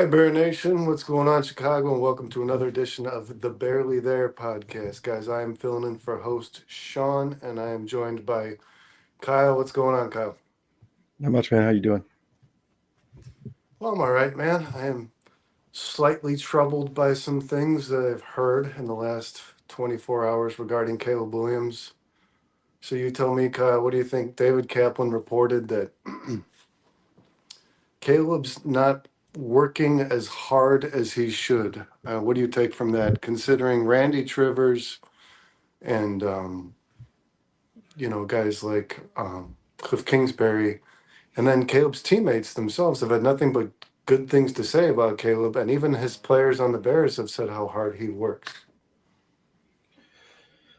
right, Bear Nation, what's going on, Chicago, and welcome to another edition of the Barely There podcast. Guys, I am filling in for host Sean, and I am joined by Kyle. What's going on, Kyle? Not much, man. How you doing? Well, I'm all right, man. I am slightly troubled by some things that I've heard in the last 24 hours regarding Caleb Williams. So you tell me, Kyle, what do you think? David Kaplan reported that Caleb's not working as hard as he should. What do you take from that, considering Randy Trivers and guys like Cliff Kingsbury, and then Caleb's teammates themselves have had nothing but good things to say about Caleb, and even his players on the Bears have said how hard he works.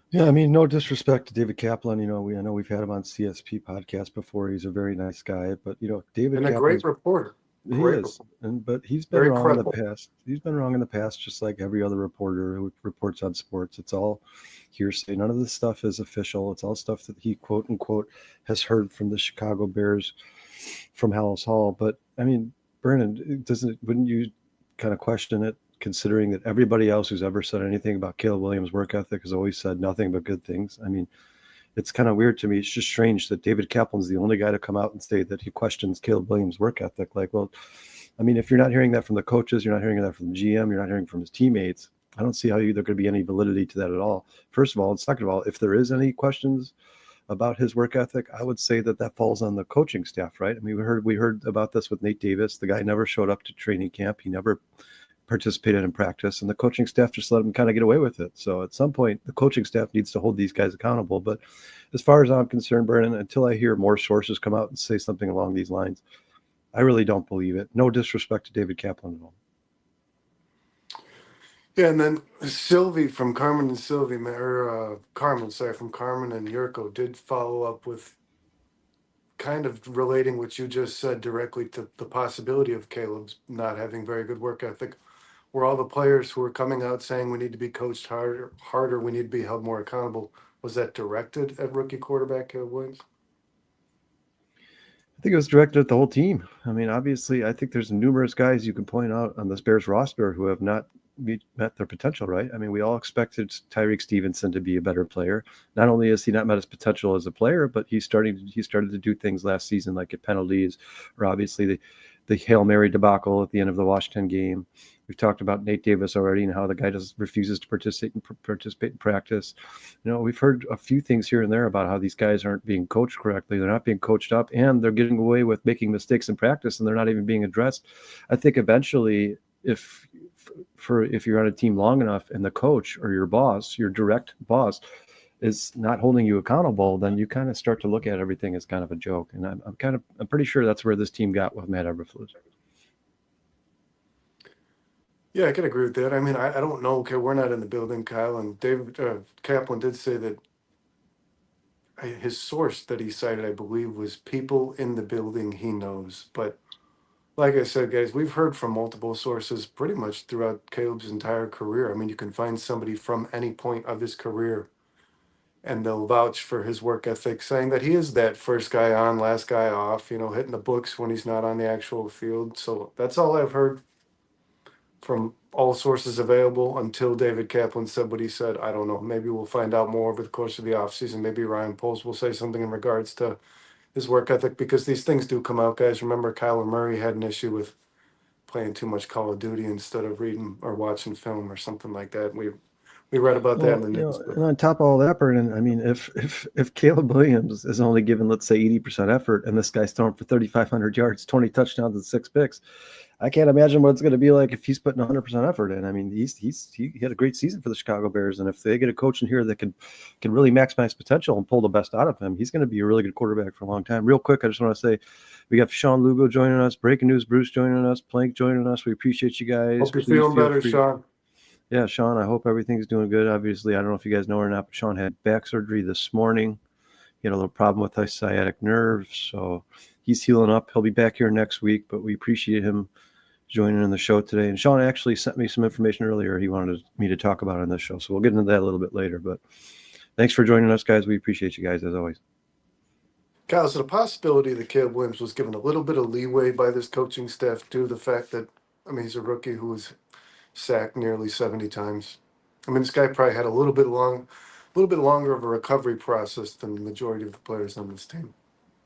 Yeah, I mean, no disrespect to David Kaplan. I know we've had him on CSP podcast before. He's a very nice guy, but David And a Kaplan's great reporter. he is, but he's been Very wrong in credible. the past. He's been wrong in the past, just like every other reporter who reports on sports. It's all hearsay. None of this stuff is official. It's all stuff that he quote unquote has heard from the Chicago Bears from Hallis Hall. But I mean, Vernon, wouldn't you kind of question it, considering that everybody else who's ever said anything about Caleb Williams' work ethic has always said nothing but good things? I mean, it's kind of weird to me. It's just strange that David Kaplan's the only guy to come out and say that he questions Caleb Williams' work ethic. Like, well, I mean, if you're not hearing that from the coaches, you're not hearing that from the GM, you're not hearing from his teammates, I don't see how there could be any validity to that at all. First of all, and second of all, if there is any questions about his work ethic, I would say that falls on the coaching staff, right? I mean, we heard about this with Nate Davis. The guy never showed up to training camp. He never participated in practice, and the coaching staff just let him kind of get away with it. So at some point, the coaching staff needs to hold these guys accountable. But as far as I'm concerned, Vernon, until I hear more sources come out and say something along these lines, I really don't believe it. No disrespect to David Kaplan at all. Yeah, and then Sylvie from Carmen and Sylvie, from Carmen and Yurko did follow up with kind of relating what you just said directly to the possibility of Caleb's not having very good work ethic. Were all the players who were coming out saying we need to be coached harder, we need to be held more accountable, was that directed at rookie quarterback Caleb Williams? I think it was directed at the whole team. I mean, obviously, I think there's numerous guys you can point out on this Bears roster who have not met their potential, right? I mean, we all expected Tyreek Stevenson to be a better player. Not only has he not met his potential as a player, but he started to do things last season like get penalties, or obviously the Hail Mary debacle at the end of the Washington game. We've talked about Nate Davis already and how the guy just refuses to participate in practice. We've heard a few things here and there about how these guys aren't being coached correctly. They're not being coached up, and they're getting away with making mistakes in practice, and they're not even being addressed. I think eventually, if you're on a team long enough and the coach or your boss, your direct boss, is not holding you accountable, then you kind of start to look at everything as kind of a joke. And I'm pretty sure that's where this team got with Matt Eberflus. Yeah, I can agree with that. I mean, I don't know. Okay, we're not in the building, Kyle, and David Kaplan did say that his source that he cited, I believe, was people in the building he knows. But like I said, guys, we've heard from multiple sources pretty much throughout Caleb's entire career. I mean, you can find somebody from any point of his career and they'll vouch for his work ethic, saying that he is that first guy on, last guy off, hitting the books when he's not on the actual field. So that's all I've heard from all sources available until David Kaplan said what he said. I don't know. Maybe we'll find out more over the course of the offseason. Maybe ryanpoles will say something in regards to his work ethic, because these things do come out, guys. Remember, Kyler Murray had an issue with playing too much Call of Duty instead of reading or watching film or something like that. We read about that in Well, the news. and on top of all that, Vernon, I mean, if Caleb Williams is only given, let's say, 80% effort, and this guy's throwing for 3,500 yards, 20 touchdowns, and 6 picks, I can't imagine what it's going to be like if he's putting 100% effort in. I mean, he had a great season for the Chicago Bears, and if they get a coach in here that can really maximize potential and pull the best out of him, he's going to be a really good quarterback for a long time. Real quick, I just want to say we got Sean Lugo joining us, Breaking News Bruce joining us, Plank joining us. We appreciate you guys. Hope you're feeling better, Sean. Yeah, Sean, I hope everything's doing good. Obviously, I don't know if you guys know or not, but Sean had back surgery this morning. He had a little problem with his sciatic nerve, so he's healing up. He'll be back here next week, but we appreciate him joining in the show today. And Sean actually sent me some information earlier he wanted me to talk about on this show, so we'll get into that a little bit later. But thanks for joining us, guys. We appreciate you guys, as always. Kyle, so the possibility that Caleb Williams was given a little bit of leeway by this coaching staff due to the fact that I mean, he's a rookie who was sacked nearly 70 times. I mean, this guy probably had a little bit longer of a recovery process than the majority of the players on this team.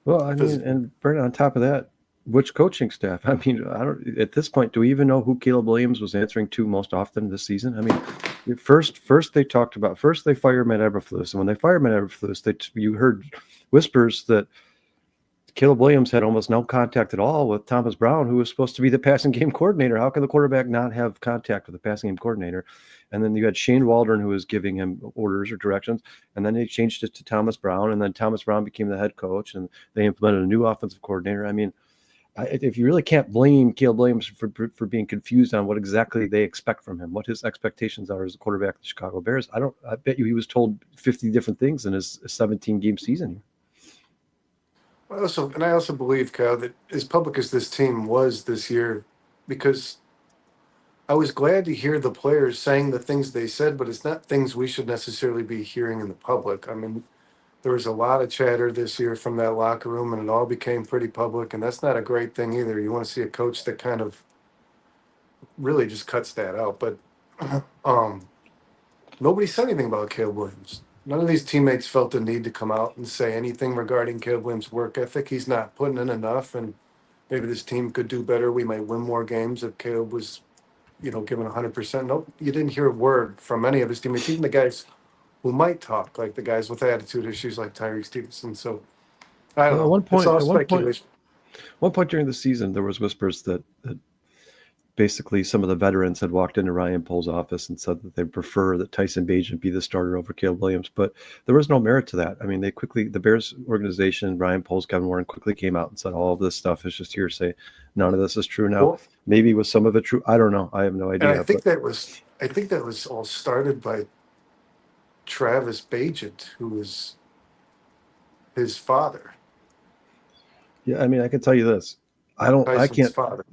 Well, I mean, Physically. and Brent, on top of that, which coaching staff? I mean, I don't. At this point, do we even know who Caleb Williams was answering to most often this season? I mean, first they talked about first they fired Matt Eberflus, and when they fired Matt Eberflus, you heard whispers that Caleb Williams had almost no contact at all with Thomas Brown, who was supposed to be the passing game coordinator. How can the quarterback not have contact with the passing game coordinator? And then you had Shane Waldron, who was giving him orders or directions. And then they changed it to Thomas Brown. And then Thomas Brown became the head coach, and they implemented a new offensive coordinator. I mean, if you really can't blame Caleb Williams for being confused on what exactly they expect from him, what his expectations are as a quarterback of the Chicago Bears, I bet you he was told 50 different things in his 17-game season. I also believe, Kyle, that as public as this team was this year, because I was glad to hear the players saying the things they said, but it's not things we should necessarily be hearing in the public. I mean, there was a lot of chatter this year from that locker room, and it all became pretty public, and that's not a great thing either. You want to see a coach that kind of really just cuts that out. But um, nobody said anything about Caleb Williams. None of these teammates felt the need to come out and say anything regarding Caleb Williams' work ethic. He's not putting in enough, and maybe this team could do better. We might win more games if Caleb was, given 100%. Nope, you didn't hear a word from any of his teammates, even the guys who might talk, like the guys with attitude issues like Tyree Stevenson. So I don't Well, know. It's all at speculation. one point during the season, there was whispers that basically some of the veterans had walked into Ryan Poles' office and said that they prefer that Tyson Bagent be the starter over Caleb Williams, but there was no merit to that. I mean, the Bears organization, Ryan Poles, Kevin Warren quickly came out and said all of this stuff is just hearsay. None of this is true. Now, Well, maybe was some of it true? I don't know. I have no and idea. But I think that was all started by Travis Bagent, who was his father, yeah, I mean, I can tell you this. I Tyson's can't, father.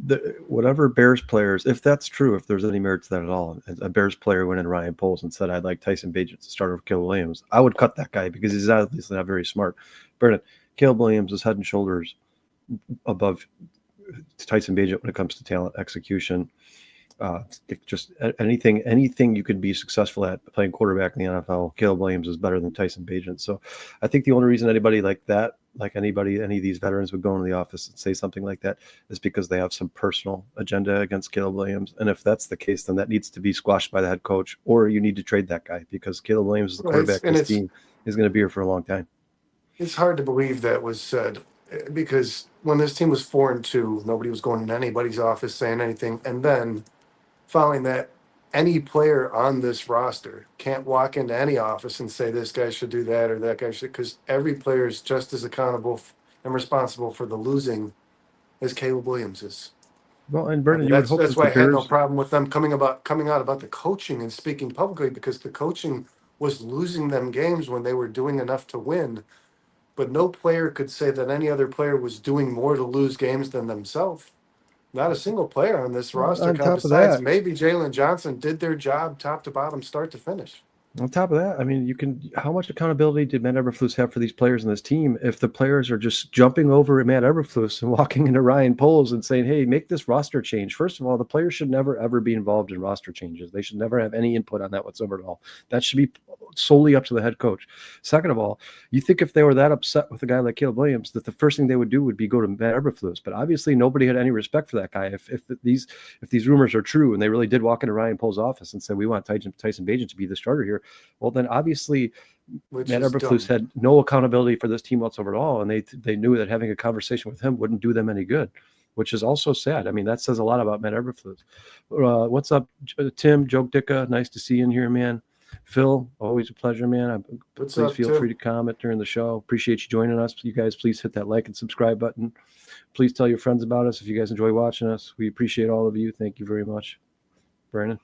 whatever Bears players, if that's true, if there's any merit to that at all, a Bears player went in Ryan Poles and said, I'd like Tyson Bagent to start over Caleb Williams, I would cut that guy because he's obviously not very smart. Bernard, Caleb Williams is head and shoulders above Tyson Bagent when it comes to talent, execution, just anything you could be successful at playing quarterback in the NFL. Caleb Williams is better than Tyson Bagent. So I think the only reason anybody like that, like any of these veterans would go into the office and say something like that is because they have some personal agenda against Caleb Williams. And if that's the case, then that needs to be squashed by the head coach, or you need to trade that guy because Caleb Williams is the Well, quarterback of this team, is going to be here for a long time. it's hard to believe that was said because when this team was 4-2, nobody was going in anybody's office saying anything, and then following that, any player on this roster can't walk into any office and say this guy should do that or that guy should, because every player is just as accountable and responsible for the losing as Caleb Williams is. Well, and I Brendan, mean, you would hope that's that the why I had no Bears. problem with them coming out about the coaching and speaking publicly, because the coaching was losing them games when they were doing enough to win. But no player could say that any other player was doing more to lose games than themselves. Not a single player on this Well, roster, on top of besides that, maybe Jalen Johnson, did their job top to bottom, start to finish. I mean, how much accountability did Matt Eberflus have for these players in this team if the players are just jumping over Matt Eberflus and walking into Ryan Poles and saying, hey, make this roster change? First of all, the players should never, ever be involved in roster changes. They should never have any input on that whatsoever at all. That should be solely up to the head coach. Second of all, you think if they were that upset with a guy like Caleb Williams, that the first thing they would do would be go to Matt Eberflus. But obviously nobody had any respect for that guy. If these rumors are true and they really did walk into Ryan Poles' office and say, we want Tyson Bagent to be the starter here, well, then obviously Which Matt is Eberflus dumb. had no accountability for this team whatsoever at all, and they knew that having a conversation with him wouldn't do them any good, which is also sad. I mean, that says a lot about Matt Eberflus. What's up, Tim? Joe Dicka, nice to see you in here, man. Phil, always a pleasure, man. What's Please up, feel free Tim? to comment during the show. Appreciate you joining us. You guys, please hit that like and subscribe button. Please tell your friends about us if you guys enjoy watching us. We appreciate all of you. Thank you very much. Brandon?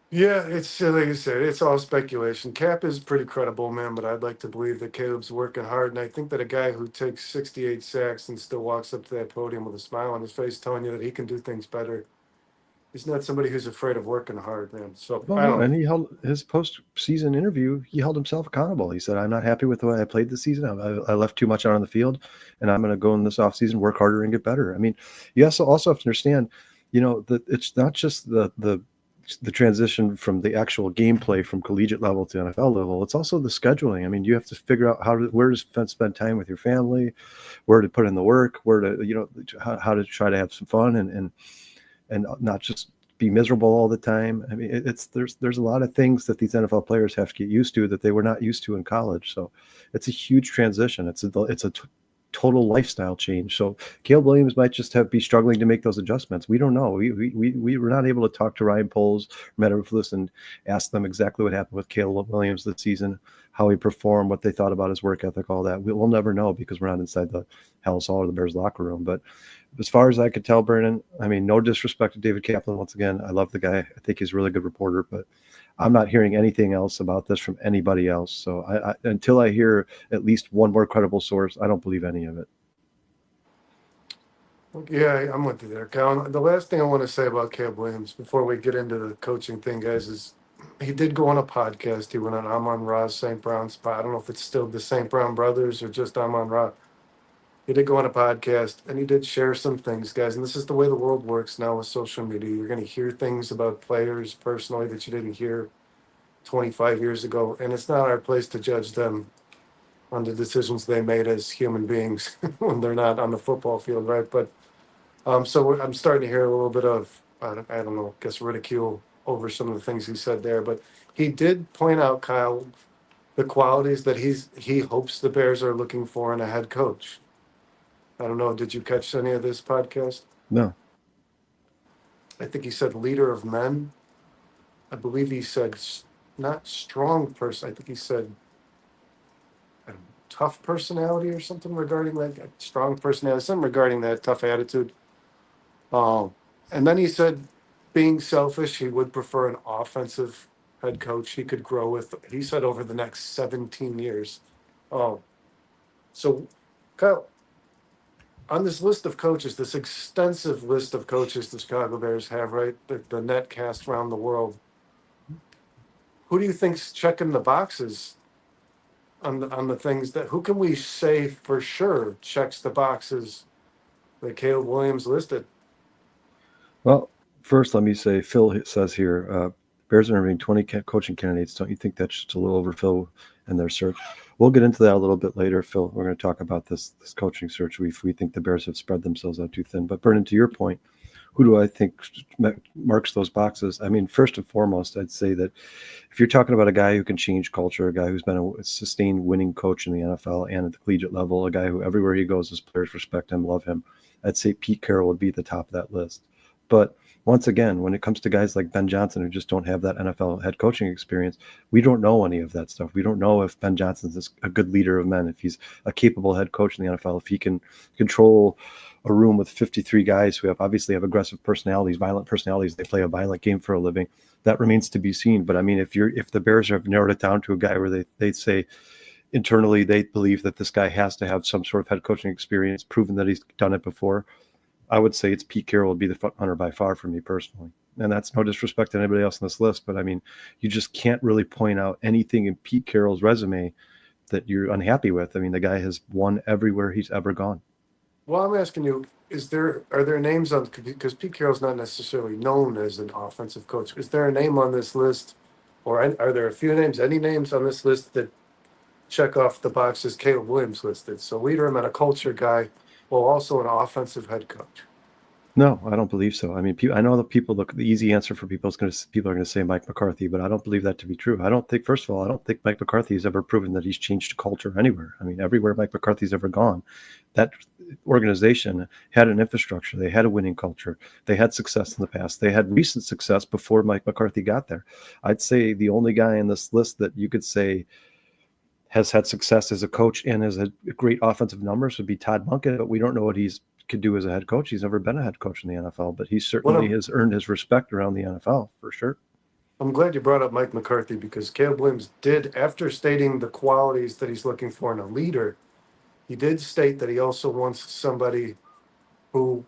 Yeah, it's like I said, it's all speculation. Cap is pretty credible, man, but I'd like to believe that Caleb's working hard, and I think that a guy who takes 68 sacks and still walks up to that podium with a smile on his face, telling you that he can do things better, He's not somebody who's afraid of working hard, man. So Well, I no, don't know. and he held his post-season interview. He held himself accountable. He said, "I'm not happy with the way I played this season. I left too much out on the field, and I'm going to go in this offseason, work harder, and get better." I mean, you also have to understand, that it's not just the transition from the actual gameplay from collegiate level to NFL level. It's also the scheduling. I mean, you have to figure out where to spend time with your family, where to put in the work, where to how to try to have some fun and not just be miserable all the time. I mean, there's a lot of things that these NFL players have to get used to that they were not used to in college. So it's a huge transition. It's a total lifestyle change. So Caleb Williams might just be struggling to make those adjustments. We don't know. We were not able to talk to Ryan Poles, Matt Rufus, and ask them exactly what happened with Caleb Williams this season, how he performed, what they thought about his work ethic, all that. We'll never know because we're not inside the Hell's Hall or the Bears locker room. But as far as I could tell, Brandon, I mean, no disrespect to David Kaplan. Once again, I love the guy. I think he's a really good reporter, but I'm not hearing anything else about this from anybody else. So until I hear at least one more credible source, I don't believe any of it. Yeah, I'm with you there, Cal. The last thing I want to say about Caleb Williams before we get into the coaching thing, guys, is he did go on a podcast. He went on Amon Ra's St. Brown spot. I don't know if it's still the St. Brown brothers or just Amon Ra. He did go on a podcast and he did share some things, guys. And this is the way the world works now with social media. You're going to hear things about players personally that you didn't hear 25 years ago. And it's not our place to judge them on the decisions they made as human beings when they're not on the football field, right? But I'm starting to hear a little bit of, I don't know, I guess ridicule over some of the things he said there. But he did point out, Kyle, the qualities that he hopes the Bears are looking for in a head coach. I don't know. Did you catch any of this podcast? No. I think he said leader of men. I believe he said not strong person. I think he said tough personality or something regarding that strong personality, something regarding that tough attitude. Um, and then he said, being selfish, he would prefer an offensive head coach he could grow with. He said over the next 17 years. Oh, so Kyle, on this list of coaches, this extensive list of coaches the Chicago Bears have, right? The net cast around the world. Who do you think's checking the boxes on the things that? Who can we say for sure checks the boxes that Caleb Williams listed? Well, first, let me say, Phil says here, Bears are interviewing 20 coaching candidates. Don't you think that's just a little overfill in their search? We'll get into that a little bit later, Phil. We're going to talk about this coaching search. We think the Bears have spread themselves out too thin. But Brennan, to your point, who do I think marks those boxes? I mean, first and foremost, I'd say that if you're talking about a guy who can change culture, a guy who's been a sustained winning coach in the NFL and at the collegiate level, a guy who everywhere he goes, his players respect him, love him, I'd say Pete Carroll would be at the top of that list. But once again, when it comes to guys like Ben Johnson who just don't have that NFL head coaching experience, we don't know any of that stuff. We don't know if Ben Johnson's a good leader of men, if he's a capable head coach in the NFL, if he can control a room with 53 guys who obviously have aggressive personalities, violent personalities. They play a violent game for a living. That remains to be seen. But I mean, if the Bears have narrowed it down to a guy where they say internally they believe that this guy has to have some sort of head coaching experience, proven that he's done it before, I would say it's Pete Carroll would be the front runner by far for me personally. And that's no disrespect to anybody else on this list, but I mean, you just can't really point out anything in Pete Carroll's resume that you're unhappy with. I mean, the guy has won everywhere he's ever gone. Well, I'm asking you, are there names on, because Pete Carroll's not necessarily known as an offensive coach. Is there a name on this list, or are there a few names, any names on this list that check off the boxes Caleb Williams listed? So leader and a culture guy, while also an offensive head coach. No, I don't believe so. I mean, I know the easy answer for people are going to say Mike McCarthy, but I don't believe that to be true. First of all, I don't think Mike McCarthy has ever proven that he's changed culture anywhere. I mean, everywhere Mike McCarthy's ever gone, that organization had an infrastructure. They had a winning culture. They had success in the past. They had recent success before Mike McCarthy got there. I'd say the only guy in this list that you could say has had success as a coach and has a great offensive numbers would be Todd Monken, but we don't know what he's could do as a head coach. He's never been a head coach in the NFL, but he certainly has earned his respect around the NFL for sure. I'm glad you brought up Mike McCarthy because Caleb Williams did, after stating the qualities that he's looking for in a leader, he did state that he also wants somebody who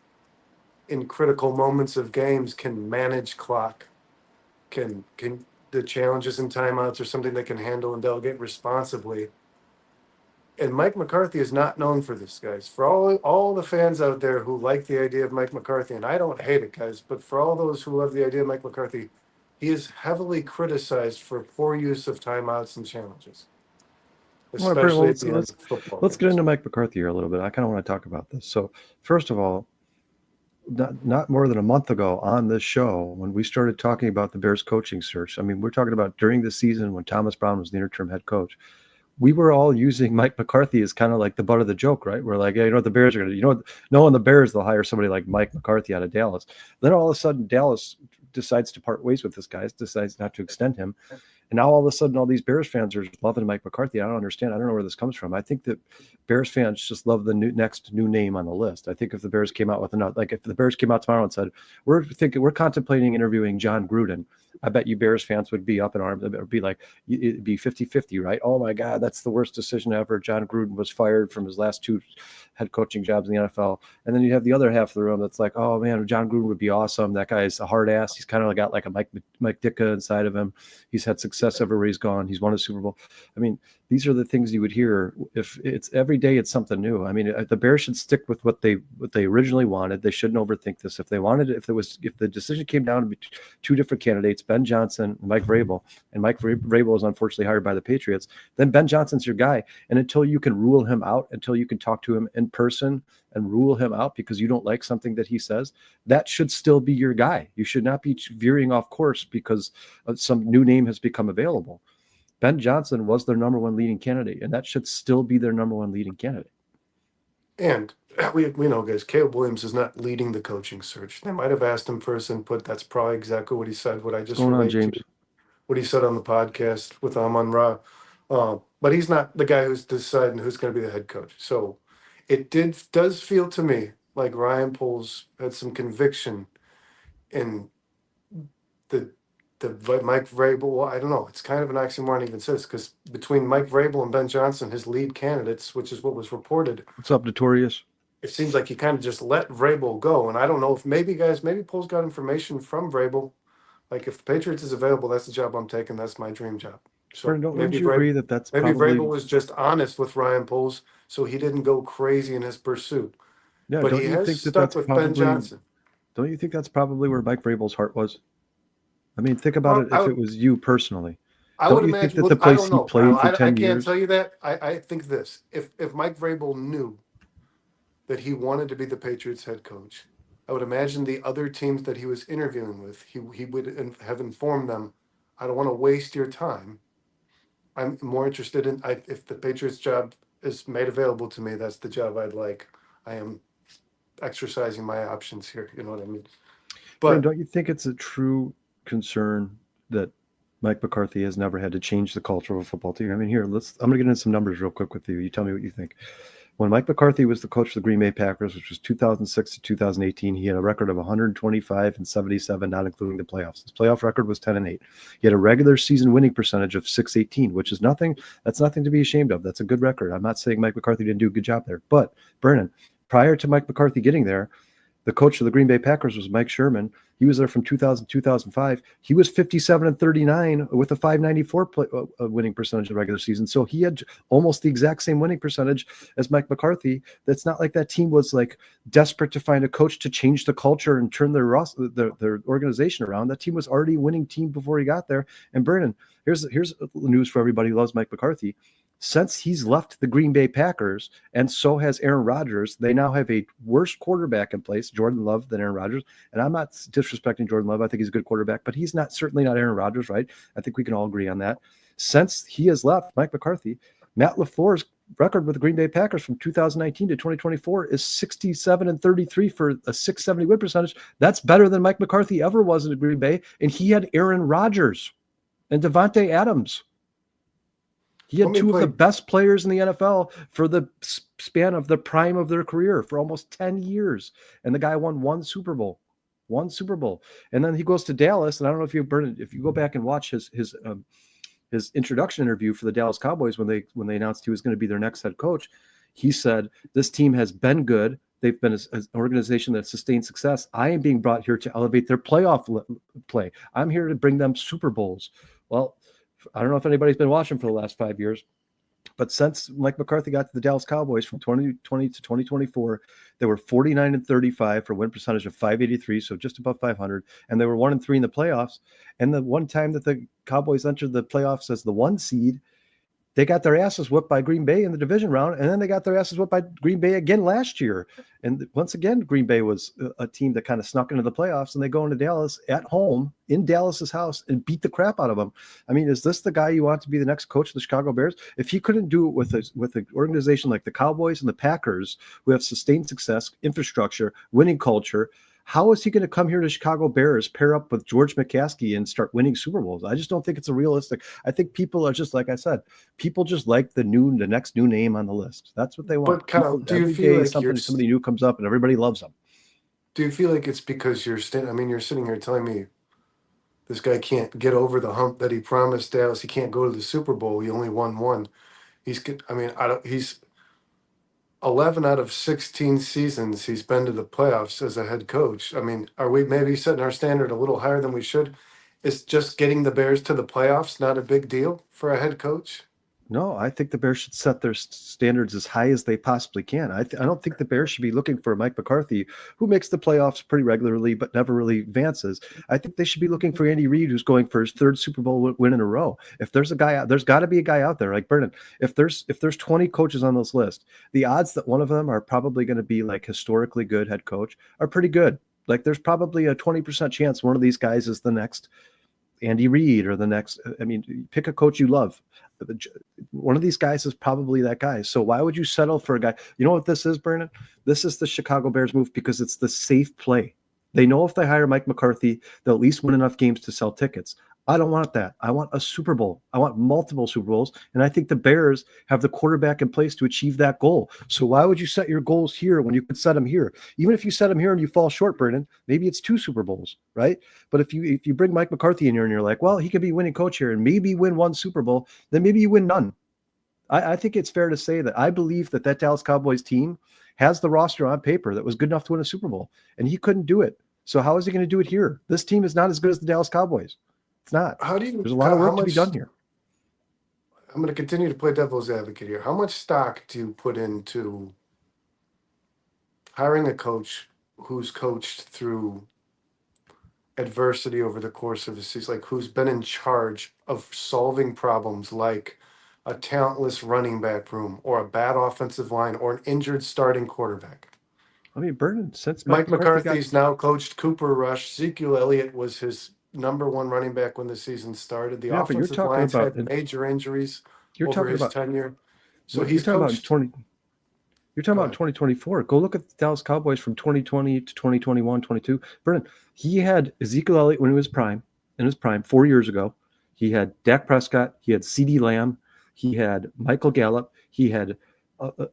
in critical moments of games can manage clock, can the challenges and timeouts are something they can handle and delegate responsibly. And Mike McCarthy is not known for this, guys. For all the fans out there who like the idea of Mike McCarthy, and I don't hate it, guys, but for all those who love the idea of Mike McCarthy, he is heavily criticized for poor use of timeouts and challenges, Well, Brent, well, especially at the end of football let's get games. into Mike McCarthy here a little bit. I kind of want to talk about this. So, first of all, not more than a month ago on this show, when we started talking about the Bears coaching search, I mean, we're talking about during the season when Thomas Brown was the interim head coach. We were all using Mike McCarthy as kind of like the butt of the joke, right? We're like, yeah, you know what the Bears are going to do? You know what? Knowing the Bears, they'll hire somebody like Mike McCarthy out of Dallas. Then all of a sudden, Dallas decides to part ways with this guy, decides not to extend him. And now all of a sudden, all these Bears fans are loving Mike McCarthy. I don't understand. I don't know where this comes from. I think that Bears fans just love the next new name on the list. I think if the Bears came out with another, like if the Bears came out tomorrow and said, we're contemplating interviewing John Gruden, I bet you Bears fans would be up in arms. It would be like, it'd be 50-50, right? Oh my God, that's the worst decision ever. John Gruden was fired from his last 2 head coaching jobs in the NFL. And then you have the other half of the room that's like, oh man, John Gruden would be awesome. That guy's a hard ass. He's kind of got like a Mike Ditka inside of him. He's had success everywhere he's gone. He's won a Super Bowl. I mean, these are the things you would hear if it's every day. It's something new. I mean, the Bears should stick with what they originally wanted. They shouldn't overthink this. If the decision came down to 2 different candidates, Ben Johnson and Mike Vrabel, and Mike Vrabel was unfortunately hired by the Patriots, then Ben Johnson's your guy. And until you can rule him out, until you can talk to him in person and rule him out because you don't like something that he says, that should still be your guy. You should not be veering off course because some new name has become available. Ben Johnson was their number 1 leading candidate, and that should still be their number 1 leading candidate. And we know, guys, Caleb Williams is not leading the coaching search. They might have asked him for his input. That's probably exactly what he said, what I just relayed to what he said on the podcast with Amon Ra. But he's not the guy who's deciding who's going to be the head coach. So it does feel to me like Ryan Poles had some conviction in the Mike Vrabel. Well, I don't know. It's kind of an oxymoron even says, because between Mike Vrabel and Ben Johnson, his lead candidates, which is what was reported. What's up, Notorious? It seems like he kind of just let Vrabel go. And I don't know if maybe Poles got information from Vrabel. Like if the Patriots is available, that's the job I'm taking. That's my dream job. So don't you agree that that's maybe probably... Vrabel was just honest with Ryan Poles, so he didn't go crazy in his pursuit. Yeah, but he has stuck with Ben Johnson. Don't you think that's probably where Mike Vrabel's heart was? I mean, think about it. If it was you personally, I would imagine think that the place he played for 10 years? I can't tell you that. I think this: if Mike Vrabel knew that he wanted to be the Patriots head coach, I would imagine the other teams that he was interviewing with, he would have informed them, I don't want to waste your time. I'm more interested in if the Patriots job is made available to me, that's the job I'd like. I am exercising my options here. You know what I mean? But don't you think it's a true concern that Mike McCarthy has never had to change the culture of a football team? I mean, I'm going to get into some numbers real quick with you. You tell me what you think. When Mike McCarthy was the coach of the Green Bay Packers, which was 2006 to 2018, he had a record of 125-77, not including the playoffs. His playoff record was 10-8. He had a regular season winning percentage of .618, which is nothing. That's nothing to be ashamed of. That's a good record. I'm not saying Mike McCarthy didn't do a good job there. But, Brennan, prior to Mike McCarthy getting there, the coach of the Green Bay Packers was Mike Sherman. He was there from 2000 to 2005. He was 57-39 with a .594 winning percentage in the regular season. So he had almost the exact same winning percentage as Mike McCarthy. That's not like that team was like desperate to find a coach to change the culture and turn their organization around. That team was already a winning team before he got there. And Brennan, here's news for everybody who loves Mike McCarthy. Since he's left the Green Bay Packers, and so has Aaron Rodgers, they now have a worse quarterback in place, Jordan Love, than Aaron Rodgers. And I'm not disrespecting Jordan Love. I think he's a good quarterback, but he's certainly not Aaron Rodgers, right? I think we can all agree on that. Since he has left, Mike McCarthy, Matt LaFleur's record with the Green Bay Packers from 2019 to 2024 is 67-33 for a .670 win percentage. That's better than Mike McCarthy ever was in Green Bay. And he had Aaron Rodgers and Devontae Adams. He had 2 of the best players in the NFL for the span of the prime of their career for almost 10 years. And the guy won 1 Super Bowl. And then he goes to Dallas. And I don't know if you go back and watch his introduction interview for the Dallas Cowboys when they announced he was going to be their next head coach. He said, this team has been good. They've been an organization that sustained success. I am being brought here to elevate their playoff play. I'm here to bring them Super Bowls. Well, I don't know if anybody's been watching for the last 5 years, but since Mike McCarthy got to the Dallas Cowboys from 2020 to 2024, they were 49-35 for a win percentage of 583, so just above 500, and they were 1-3 in the playoffs. And the one time that the Cowboys entered the playoffs as the 1 seed, they got their asses whipped by Green Bay in the division round, and then they got their asses whipped by Green Bay again last year. And once again, Green Bay was a team that kind of snuck into the playoffs, and they go into Dallas at home in Dallas's house and beat the crap out of them. I mean, is this the guy you want to be the next coach of the Chicago Bears? If he couldn't do it with an organization like the Cowboys and the Packers, who have sustained success, infrastructure, winning culture, how is he going to come here to Chicago Bears, pair up with George McCaskey, and start winning Super Bowls? I just don't think it's a realistic. I think people are just, like I said, people just like the next new name on the list. That's what they want. But Kyle, do you feel like somebody new comes up and everybody loves them? Do you feel like it's because you're sitting here telling me this guy can't get over the hump that he promised Dallas? He can't go to the Super Bowl. He only won one. He's 11 out of 16 seasons he's been to the playoffs as a head coach. I mean, are we maybe setting our standard a little higher than we should? Is just getting the Bears to the playoffs not a big deal for a head coach? No, I think the Bears should set their standards as high as they possibly can. I don't think the Bears should be looking for Mike McCarthy, who makes the playoffs pretty regularly but never really advances. I think they should be looking for Andy Reid, who's going for his 3rd Super Bowl win in a row. If there's a guy out, there's got to be a guy out there like Brennan. If there's 20 coaches on this list, the odds that one of them are probably going to be like historically good head coach are pretty good. Like there's probably a 20% chance one of these guys is the next Andy Reid or the next. I mean, pick a coach you love. One of these guys is probably that guy. So why would you settle for a guy? You know what this is, Bernard? This is the Chicago Bears move because it's the safe play. They know if they hire Mike McCarthy, they'll at least win enough games to sell tickets. I don't want that. I want a Super Bowl. I want multiple Super Bowls. And I think the Bears have the quarterback in place to achieve that goal. So why would you set your goals here when you could set them here? Even if you set them here and you fall short, Brennan, maybe it's 2 Super Bowls, right? But if you bring Mike McCarthy in here and you're like, well, he could be winning coach here and maybe win 1 Super Bowl, then maybe you win none. I think it's fair to say that I believe that Dallas Cowboys team has the roster on paper that was good enough to win a Super Bowl, and he couldn't do it. So how is he going to do it here? This team is not as good as the Dallas Cowboys. It's not. There's a lot of work to be done here. I'm going to continue to play devil's advocate here. How much stock do you put into hiring a coach who's coached through adversity over the course of a season, like who's been in charge of solving problems like a talentless running back room or a bad offensive line or an injured starting quarterback? I mean, Burton, since Mike McCarthy's now coached Cooper Rush. Ezekiel Elliott was his number 1 running back when the season started. The offensive line's had major injuries over his tenure. So he's coached. You're talking about 2024. Go look at the Dallas Cowboys from 2020 to 2021, 22. Brennan, he had Ezekiel Elliott when he was in his prime 4 years ago. He had Dak Prescott. He had CeeDee Lamb. He had Michael Gallup. He had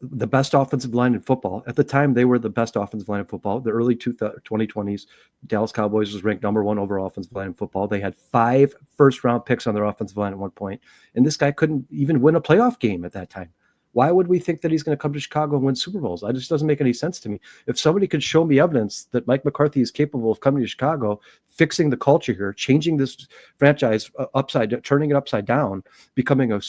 the best offensive line in football. At the time, they were the best offensive line in football. The early 2020s, Dallas Cowboys was ranked number 1 overall offensive line in football. They had 5 first-round picks on their offensive line at one point, and this guy couldn't even win a playoff game at that time. Why would we think that he's going to come to Chicago and win Super Bowls? It just doesn't make any sense to me. If somebody could show me evidence that Mike McCarthy is capable of coming to Chicago, fixing the culture here, changing this franchise turning it upside down, becoming a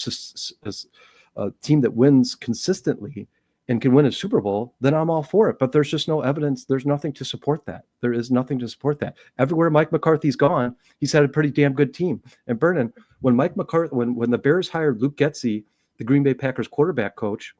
team that wins consistently and can win a Super Bowl, then I'm all for it. But there's just no evidence. There's nothing to support that. There is nothing to support that. Everywhere Mike McCarthy's gone, he's had a pretty damn good team. And Brennan, when the Bears hired Luke Getsy, the Green Bay Packers quarterback coach,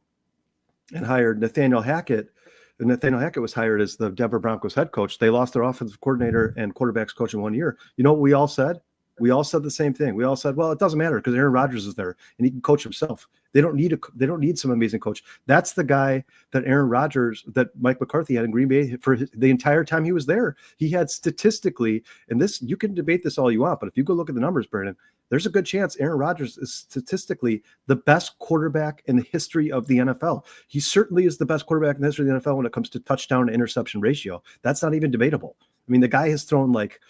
and hired Nathaniel Hackett, and Nathaniel Hackett was hired as the Denver Broncos head coach, they lost their offensive coordinator and quarterbacks coach in 1 year. You know what we all said? We all said the same thing. We all said, well, it doesn't matter because Aaron Rodgers is there and he can coach himself. They don't need some amazing coach. That's the guy that Mike McCarthy had in Green Bay for the entire time he was there. He had statistically, and this, you can debate this all you want, but if you go look at the numbers, Brandon, there's a good chance Aaron Rodgers is statistically the best quarterback in the history of the NFL. He certainly is the best quarterback in the history of the NFL when it comes to touchdown to interception ratio. That's not even debatable. I mean, the guy has thrown like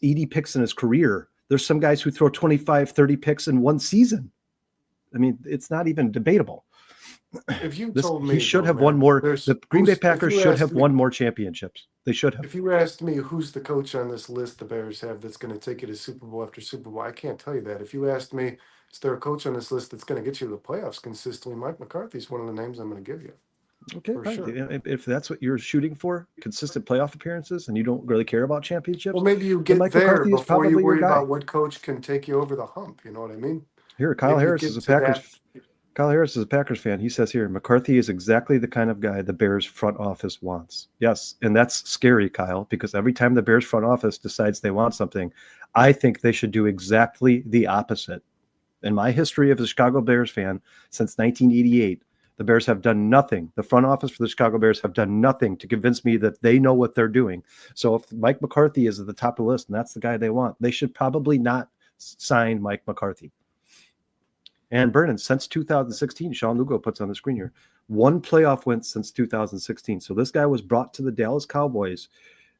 80 picks in his career. There's some guys who throw 25, 30 picks in one season. I mean, it's not even debatable. if you This told he me should though, have won man, more. The Green Bay if Packers you should asked have me, won more championships. They should have. if you asked me who's the coach on this list the Bears have that's going to take you to Super Bowl after Super Bowl, I can't tell you that. If you asked me, is there a coach on this list that's going to get you to the playoffs consistently? Mike McCarthy's one of the names I'm going to give you Okay, for fine. sure. If that's what you're shooting for, consistent playoff appearances, and you don't really care about championships, Well, maybe you then get Mike there McCarthy is before you probably your worry guy. about what coach can take you over the hump. You know what I mean? Here, Kyle Maybe you Harris is get a to Packers. that. Kyle Harris is a Packers fan. He says here, McCarthy is exactly the kind of guy the Bears front office wants. Yes, and that's scary, Kyle, because every time the Bears front office decides they want something, I think they should do exactly the opposite. In my history of a Chicago Bears fan since 1988, the Bears have done nothing. The front office for the Chicago Bears have done nothing to convince me that they know what they're doing. So if Mike McCarthy is at the top of the list and that's the guy they want, they should probably not sign Mike McCarthy. And Vernon, since 2016, Sean Lugo puts on the screen here, one playoff win since 2016. So this guy was brought to the Dallas Cowboys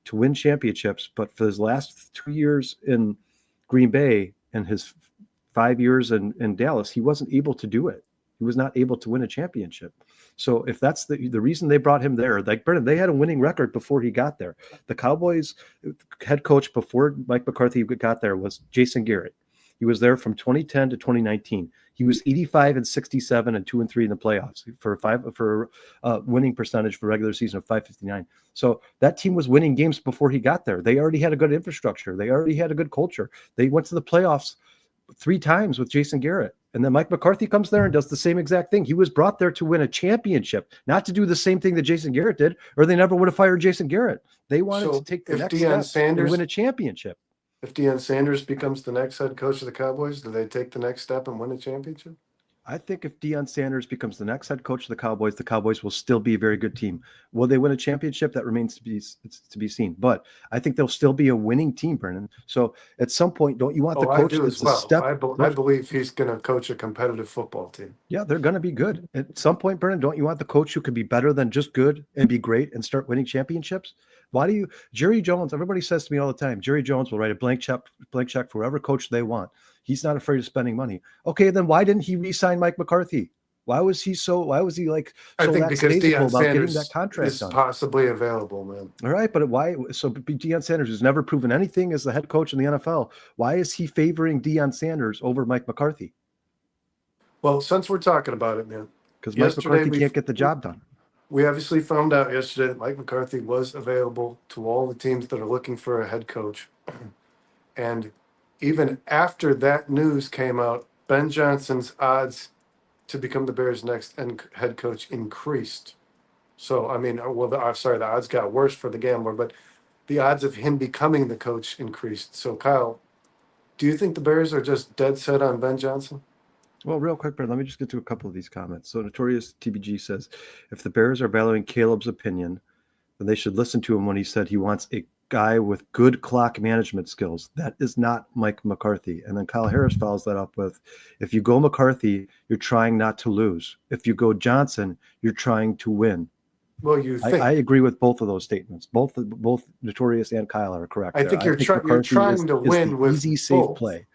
to win championships, but for his last 2 years in Green Bay and his 5 years in Dallas, he wasn't able to do it. He was not able to win a championship. So if that's the reason they brought him there, like Brennan, they had a winning record before he got there. The Cowboys head coach before Mike McCarthy got there was Jason Garrett. He was there from 2010 to 2019. He was 85 and 67 and 2-3 in the playoffs for winning percentage for regular season of 559. So that team was winning games before he got there. They already had a good infrastructure. They already had a good culture. They went to the playoffs 3 times with Jason Garrett. And then Mike McCarthy comes there and does the same exact thing. He was brought there to win a championship, not to do the same thing that Jason Garrett did, or they never would have fired Jason Garrett. They wanted to take the next step and win a championship. If Deion Sanders becomes the next head coach of the Cowboys, do they take the next step and win a championship? I think if Deion Sanders becomes the next head coach of the Cowboys will still be a very good team. Will they win a championship? That remains to be seen. But I think they'll still be a winning team, Brennan. So at some point, don't you want the coach that's a step? I believe he's going to coach a competitive football team. Yeah, they're going to be good. At some point, Brennan, don't you want the coach who can be better than just good and be great and start winning championships? Why do you, Jerry Jones, everybody says to me all the time, Jerry Jones will write a blank check for whatever coach they want. He's not afraid of spending money. Okay, then why didn't he re-sign Mike McCarthy? Why was he like I so think because Deion about getting Sanders that contract is done? possibly available, man. All right, but why? So Deion Sanders has never proven anything as the head coach in the NFL. Why is he favoring Deion Sanders over Mike McCarthy? Well, since we're talking about it, man, because Mike McCarthy can't get the job done. We obviously found out yesterday that Mike McCarthy was available to all the teams that are looking for a head coach. And even after that news came out, Ben Johnson's odds to become the Bears' next head coach increased. So, I mean, well, the odds got worse for the gambler, but the odds of him becoming the coach increased. So, Kyle, do you think the Bears are just dead set on Ben Johnson? Well, real quick, Brad, let me just get to a couple of these comments. So Notorious TBG says, if the Bears are valuing Caleb's opinion, then they should listen to him when he said he wants a guy with good clock management skills. That is not Mike McCarthy. And then Kyle Harris follows that up with, if you go McCarthy, you're trying not to lose. If you go Johnson, you're trying to win. Well, you think. I agree with both of those statements. Both Notorious and Kyle are correct. I think you're trying to win with easy, safe both. play.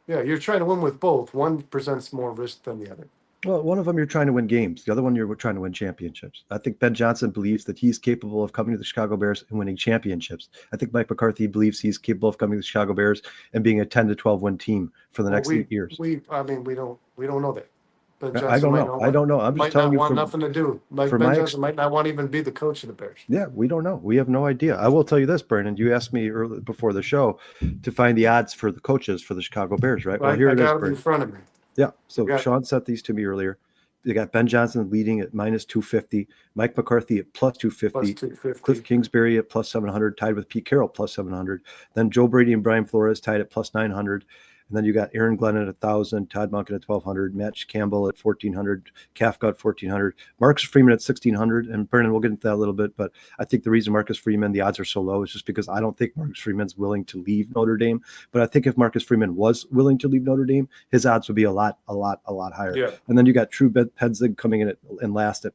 Yeah, you're trying to win with both. One presents more risk than the other. Well, one of them you're trying to win games. The other one you're trying to win championships. I think Ben Johnson believes that he's capable of coming to the Chicago Bears and winning championships. I think Mike McCarthy believes he's capable of coming to the Chicago Bears and being a 10 to 12 win team for the next 8 years. We don't know that. Ben Johnson I don't know. I'm just telling you. Might not want nothing to do. Ben Johnson might not want to even be the coach of the Bears. Yeah, we don't know. We have no idea. I will tell you this, Brandon. You asked me earlier before the show to find the odds for the coaches for the Chicago Bears, right? Well, here it is. I got them in front of me. Yeah. So Sean sent these to me earlier. They got Ben Johnson leading at minus 250, Mike McCarthy at plus 250, Cliff Kingsbury at plus 700, tied with Pete Carroll plus 700. Then Joe Brady and Brian Flores tied at plus 900. And then you got Aaron Glenn at 1,000, Todd Monken at 1,200, Matt Campbell at 1,400, Kafka at 1,400, Marcus Freeman at 1,600. And Brennan, we'll get into that a little bit. But I think the reason Marcus Freeman, the odds are so low is just because I don't think Marcus Freeman's willing to leave Notre Dame. But I think if Marcus Freeman was willing to leave Notre Dame, his odds would be a lot higher. Yeah. And then you got True Pedzig coming in and last at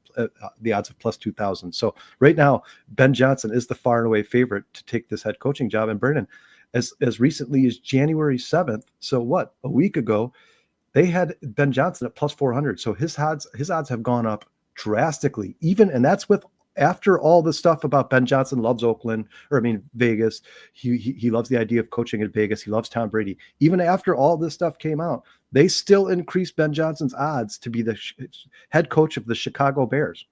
the odds of plus 2,000. So right now, Ben Johnson is the far and away favorite to take this head coaching job. And Brennan, as recently as January 7th, so what, a week ago, They had Ben Johnson at plus 400. So his odds have gone up drastically. And that's with after all the stuff about Ben Johnson loves Oakland, or I mean Vegas. He loves the idea of coaching in Vegas. He loves Tom Brady. Even after all this stuff came out, they still increased Ben Johnson's odds to be the head coach of the Chicago Bears.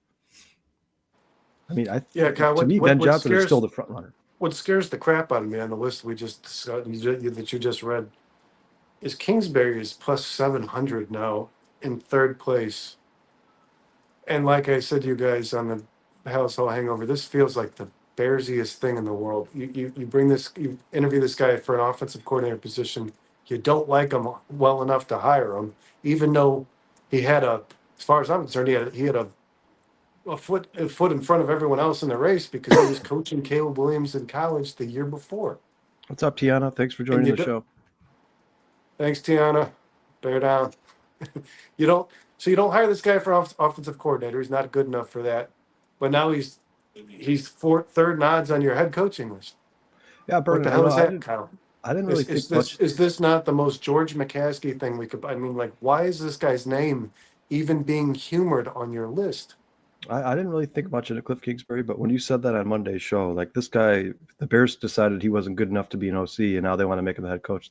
I mean, Yeah, Kyle, to me, Ben Johnson is still the front runner. what scares the crap out of me on the list we just that you just read is Kingsbury is plus 700 now in third place. And like I said to you guys on the House Hall Hangover, this feels like the bearsiest thing in the world. You interview this guy for an offensive coordinator position. You don't like him well enough to hire him, even though he had as far as I'm concerned, he had a foot in front of everyone else in the race because he was coaching Caleb Williams in college the year before. What's up, Tiana? Thanks for And joining you the do, show. thanks, Tiana. Bear down. you don't. So you don't hire this guy for offensive coordinator. He's not good enough for that. But now he's third in odds on your head coaching list. Yeah, What Bernard, the hell is that, Kyle? I didn't really think much. Is this not the most George McCaskey thing we could? I mean, like, why is this guy's name even being humored on your list? I didn't really think much into Cliff Kingsbury, but when you said that on Monday's show, like this guy, the Bears decided he wasn't good enough to be an OC, and now they want to make him the head coach.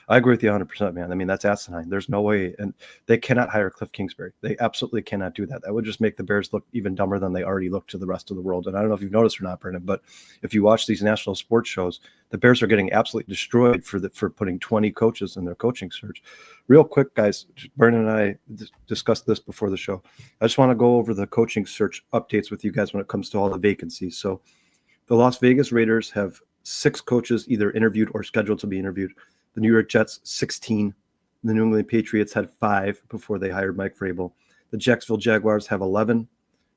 I agree with you 100%, man. I mean, that's asinine. There's no way, and they cannot hire Cliff Kingsbury. They absolutely cannot do that. That would just make the Bears look even dumber than they already look to the rest of the world. And I don't know if you've noticed or not, Brendan, but if you watch these national sports shows, the Bears are getting absolutely destroyed for putting 20 coaches in their coaching search. Real quick, guys, Brendan and I discussed this before the show. I just want to go over the coaching search updates with you guys when it comes to all the vacancies. So the Las Vegas Raiders have 6 coaches either interviewed or scheduled to be interviewed. The New York Jets, 16. The New England Patriots had 5 before they hired Mike Vrabel. The Jacksonville Jaguars have 11.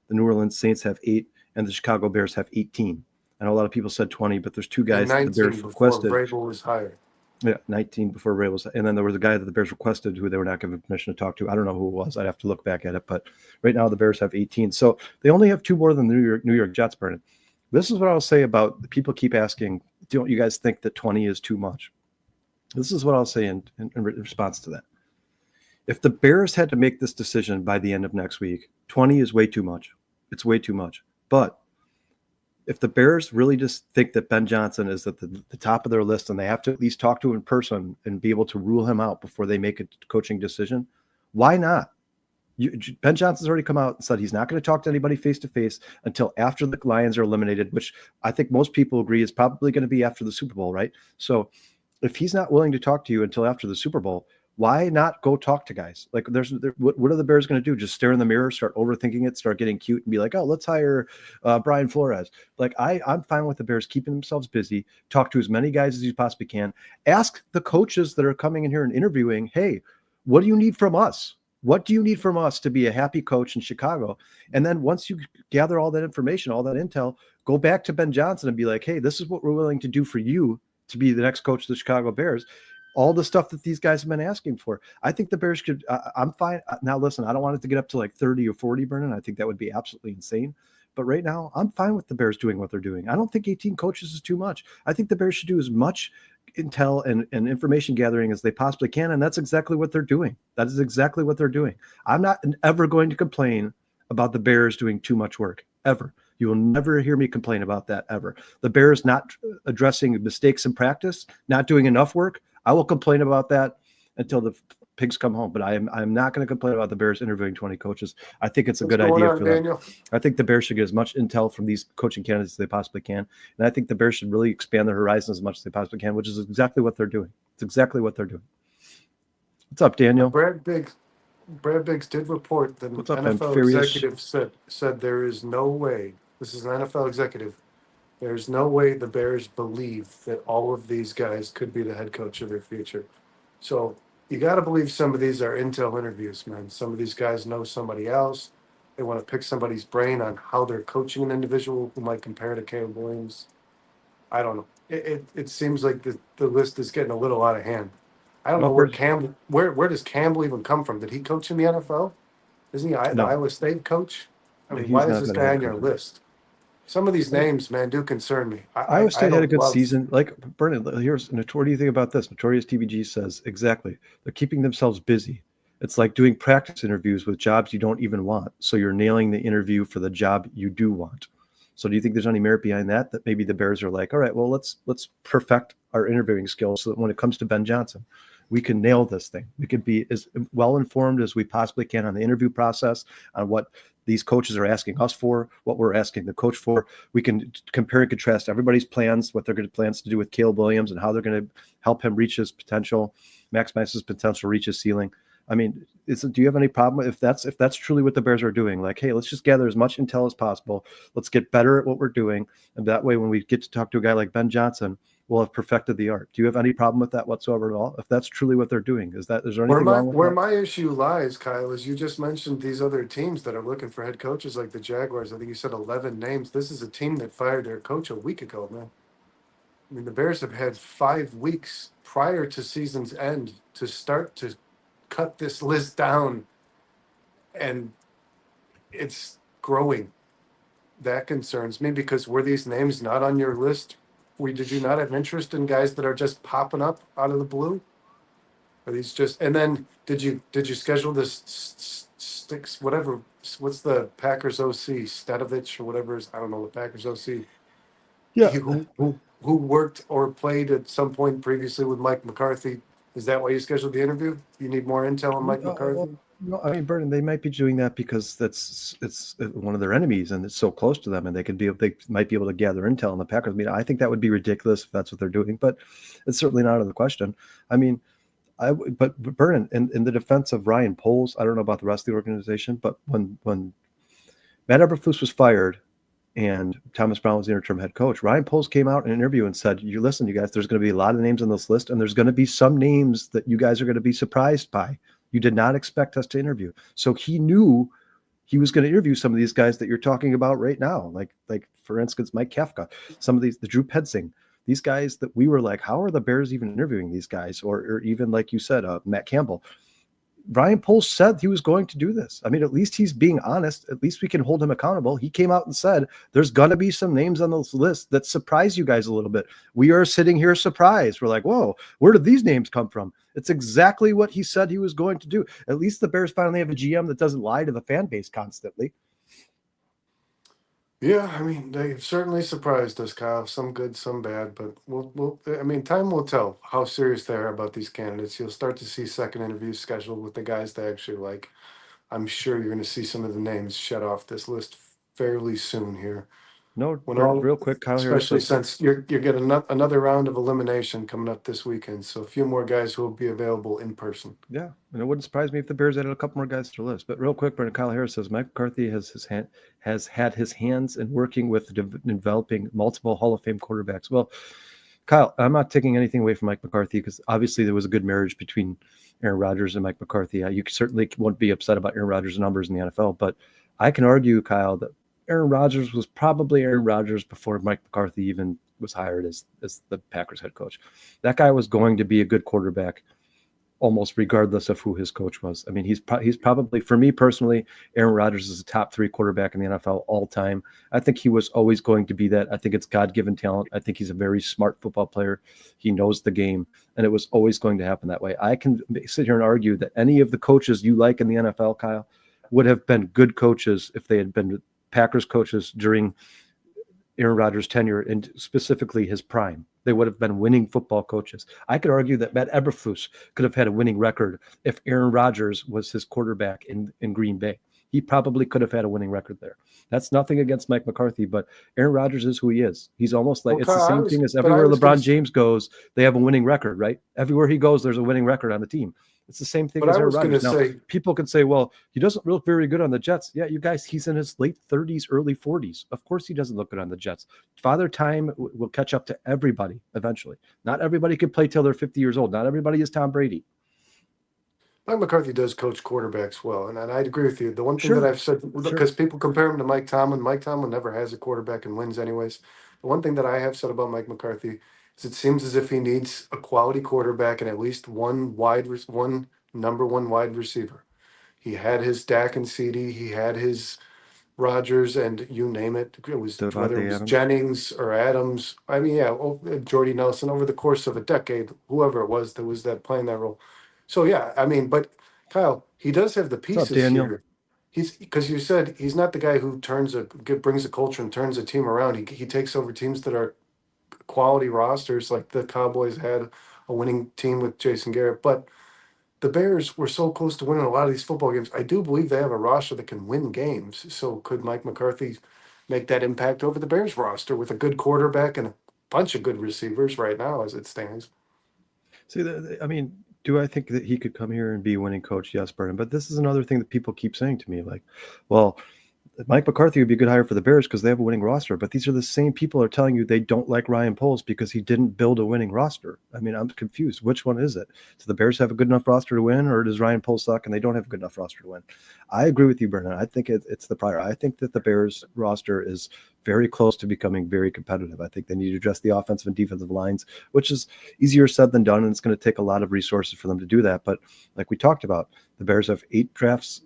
The New Orleans Saints have 8. And the Chicago Bears have 18. I know a lot of people said 20, but there's 2 guys that the Bears requested. Vrabel was hired. Yeah, 19 before Ray was, and then there was a guy that the Bears requested who they were not given permission to talk to. I don't know who it was. I'd have to look back at it, but right now the Bears have 18. So they only have 2 more than the New York Jets, Brennan. This is what I'll say about the people keep asking, don't you guys think that 20 is too much? This is what I'll say in response to that. If the Bears had to make this decision by the end of next week, 20 is way too much. It's way too much. But if the Bears really just think that Ben Johnson is at the top of their list and they have to at least talk to him in person and be able to rule him out before they make a coaching decision, why not? Ben Johnson's already come out and said he's not going to talk to anybody face-to-face until after the Lions are eliminated, which I think most people agree is probably going to be after the Super Bowl, right? So if he's not willing to talk to you until after the Super Bowl, why not go talk to guys? Like, what are the Bears going to do? Just stare in the mirror, start overthinking it, start getting cute, and be like, oh, let's hire Brian Flores. Like, I'm fine with the Bears keeping themselves busy, talk to as many guys as you possibly can. Ask the coaches that are coming in here and interviewing, hey, what do you need from us? What do you need from us to be a happy coach in Chicago? And then once you gather all that information, all that intel, go back to Ben Johnson and be like, hey, this is what we're willing to do for you to be the next coach of the Chicago Bears. All the stuff that these guys have been asking for. I think the Bears could, I'm fine. Now, listen, I don't want it to get up to like 30 or 40, Brennan. I think that would be absolutely insane. But right now, I'm fine with the Bears doing what they're doing. I don't think 18 coaches is too much. I think the Bears should do as much intel and information gathering as they possibly can. And that's exactly what they're doing. That is exactly what they're doing. I'm not ever going to complain about the Bears doing too much work, ever. You will never hear me complain about that, ever. The Bears not addressing mistakes in practice, not doing enough work, I will complain about that until the pigs come home. But I'm not going to complain about the Bears interviewing 20 coaches. I think it's a good idea for them. I think the Bears should get as much intel from these coaching candidates as they possibly can. And I think the Bears should really expand their horizons as much as they possibly can, which is exactly what they're doing. It's exactly what they're doing. What's up, Daniel? Brad Biggs did report that an NFL executive said there is no way, this is an NFL executive, there's no way the Bears believe that all of these guys could be the head coach of their future. So you got to believe some of these are intel interviews, man. Some of these guys know somebody else. They want to pick somebody's brain on how they're coaching an individual who might compare to Caleb Williams. I don't know. It seems like the list is getting a little out of hand. I don't know where Campbell. Where does Campbell even come from? Did he coach in the NFL? Isn't he the Iowa State coach? I mean, why is this guy on your list? Some of these names, man, do concern me. Iowa State had a good season. Like, Brennan, here's what do you think about this? Notorious TBG says exactly. They're keeping themselves busy. It's like doing practice interviews with jobs you don't even want. So you're nailing the interview for the job you do want. So do you think there's any merit behind that? That maybe the Bears are like, all right, well, let's perfect our interviewing skills so that when it comes to Ben Johnson, we can nail this thing. We could be as well informed as we possibly can on the interview process, on what these coaches are asking us for, what we're asking the coach for. We can compare and contrast everybody's plans, what they're going to plans to do with Caleb Williams, and how they're going to help him reach his potential, maximize his potential, reach his ceiling. I mean, do you have any problem if that's truly what the Bears are doing? Like, hey, let's just gather as much intel as possible. Let's get better at what we're doing, and that way, when we get to talk to a guy like Ben Johnson, we'll have perfected the art. Do you have any problem with that whatsoever at all? If that's truly what they're doing, is there anything wrong with Where that? my issue lies, Kyle, is you just mentioned these other teams that are looking for head coaches like the Jaguars. I think you said 11 names. This is a team that fired their coach a week ago, man. I mean, the Bears have had 5 weeks prior to season's end to start to cut this list down, and it's growing. That concerns me because were these names not on your list? Did you not have interest in guys that are just popping up out of the blue? Are these just? And then did you schedule this sticks whatever? What's the Packers OC Stadovich or whatever is? I don't know the Packers OC. Yeah, Who worked or played at some point previously with Mike McCarthy? Is that why you scheduled the interview? You need more intel on Mike McCarthy? no, I mean, Burton, they might be doing that because it's one of their enemies and it's so close to them, and they might be able to gather intel on the Packers. I mean, I think that would be ridiculous if that's what they're doing, but it's certainly not out of the question. I mean, but Burton, in the defense of Ryan Poles, I don't know about the rest of the organization, but when Matt Eberflus was fired and Thomas Brown was the interim head coach, Ryan Poles came out in an interview and said, you listen, you guys, there's going to be a lot of names on this list, and there's going to be some names that you guys are going to be surprised by. You did not expect us to interview. So he knew he was going to interview some of these guys that you're talking about right now. Like for instance, Mike Kafka, some of the Drew Petzing, these guys that we were like, how are the Bears even interviewing these guys? Or even like you said, Matt Campbell. Ryan Poles said he was going to do this. I mean, at least he's being honest. At least we can hold him accountable. He came out and said, there's going to be some names on this list that surprise you guys a little bit. We are sitting here surprised. We're like, whoa, where did these names come from? It's exactly what he said he was going to do. At least the Bears finally have a GM that doesn't lie to the fan base constantly. Yeah, I mean, they've certainly surprised us, Kyle. Some good, some bad, but I mean, time will tell how serious they are about these candidates. You'll start to see second interviews scheduled with the guys they actually like. I'm sure you're going to see some of the names shed off this list fairly soon here. No, When Burton, all, real quick, Kyle Harris especially says, since you're getting another round of elimination coming up this weekend, so a few more guys who will be available in person. yeah, and it wouldn't surprise me if the Bears added a couple more guys to the list. But real quick, Brendan, Kyle Harris says Mike McCarthy has had his hands in working with developing multiple Hall of Fame quarterbacks. Well, Kyle, I'm not taking anything away from Mike McCarthy because obviously there was a good marriage between Aaron Rodgers and Mike McCarthy. You certainly won't be upset about Aaron Rodgers' numbers in the NFL, but I can argue, Kyle, that Aaron Rodgers was probably Aaron Rodgers before Mike McCarthy even was hired as the Packers head coach. That guy was going to be a good quarterback almost regardless of who his coach was. I mean, he's probably, for me personally, Aaron Rodgers is a top 3 quarterback in the NFL all time. I think he was always going to be that. I think it's God-given talent. I think he's a very smart football player. He knows the game, and it was always going to happen that way. I can sit here and argue that any of the coaches you like in the NFL, Kyle, would have been good coaches if they had been Packers coaches during Aaron Rodgers' tenure and specifically his prime. They would have been winning football coaches. I could argue that Matt Eberflus could have had a winning record if Aaron Rodgers was his quarterback in Green Bay. He probably could have had a winning record there. That's nothing against Mike McCarthy, but Aaron Rodgers is who he is. He's almost like, Well, it's the Kyle, same thing as everywhere gonna, LeBron James goes, they have a winning record, right? Everywhere he goes, there's a winning record on the team. It's the same thing but as I Aaron was going to Rodgers. Now, say, people could say, well, he doesn't look very good on the Jets. Yeah, you guys, he's in his late 30s, early 40s. Of course he doesn't look good on the Jets. Father Time will catch up to everybody eventually. Not everybody can play till they're 50 years old. Not everybody is Tom Brady. Mike McCarthy does coach quarterbacks well, and I'd agree with you. The one thing that Sure, I've said, sure. because people compare him to Mike Tomlin never has a quarterback and wins anyways. The one thing that I have said about Mike McCarthy is it seems as if he needs a quality quarterback and at least one number one wide receiver. He had his Dak and CD, he had his Rogers, and you name it. It was whether it Devontae was Adams. Jennings or Adams. I mean, yeah, Jordy Nelson over the course of a decade, whoever it was that playing that role. So yeah, I mean, but Kyle, he does have the What's up, pieces Daniel? here. He's because you said he's not the guy who brings a culture and turns a team around. He takes over teams that are quality rosters, like the Cowboys had a winning team with Jason Garrett. But the Bears were so close to winning a lot of these football games. I do believe they have a roster that can win games. So could Mike McCarthy make that impact over the Bears roster with a good quarterback and a bunch of good receivers right now as it stands? See, I mean, do I think that he could come here and be a winning coach? Yes, Burton. But this is another thing that people keep saying to me, like, well, Mike McCarthy would be a good hire for the Bears because they have a winning roster. But these are the same people who are telling you they don't like Ryan Poles because he didn't build a winning roster. I mean, I'm confused. Which one is it? Do the Bears have a good enough roster to win, or does Ryan Poles suck and they don't have a good enough roster to win? I agree with you, Bernard. I think it's the prior. I think that the Bears roster is very close to becoming very competitive. I think they need to address the offensive and defensive lines, which is easier said than done, and it's going to take a lot of resources for them to do that. But like we talked about, the Bears have eight draft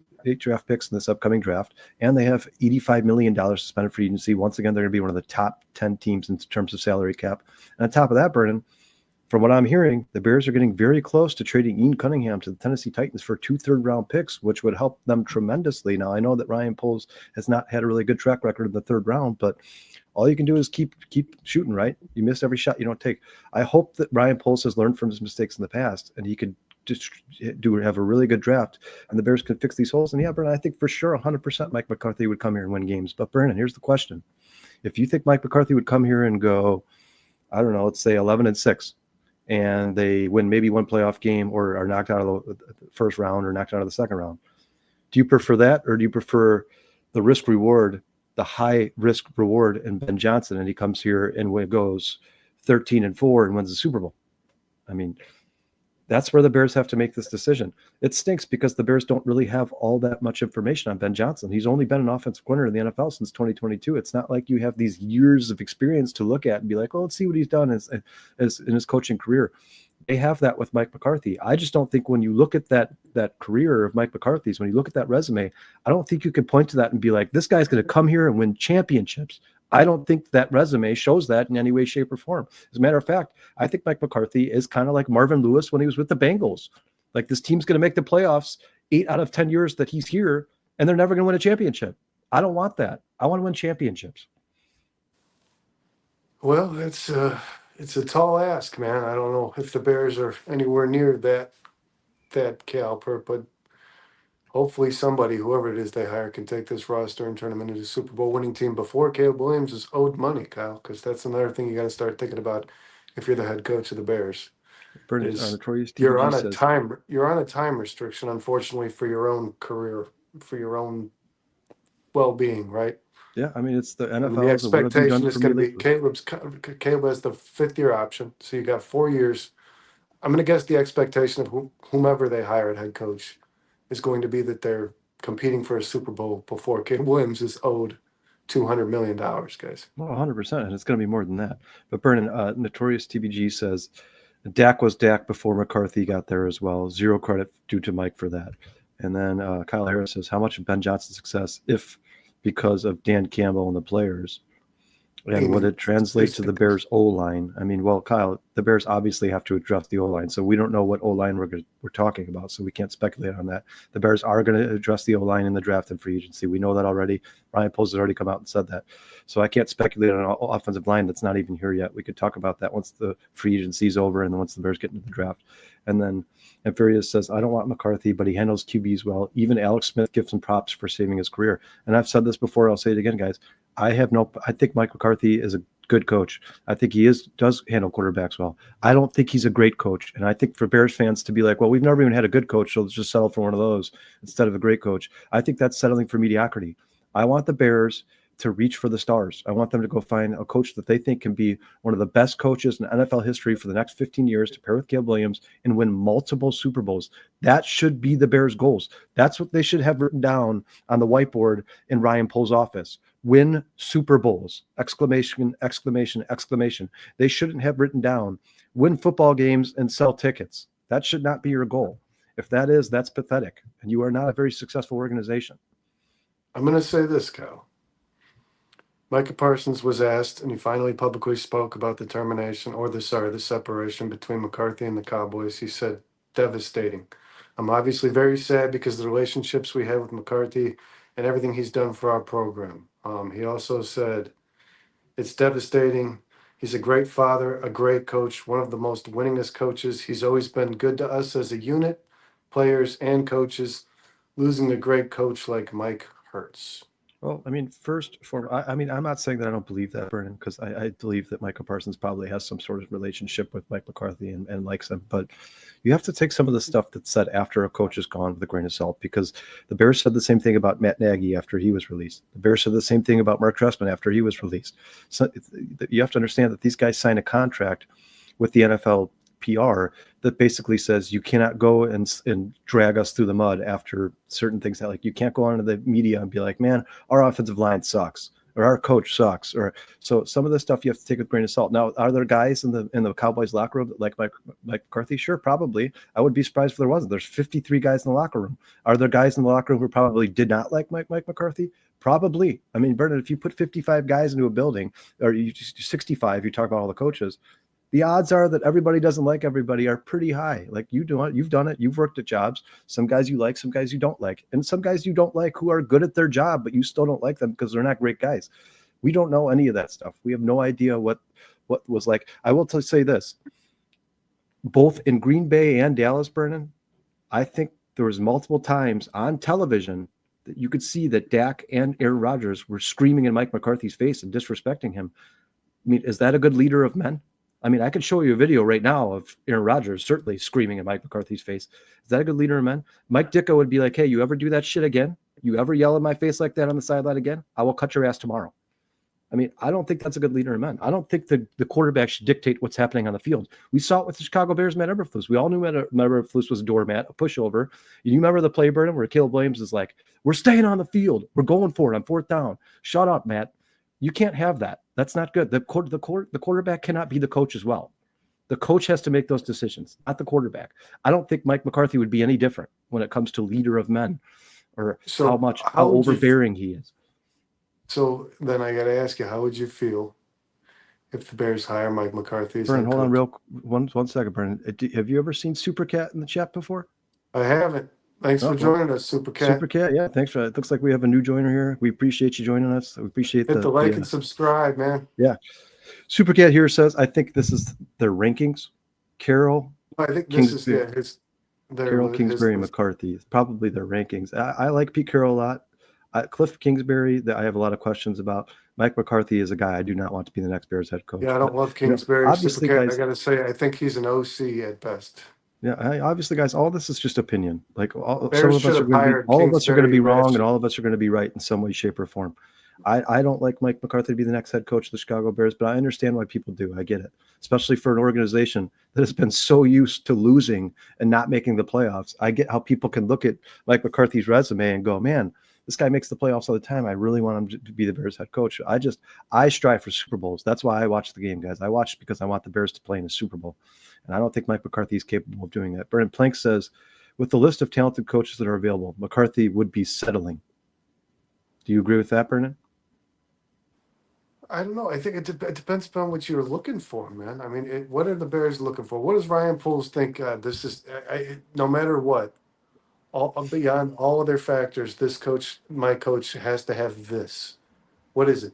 picks in this upcoming draft, and they have $85 million to spend in free agency. Once again, they're going to be one of the top 10 teams in terms of salary cap. And on top of that, Vernon, from what I'm hearing, the Bears are getting very close to trading Ian Cunningham to the Tennessee Titans for 2 third-round picks, which would help them tremendously. Now, I know that Ryan Poles has not had a really good track record in the third round, but all you can do is keep shooting, right? You miss every shot you don't take. I hope that Ryan Poles has learned from his mistakes in the past, and he could just have a really good draft, and the Bears can fix these holes. And yeah, Brennan, I think for sure 100% Mike McCarthy would come here and win games. But Brennan, here's the question. If you think Mike McCarthy would come here and go, I don't know, let's say 11-6, and they win maybe one playoff game or are knocked out of the first round or knocked out of the second round, do you prefer that, or do you prefer the risk reward, the high risk reward in Ben Johnson, and he comes here and goes 13-4 and wins the Super Bowl? I mean, that's where the Bears have to make this decision. It stinks because the Bears don't really have all that much information on Ben Johnson. He's only been an offensive coordinator in the NFL since 2022. It's not like you have these years of experience to look at and be like, oh, let's see what he's done as in his coaching career. They have that with Mike McCarthy. I just don't think when you look at that career of Mike McCarthy's, when you look at that resume, I don't think you can point to that and be like, this guy's going to come here and win championships. I don't think that resume shows that in any way, shape, or form. As a matter of fact, I think Mike McCarthy is kind of like Marvin Lewis when he was with the Bengals. Like, this team's going to make the playoffs 8 out of 10 years that he's here, and they're never going to win a championship. I don't want that. I want to win championships. Well, it's a tall ask, man. I don't know if the Bears are anywhere near that caliber, but hopefully somebody, whoever it is they hire, can take this roster and turn them into a Super Bowl winning team before Caleb Williams is owed money, Kyle. Because that's another thing you got to start thinking about if you're the head coach of the Bears. Is Notorious TBG says, you're on a time restriction, unfortunately, for your own career, for your own well being, right? yeah, I mean, it's the I mean, the NFL's, and what have you done expectation is for me going to be lately? Caleb has the 5th year option, so you got 4 years. I'm going to guess the expectation of whomever they hire at head coach is going to be that they're competing for a Super Bowl before Caleb Williams is owed $200 million, guys. Well, 100%, and it's going to be more than that. But Brennan, Notorious TBG says, Dak was Dak before McCarthy got there as well. Zero credit due to Mike for that. And then Kyle Harris says, how much of Ben Johnson's success, if because of Dan Campbell and the players? And would Amen. it translate to the Statistics. Bears O-line? I mean, well, Kyle, the Bears obviously have to address the O-line, so we don't know what O-line we're talking about, so we can't speculate on that. The Bears are going to address the O-line in the draft and free agency. We know that already. Ryan Poles has already come out and said that. So I can't speculate on an offensive line that's not even here yet. We could talk about that once the free agency is over and then once the Bears get into the draft. And then Furious says, I don't want McCarthy, but he handles QBs well. Even Alex Smith gives him props for saving his career. And I've said this before. I'll say it again, guys. I think Mike McCarthy is a good coach. I think he does handle quarterbacks well. I don't think he's a great coach. And I think for Bears fans to be like, well, we've never even had a good coach, so let's just settle for one of those instead of a great coach. I think that's settling for mediocrity. I want the Bears to reach for the stars. I want them to go find a coach that they think can be one of the best coaches in NFL history for the next 15 years to pair with Caleb Williams and win multiple Super Bowls. That should be the Bears' goals. That's what they should have written down on the whiteboard in Ryan Poles' office. Win Super Bowls! Exclamation, exclamation, exclamation. They shouldn't have written down win football games and sell tickets. That should not be your goal. If that is, that's pathetic. And you are not a very successful organization. I'm going to say this, Kyle. Micah Parsons was asked, and he finally publicly spoke about the termination, or the separation between McCarthy and the Cowboys. He said, devastating. I'm obviously very sad because of the relationships we have with McCarthy and everything he's done for our program. He also said, it's devastating. He's a great father, a great coach, one of the most winningest coaches. He's always been good to us as a unit, players and coaches. Losing a great coach like Mike hurts. Well, I mean, I mean, I'm not saying that I don't believe that, Vernon, because I believe that Michael Parsons probably has some sort of relationship with Mike McCarthy and likes him. But you have to take some of the stuff that's said after a coach is gone with a grain of salt, because the Bears said the same thing about Matt Nagy after he was released. The Bears said the same thing about Mark Trestman after he was released. So you have to understand that these guys sign a contract with the NFL PR that basically says you cannot go and drag us through the mud after certain things. That, like, you can't go onto the media and be like, man, our offensive line sucks or our coach sucks. Or so some of the stuff you have to take with a grain of salt. Now, are there guys in the Cowboys locker room that like Mike McCarthy? Sure, probably. I would be surprised if there wasn't. There's 53 guys in the locker room. Are there guys in the locker room who probably did not like Mike McCarthy? Probably. I mean, Bernard, if you put 55 guys into a building, or 65, you talk about all the coaches, the odds are that everybody doesn't like everybody are pretty high. Like, you've done it. You've worked at jobs. Some guys you like, some guys you don't like, and some guys you don't like who are good at their job, but you still don't like them because they're not great guys. We don't know any of that stuff. We have no idea what was like. I will say this: both in Green Bay and Dallas, Brennan, I think there was multiple times on television that you could see that Dak and Aaron Rodgers were screaming in Mike McCarthy's face and disrespecting him. I mean, is that a good leader of men? I mean, I could show you a video right now of Aaron Rodgers certainly screaming in Mike McCarthy's face. Is that a good leader of men? Mike Ditka would be like, hey, you ever do that shit again? You ever yell in my face like that on the sideline again? I will cut your ass tomorrow. I mean, I don't think that's a good leader of men. I don't think the quarterback should dictate what's happening on the field. We saw it with the Chicago Bears, Matt Eberflus. We all knew Matt Eberflus was a doormat, a pushover. You remember the play, Burnham, where Caleb Williams is like, we're staying on the field. We're going for it on fourth down. Shut up, Matt. You can't have that. That's not good. The quarterback cannot be the coach as well. The coach has to make those decisions, not the quarterback. I don't think Mike McCarthy would be any different when it comes to leader of men, or how overbearing he is. So then I got to ask you, how would you feel if the Bears hire Mike McCarthy as head Brennan, hold coach? on one second, Brennan. Have you ever seen Super Cat in the chat before? I haven't. Thanks for joining us, Super Cat. Super Cat, yeah, thanks for it. It looks like we have a new joiner here. We appreciate you joining us. We appreciate Hit the like and subscribe, man. Yeah. Super Cat here says, I think this is their rankings. Carol. I think this is Carol Kingsbury McCarthy. It's probably their rankings. I like Pete Carroll a lot. Cliff Kingsbury, that I have a lot of questions about. Mike McCarthy is a guy I do not want to be the next Bears head coach. Yeah, I don't love Kingsbury. Obviously, Super Cat, I got to say, I think he's an OC at best. Yeah, obviously, guys, all this is just opinion. Like, all of us are going to be wrong, and all of us are going to be right in some way, shape, or form. I don't like Mike McCarthy to be the next head coach of the Chicago Bears, but I understand why people do. I get it, especially for an organization that has been so used to losing and not making the playoffs. I get how people can look at Mike McCarthy's resume and go, man, this guy makes the playoffs all the time. I really want him to be the Bears head coach. I strive for Super Bowls. That's why I watch the game, guys. I watch because I want the Bears to play in a Super Bowl. And I don't think Mike McCarthy is capable of doing that. Brennan Plank says, with the list of talented coaches that are available, McCarthy would be settling. Do you agree with that, Brennan? I don't know. I think it depends upon what you're looking for, man. I mean, what are the Bears looking for? What does Ryan Poles think? This is no matter what, all beyond all other factors. This coach, my coach, has to have this. What is it?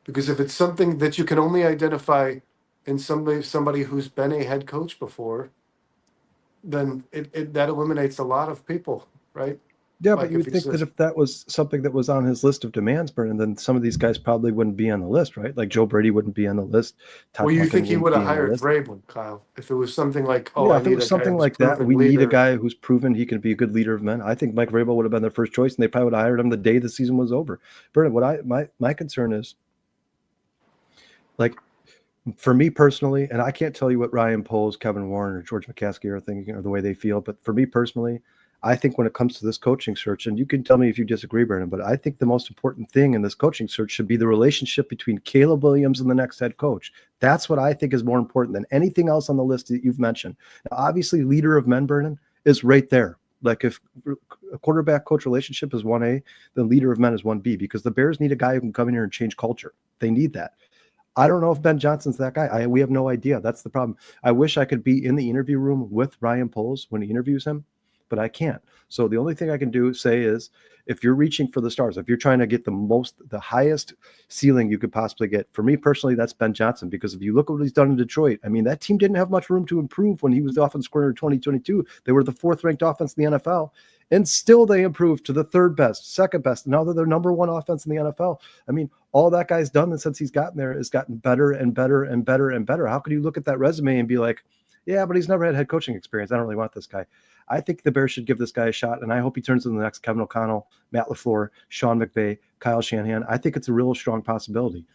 Because if it's something that you can only identify in somebody who's been a head coach before, then that eliminates a lot of people, right? Yeah, but you would think that if that was something that was on his list of demands, Brennan, then some of these guys probably wouldn't be on the list, right? Like Joe Brady wouldn't be on the list. Well, you think he would have hired Vrabel, Kyle, if it was something like, if it was something like that, we need a guy who's proven he can be a good leader of men. I think Mike Vrabel would have been their first choice, and they probably would have hired him the day the season was over. Brennan, my concern is, like, for me personally, and I can't tell you what Ryan Poles, Kevin Warren, or George McCaskey are thinking or the way they feel, but for me personally, I think when it comes to this coaching search, and you can tell me if you disagree, Brennan, but I think the most important thing in this coaching search should be the relationship between Caleb Williams and the next head coach. That's what I think is more important than anything else on the list that you've mentioned. Now, obviously, leader of men, Brennan, is right there. Like, if a quarterback-coach relationship is 1A, then leader of men is 1B, because the Bears need a guy who can come in here and change culture. They need that. I don't know if Ben Johnson's that guy. We have no idea. That's the problem. I wish I could be in the interview room with Ryan Poles when he interviews him. but I can't. So the only thing I can say is, if you're reaching for the stars, if you're trying to get the highest ceiling you could possibly get, for me personally, that's Ben Johnson. Because if you look at what he's done in Detroit, I mean, that team didn't have much room to improve when he was the offense coordinator in 2022. They were the 4th ranked offense in the NFL, and still they improved to the 3rd best, 2nd best. Now they're number 1 offense in the NFL. I mean, all that guy's done since he's gotten there is gotten better and better and better and better. How could you look at that resume and be like, yeah, but he's never had head coaching experience, I don't really want this guy? I think the Bears should give this guy a shot, and I hope he turns into the next Kevin O'Connell, Matt LaFleur, Sean McVay, Kyle Shanahan. I think it's a real strong possibility.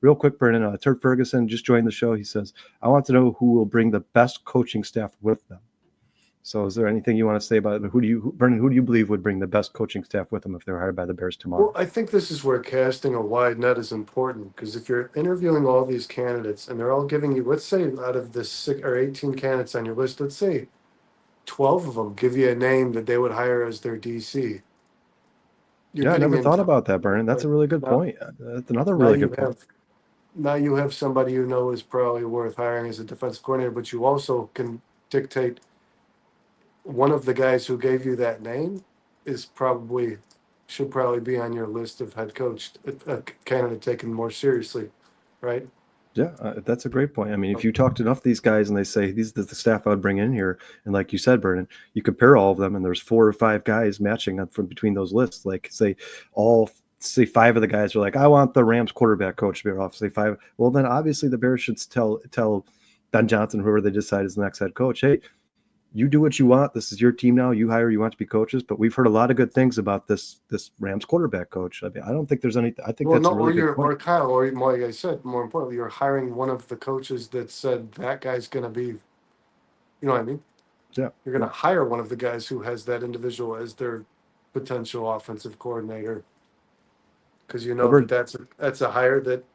Real quick, Brennan, Turk Ferguson just joined the show. He says, I want to know who will bring the best coaching staff with them. So is there anything you want to say about it? Brennan, who do you believe would bring the best coaching staff with them if they were hired by the Bears tomorrow? Well, I think this is where casting a wide net is important, because if you're interviewing all these candidates and they're all giving you, let's say out of the 6 or 18 candidates on your list, let's say 12 of them give you a name that they would hire as their DC. I never thought about that, Brennan. That's a really good point. That's another really good point. Now you have somebody you know is probably worth hiring as a defensive coordinator, but you also can dictate one of the guys who gave you that name should probably be on your list of head coach, a candidate taken more seriously, right? Yeah, that's a great point. I mean, if you talk to enough of these guys and they say, these are the staff I would bring in here, and like you said, Brennan, you compare all of them and there's 4 or 5 guys matching up from between those lists. Like say 5 of the guys are like, I want the Rams quarterback coach to be off. Say 5. Well, then obviously the Bears should tell Ben Johnson, whoever they decide is the next head coach, hey, you do what you want. This is your team now. You hire, you want to be coaches. But we've heard a lot of good things about this Rams quarterback coach. I mean, I don't think there's any. I think that's a really good point. Or Kyle, or like I said, more importantly, you're hiring one of the coaches that said that guy's going to be. You know what I mean? Yeah. You're going to hire one of the guys who has that individual as their potential offensive coordinator, because you know that's a hire that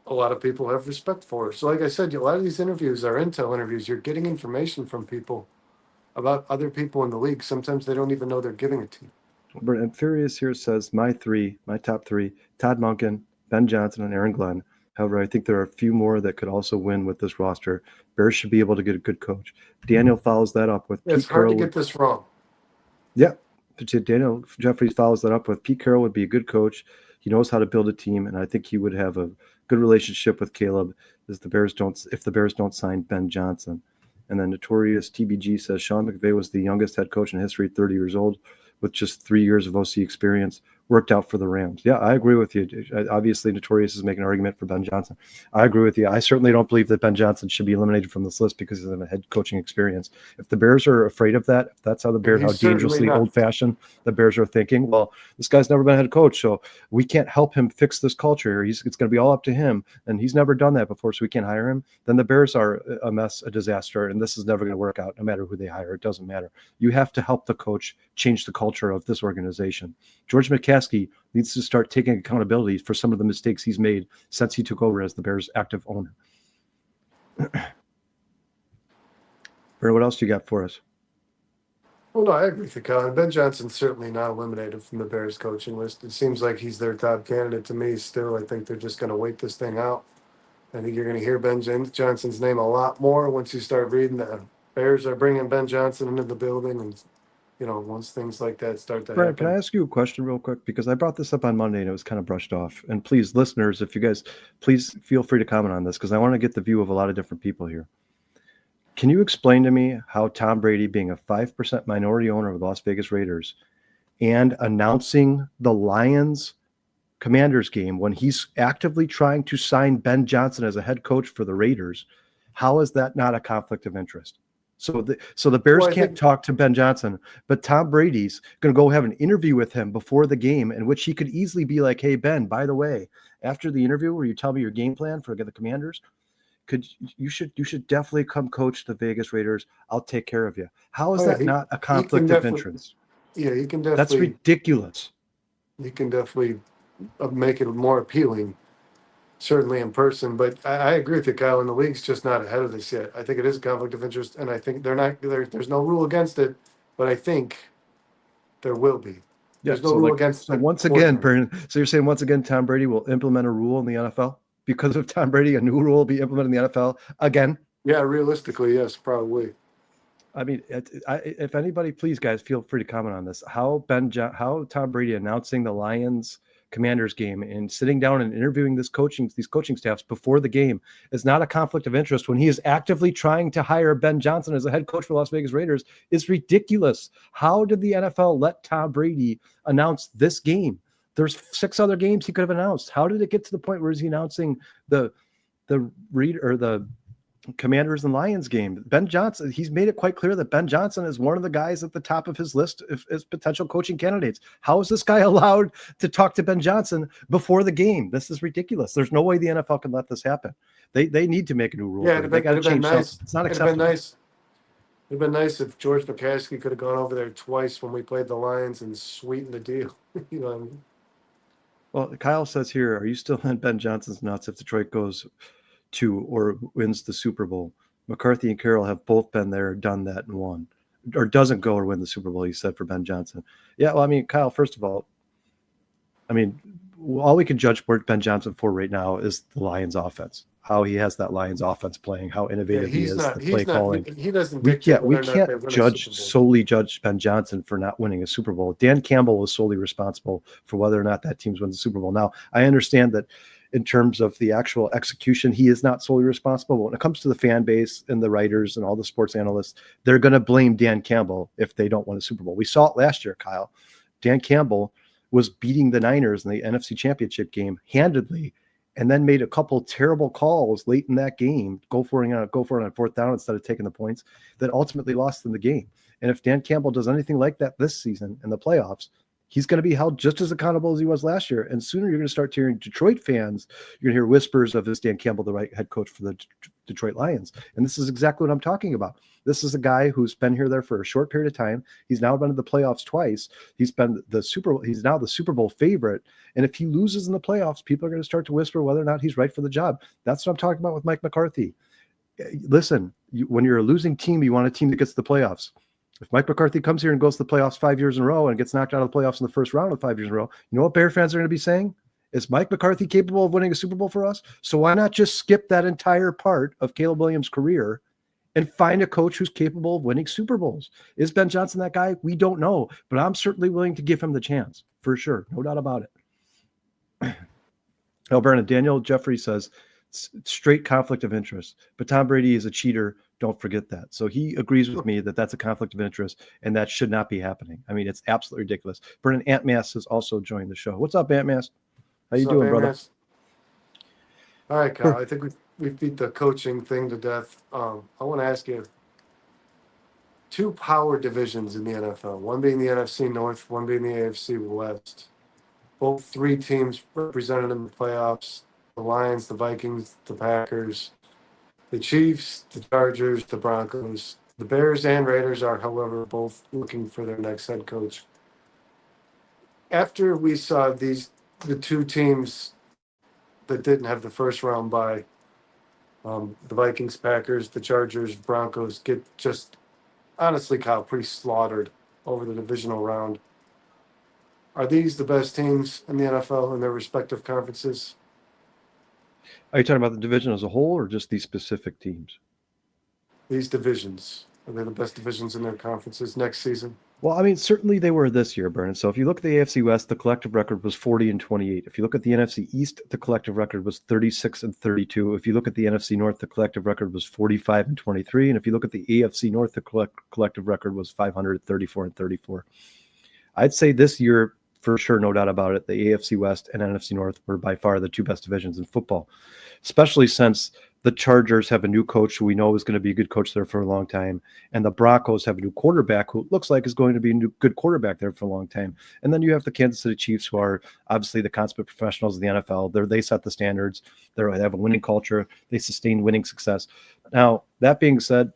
a lot of people have respect for. So like I said, a lot of these interviews are intel interviews. You're getting information from people about other people in the league. Sometimes they don't even know they're giving it to you. And Furious here says, my top 3, Todd Monken, Ben Johnson, and Aaron Glenn. However, I think there are a few more that could also win with this roster. Bears should be able to get a good coach. Daniel follows that up with Pete Carroll. It's hard to get this wrong. Yeah. Daniel Jeffries follows that up with Pete Carroll would be a good coach. He knows how to build a team, and I think he would have a good relationship with Caleb if the Bears don't sign Ben Johnson. And then Notorious TBG says Sean McVay was the youngest head coach in history, 30 years old, with just 3 years of OC experience. Worked out for the Rams. Yeah, I agree with you. Obviously, Notorious is making an argument for Ben Johnson. I agree with you. I certainly don't believe that Ben Johnson should be eliminated from this list because he doesn't have a head coaching experience. If the Bears are afraid of that, if that's how how dangerously old-fashioned the Bears are thinking, well, this guy's never been a head coach, so we can't help him fix this culture. It's going to be all up to him, and he's never done that before, so we can't hire him. Then the Bears are a mess, a disaster, and this is never going to work out no matter who they hire. It doesn't matter. You have to help the coach change the culture of this organization. George McCaskey needs to start taking accountability for some of the mistakes he's made since he took over as the Bears' active owner. What else do you got for us? Well, no, I agree with you, Colin. Ben Johnson's certainly not eliminated from the Bears coaching list. It seems like he's their top candidate to me still. I think they're just going to wait this thing out. I think you're going to hear Ben Johnson's name a lot more once you start reading that Bears are bringing Ben Johnson into the building, and once things like that start to happen. Can I ask you a question real quick? Because I brought this up on Monday and it was kind of brushed off. And please, listeners, if you guys, please feel free to comment on this because I want to get the view of a lot of different people here. Can you explain to me how Tom Brady, being a 5% minority owner of the Las Vegas Raiders and announcing the Lions Commanders game when he's actively trying to sign Ben Johnson as a head coach for the Raiders, how is that not a conflict of interest? So the Bears can't talk to Ben Johnson, but Tom Brady's going to go have an interview with him before the game in which he could easily be like, hey, Ben, by the way, after the interview where you tell me your game plan for the Commanders, you should definitely come coach the Vegas Raiders. I'll take care of you. How is that not a conflict of interest? Yeah, he can definitely. That's ridiculous. He can definitely make it more appealing. Certainly in person, but I agree with you, Kyle. And the league's just not ahead of this yet. I think it is a conflict of interest, and I think there's no rule against it, but I think there will be. There's no rule against it. So once again, so you're saying once again Tom Brady will implement a rule in the NFL? Because of Tom Brady, a new rule will be implemented in the NFL again? Yeah, realistically, yes, probably. I mean, if anybody, please, guys, feel free to comment on this. How Tom Brady announcing the Lions Commanders game and sitting down and interviewing these coaching staffs before the game is not a conflict of interest when he is actively trying to hire Ben Johnson as a head coach for Las Vegas Raiders is ridiculous. How did the NFL let Tom Brady announce this game? There's 6 other games he could have announced. How did it get to the point where he's announcing the Commanders and Lions game? Ben Johnson, he's made it quite clear that Ben Johnson is one of the guys at the top of his list as potential coaching candidates. How is this guy allowed to talk to Ben Johnson before the game? This is ridiculous. There's no way the NFL can let this happen. They need to make a new rule. Yeah, they got to change nice. something. It's not It'd acceptable. have been nice if George McCaskey could have gone over there twice when we played the Lions and sweetened the deal. You know what I mean? Well, Kyle says here, are you still on Ben Johnson's nuts if Detroit goes to or wins the Super Bowl? McCarthy and Carroll have both been there, done that, and won. Or doesn't go or win the Super Bowl, he said, for Ben Johnson. Yeah, well, I mean, Kyle, first of all, I mean, all we can judge Ben Johnson for right now is the Lions offense, how he has that Lions offense playing, how innovative he is, the play calling. He doesn't. We can't solely judge Ben Johnson for not winning a Super Bowl. Dan Campbell was solely responsible for whether or not that team's win the Super Bowl. Now, I understand that in terms of the actual execution, he is not solely responsible. But when it comes to the fan base and the writers and all the sports analysts, they're going to blame Dan Campbell if they don't win a Super Bowl. We saw it last year, Kyle. Dan Campbell was beating the Niners in the NFC Championship game handedly, and then made a couple terrible calls late in that game, go for it on fourth down instead of taking the points, that ultimately lost them the game. And if Dan Campbell does anything like that this season in the playoffs, he's going to be held just as accountable as he was last year. And sooner you're going to start hearing Detroit fans, you're going to hear whispers of, is Dan Campbell the right head coach for the Detroit Lions? And this is exactly what I'm talking about. This is a guy who's been there for a short period of time. He's now been to the playoffs twice. He's now the Super Bowl favorite. And if he loses in the playoffs, people are going to start to whisper whether or not he's right for the job. That's what I'm talking about with Mike McCarthy. Listen, when you're a losing team, you want a team that gets to the playoffs. If Mike McCarthy comes here and goes to the playoffs 5 years in a row and gets knocked out of the playoffs in the first round of 5 years in a row, you know what Bear fans are going to be saying? Is Mike McCarthy capable of winning a Super Bowl for us? So why not just skip that entire part of Caleb Williams' career and find a coach who's capable of winning Super Bowls? Is Ben Johnson that guy? We don't know, but I'm certainly willing to give him the chance, for sure. No doubt about it. Oh, Bernard, Daniel Jeffrey says, straight conflict of interest, but Tom Brady is a cheater. Don't forget that. So he agrees with me that that's a conflict of interest and that should not be happening. I mean, it's absolutely ridiculous. Brennan Antmass has also joined the show. What's up, Antmass? How you doing, brother? All right, Kyle. I think we beat the coaching thing to death. I want to ask you, 2 power divisions in the NFL, one being the NFC North, one being the AFC West. Both 3 teams represented in the playoffs: the Lions, the Vikings, the Packers, the Chiefs, the Chargers, the Broncos. The Bears and Raiders are, however, both looking for their next head coach. After we saw the 2 teams that didn't have the first round bye, the Vikings, Packers, the Chargers, Broncos, get just, honestly, Kyle, pretty slaughtered over the divisional round. Are these the best teams in the NFL in their respective conferences? Are you talking about the division as a whole or just these specific teams? These divisions. Are they the best divisions in their conferences next season? Well, I mean, certainly they were this year, Bernard. So if you look at the AFC West, the collective record was 40-28. If you look at the NFC East, the collective record was 36-32. If you look at the NFC North, the collective record was 45-23. And if you look at the AFC North, the collective record was 534-34. I'd say this year, for sure, no doubt about it, the AFC West and NFC North were by far the 2 best divisions in football, especially since the Chargers have a new coach who we know is going to be a good coach there for a long time, and the Broncos have a new quarterback who looks like is going to be a good quarterback there for a long time. And then you have the Kansas City Chiefs, who are obviously the consummate professionals of the NFL. They set the standards. They have a winning culture. They sustain winning success. Now, that being said,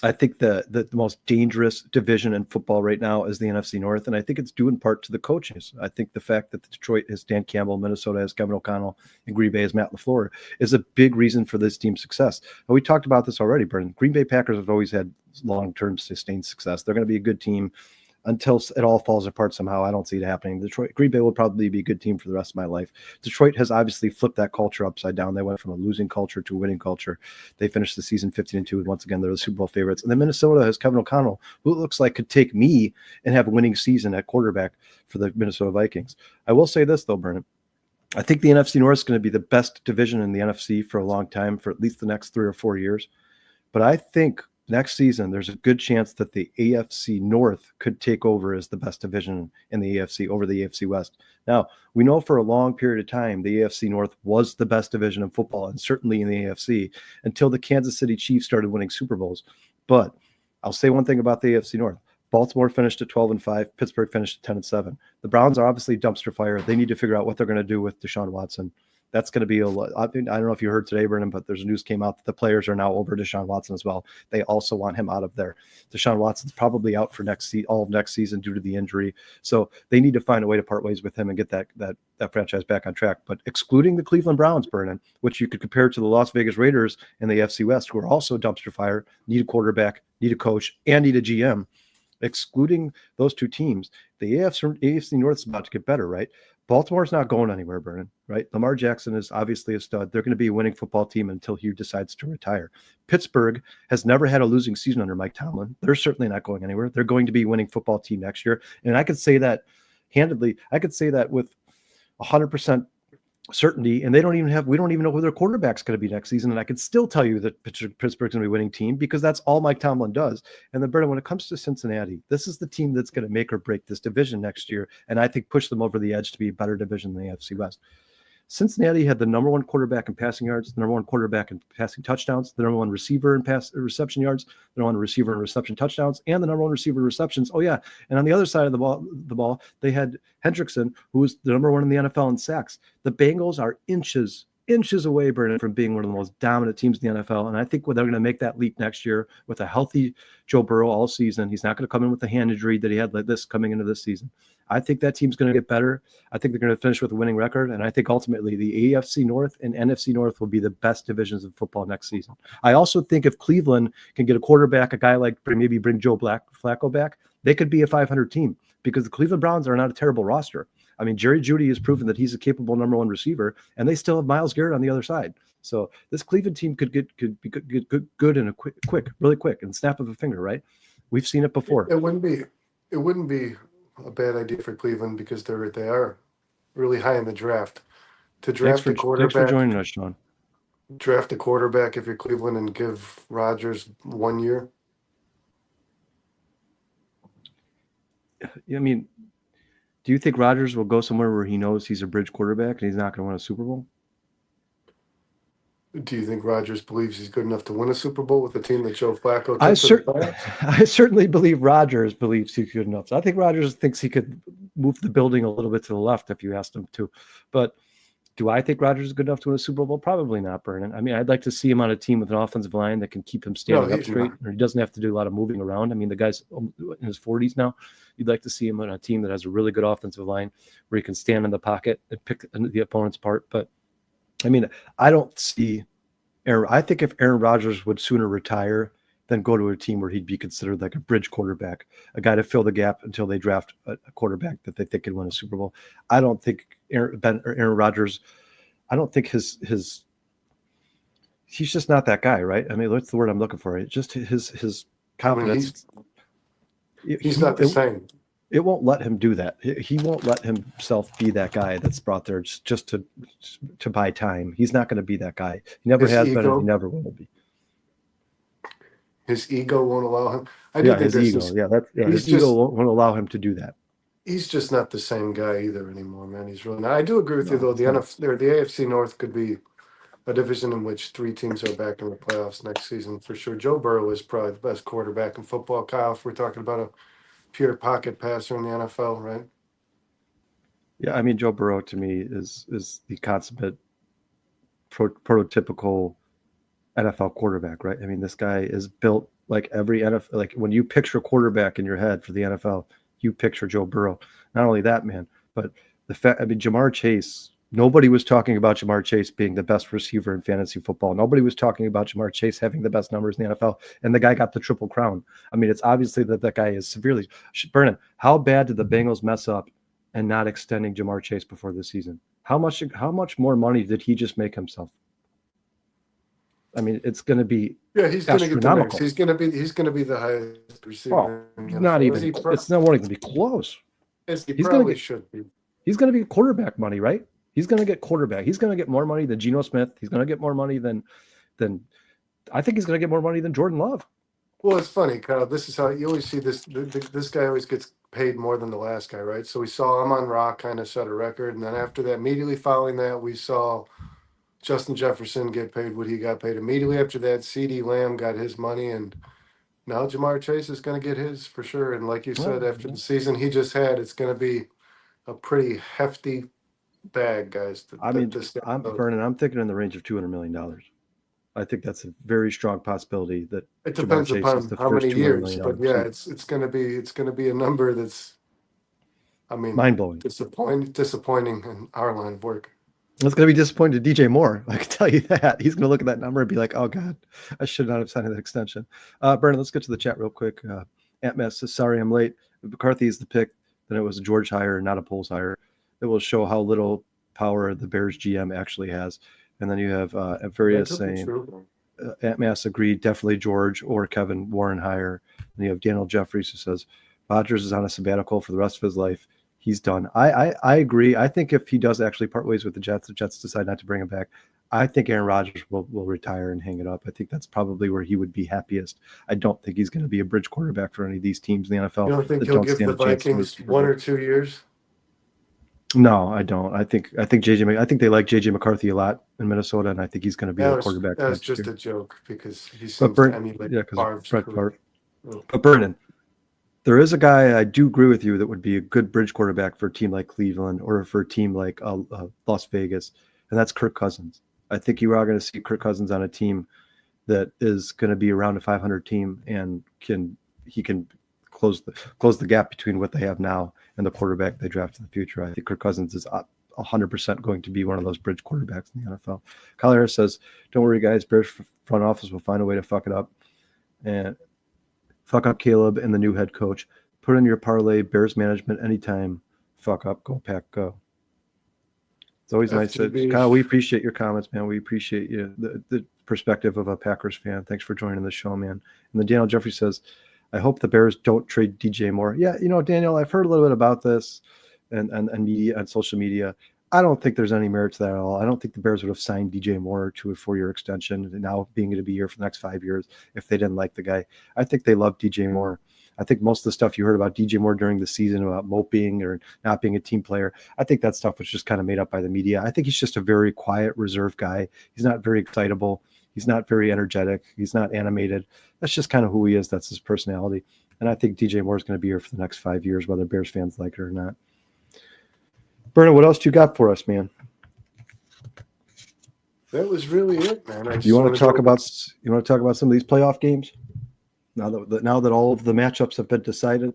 I think the most dangerous division in football right now is the NFC North, and I think it's due in part to the coaches. I think the fact that Detroit has Dan Campbell, Minnesota has Kevin O'Connell, and Green Bay has Matt LaFleur is a big reason for this team's success. And we talked about this already, Brendan. Green Bay Packers have always had long-term sustained success. They're going to be a good team. until it all falls apart somehow. I don't see it happening. Green Bay will probably be a good team for the rest of my life. Detroit has obviously flipped that culture upside down. They went from a losing culture to a winning culture. They finished the season 15-2, and once again, they're the Super Bowl favorites. And then Minnesota has Kevin O'Connell, who looks like could take me and have a winning season at quarterback for the Minnesota Vikings. I will say this, though, Bernard. I think the NFC North is going to be the best division in the NFC for a long time, for at least the next 3 or 4 years. But I think next season, there's a good chance that the AFC North could take over as the best division in the AFC over the AFC West. Now, we know for a long period of time, the AFC North was the best division in football, and certainly in the AFC, until the Kansas City Chiefs started winning Super Bowls. But I'll say one thing about the AFC North. Baltimore finished at 12-5. Pittsburgh finished at 10-7. The Browns are obviously dumpster fire. They need to figure out what they're going to do with Deshaun Watson. That's going to be I don't know if you heard today, Brennan, but there's news came out that the players are now over Deshaun Watson as well. They also want him out of there. Deshaun Watson's probably out for all of next season due to the injury. So they need to find a way to part ways with him and get that franchise back on track. But excluding the Cleveland Browns, Brennan, which you could compare to the Las Vegas Raiders and the FC West, who are also dumpster fire, need a quarterback, need a coach, and need a GM. Excluding those two teams, the AFC North is about to get better, right? Baltimore's not going anywhere, Brennan, right? Lamar Jackson is obviously a stud. They're going to be a winning football team until he decides to retire. Pittsburgh has never had a losing season under Mike Tomlin. They're certainly not going anywhere. They're going to be a winning football team next year. And I could say that handedly. I could say that with 100% certainty, and we don't even know who their quarterback's going to be next season. And I could still tell you that Pittsburgh's going to be a winning team because that's all Mike Tomlin does. And then, Brennan, when it comes to Cincinnati, this is the team that's going to make or break this division next year, and I think push them over the edge to be a better division than the AFC West. Cincinnati had the number one quarterback in passing yards, the number one quarterback in passing touchdowns, the number one receiver in reception yards, the number one receiver in reception touchdowns, and the number one receiver in receptions. Oh yeah, and on the other side of the ball, they had Hendrickson, who was the number one in the NFL in sacks. The Bengals are inches away, Brennan, from being one of the most dominant teams in the NFL. And I think they're going to make that leap next year with a healthy Joe Burrow all season. He's not going to come in with the hand injury that he had like this coming into this season. I think that team's going to get better. I think they're going to finish with a winning record. And I think ultimately the AFC North and NFC North will be the best divisions of football next season. I also think if Cleveland can get a quarterback, a guy like maybe bring Joe Flacco back, they could be a 500 team because the Cleveland Browns are not a terrible roster. I mean, Jerry Jeudy has proven that he's a capable number one receiver, and they still have Myles Garrett on the other side. So this Cleveland team could be good in a really quick, and snap of a finger, right? We've seen it before. It wouldn't be a bad idea for Cleveland because they are really high in the draft. To draft a quarterback. Thanks for joining us, Sean. Draft a quarterback if you're Cleveland and give Rodgers 1 year. I mean, do you think Rodgers will go somewhere where he knows he's a bridge quarterback and he's not going to win a Super Bowl? Do you think Rodgers believes he's good enough to win a Super Bowl with a team that Joe Flacco? I certainly believe Rodgers believes he's good enough. So I think Rodgers thinks he could move the building a little bit to the left if you asked him to. But do I think Rodgers is good enough to win a Super Bowl? Probably not, Brennan. I mean, I'd like to see him on a team with an offensive line that can keep him standing up straight, or he doesn't have to do a lot of moving around. I mean, the guy's in his 40s now. You'd like to see him on a team that has a really good offensive line where he can stand in the pocket and pick the opponent's part. But, I mean, I don't see I think if Aaron Rodgers would sooner retire than go to a team where he'd be considered like a bridge quarterback, a guy to fill the gap until they draft a quarterback that they think can win a Super Bowl. I don't think Aaron Rodgers, I don't think he's just not that guy, right? I mean, what's the word I'm looking for? Just his confidence. I mean, he's not the same. It won't let him do that. He won't let himself be that guy that's brought there just to buy time. He's not going to be that guy. He never has been, and he never will be. His ego won't allow him. His ego won't allow him to do that. He's just not the same guy either anymore, man. He's really not. I do agree with you, though. The AFC North could be a division in which 3 teams are back in the playoffs next season for sure. Joe Burrow is probably the best quarterback in football. Kyle, if we're talking about a pure pocket passer in the NFL, right? Yeah, I mean, Joe Burrow to me is the consummate prototypical NFL quarterback, right? I mean, this guy is built like every NFL. Like when you picture a quarterback in your head for the NFL, you picture Joe Burrow. Not only that, man, but the fact, I mean, Jamar Chase Nobody was talking about Jamar Chase being the best receiver in fantasy football. Nobody was talking about Jamar Chase having the best numbers in the NFL, and the guy got the triple crown. I mean, it's obviously that guy is severely. Brennan, how bad did the Bengals mess up and not extending Jamar Chase before the season? How much more money did he just make himself? I mean, it's going to be he's going to get the next. astronomical. He's going to be the highest Oh, receiver in the not NFL. even. It's not going to be close. As he He's going to probably get. should be. He's going to be quarterback money, right? He's going to get quarterback. He's going to get more money than Geno Smith. He's going to get more money than I think he's going to get more money than Jordan Love. Well, it's funny, Kyle. This is how you always see this. This guy always gets paid more than the last guy, right? So we saw Amon Ra kind of set a record, and then after that, immediately following that, we saw Justin Jefferson get paid what he got paid. Immediately after that, CeeDee Lamb got his money, and now Jamar Chase is going to get his for sure. And like you said, after the season he just had, it's going to be a pretty hefty bag, guys. I'm thinking in the range of $200 million. I think that's a very strong possibility that it depends upon how many years, but yeah, it's gonna be a number that's, I mean, mind blowing, disappointing in our line of work. It's gonna be disappointing to DJ Moore. I can tell you that he's gonna look at that number and be like, "Oh God, I should not have signed that extension." Bernard, let's get to the chat real quick. Ant Mess says, "Sorry, I'm late. If McCarthy is the pick, then it was a George hire, not a Poles hire. It will show how little power the Bears GM actually has." And then you have Various saying, Ant Mass agreed, definitely George or Kevin Warren hire. And you have Daniel Jeffries who says, Rodgers is on a sabbatical for the rest of his life. He's done. I agree. I think if he does actually part ways with the Jets decide not to bring him back, I think Aaron Rodgers will retire and hang it up. I think that's probably where he would be happiest. I don't think he's going to be a bridge quarterback for any of these teams in the NFL. You don't think he'll give the Vikings 1 or 2 years? No, I don't. I think they like JJ McCarthy a lot in Minnesota, and I think he's going to be a quarterback. That was just a joke because he seems to emulate Favre's career. But Vernon, there is a guy I do agree with you that would be a good bridge quarterback for a team like Cleveland or for a team like Las Vegas, and that's Kirk Cousins. I think you are going to see Kirk Cousins on a team that is going to be around a 500 team and he can close the gap between what they have now and the quarterback they draft in the future. I think Kirk Cousins is 100% going to be one of those bridge quarterbacks in the NFL. Kyle Harris says, "Don't worry, guys. Bears front office will find a way to fuck it up and fuck up Caleb and the new head coach. Put in your parlay. Bears management anytime. Fuck up. Go Pack. Go." It's always nice Kyle, we appreciate your comments, man. We appreciate you the perspective of a Packers fan. Thanks for joining the show, man. And then Daniel Jeffrey says, "I hope the Bears don't trade DJ Moore." Yeah, Daniel, I've heard a little bit about this and media and social media. I don't think there's any merit to that at all. I don't think the Bears would have signed DJ Moore to a 4-year extension and now being going to be here for the next 5 years if they didn't like the guy. I think they love DJ Moore. I think most of the stuff you heard about DJ Moore during the season about moping or not being a team player, I think that stuff was just kind of made up by the media. I think he's just a very quiet, reserved guy. He's not very excitable. He's not very energetic. He's not animated. That's just kind of who he is. That's his personality. And I think DJ Moore is going to be here for the next 5 years, whether Bears fans like it or not. Bernard, what else do you got for us, man? That was really it, man. You want to talk about some of these playoff games? Now that all of the matchups have been decided?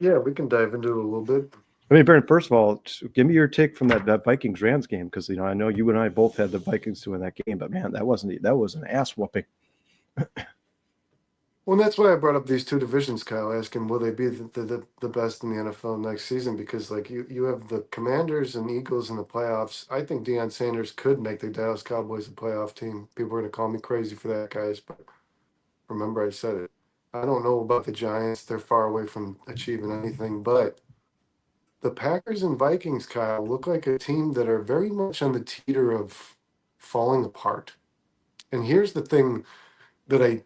Yeah, we can dive into it a little bit. I mean, Baron, first of all, give me your take from that Vikings-Rams game, because I know you and I both had the Vikings to win that game, but man, that was an ass whooping. Well, that's why I brought up these two divisions, Kyle, asking will they be the best in the NFL next season? Because like you have the Commanders and Eagles in the playoffs. I think Deion Sanders could make the Dallas Cowboys a playoff team. People are going to call me crazy for that, guys, but remember I said it. I don't know about the Giants. They're far away from achieving anything, but the Packers and Vikings, Kyle, look like a team that are very much on the teeter of falling apart. And here's the thing that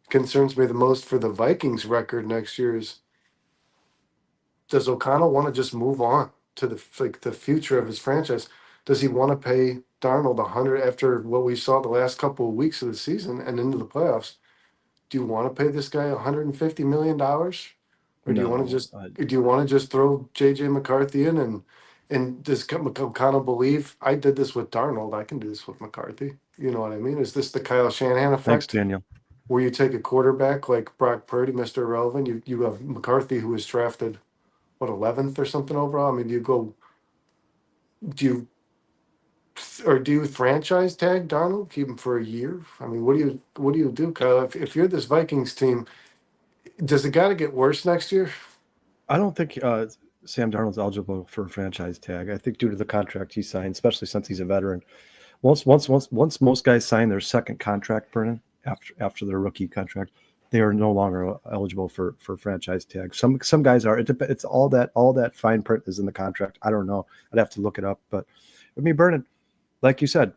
concerns me the most for the Vikings record next year is, does O'Connell want to just move on to the future of his franchise? Does he want to pay Darnold 100 after what we saw the last couple of weeks of the season and into the playoffs? Do you want to pay this guy $150 million? Or do you want to just throw JJ McCarthy in and does O'Connell believe I did this with Darnold, I can do this with McCarthy? You know what I mean? Is this the Kyle Shanahan effect? Thanks, Daniel. Where you take a quarterback like Brock Purdy, Mr. Irrelevant, you have McCarthy, who was drafted, 11th or something overall? I mean, do or do you franchise tag Darnold, keep him for a year? I mean, what do you do, Kyle? If you're this Vikings team, does it got to get worse next year? I don't think Sam Darnold's eligible for a franchise tag. I think due to the contract he signed, especially since he's a veteran. Once most guys sign their second contract, Brennan, after their rookie contract, they are no longer eligible for franchise tag. Some guys are. It's all that fine print is in the contract. I don't know. I'd have to look it up. But I mean, Brennan, like you said,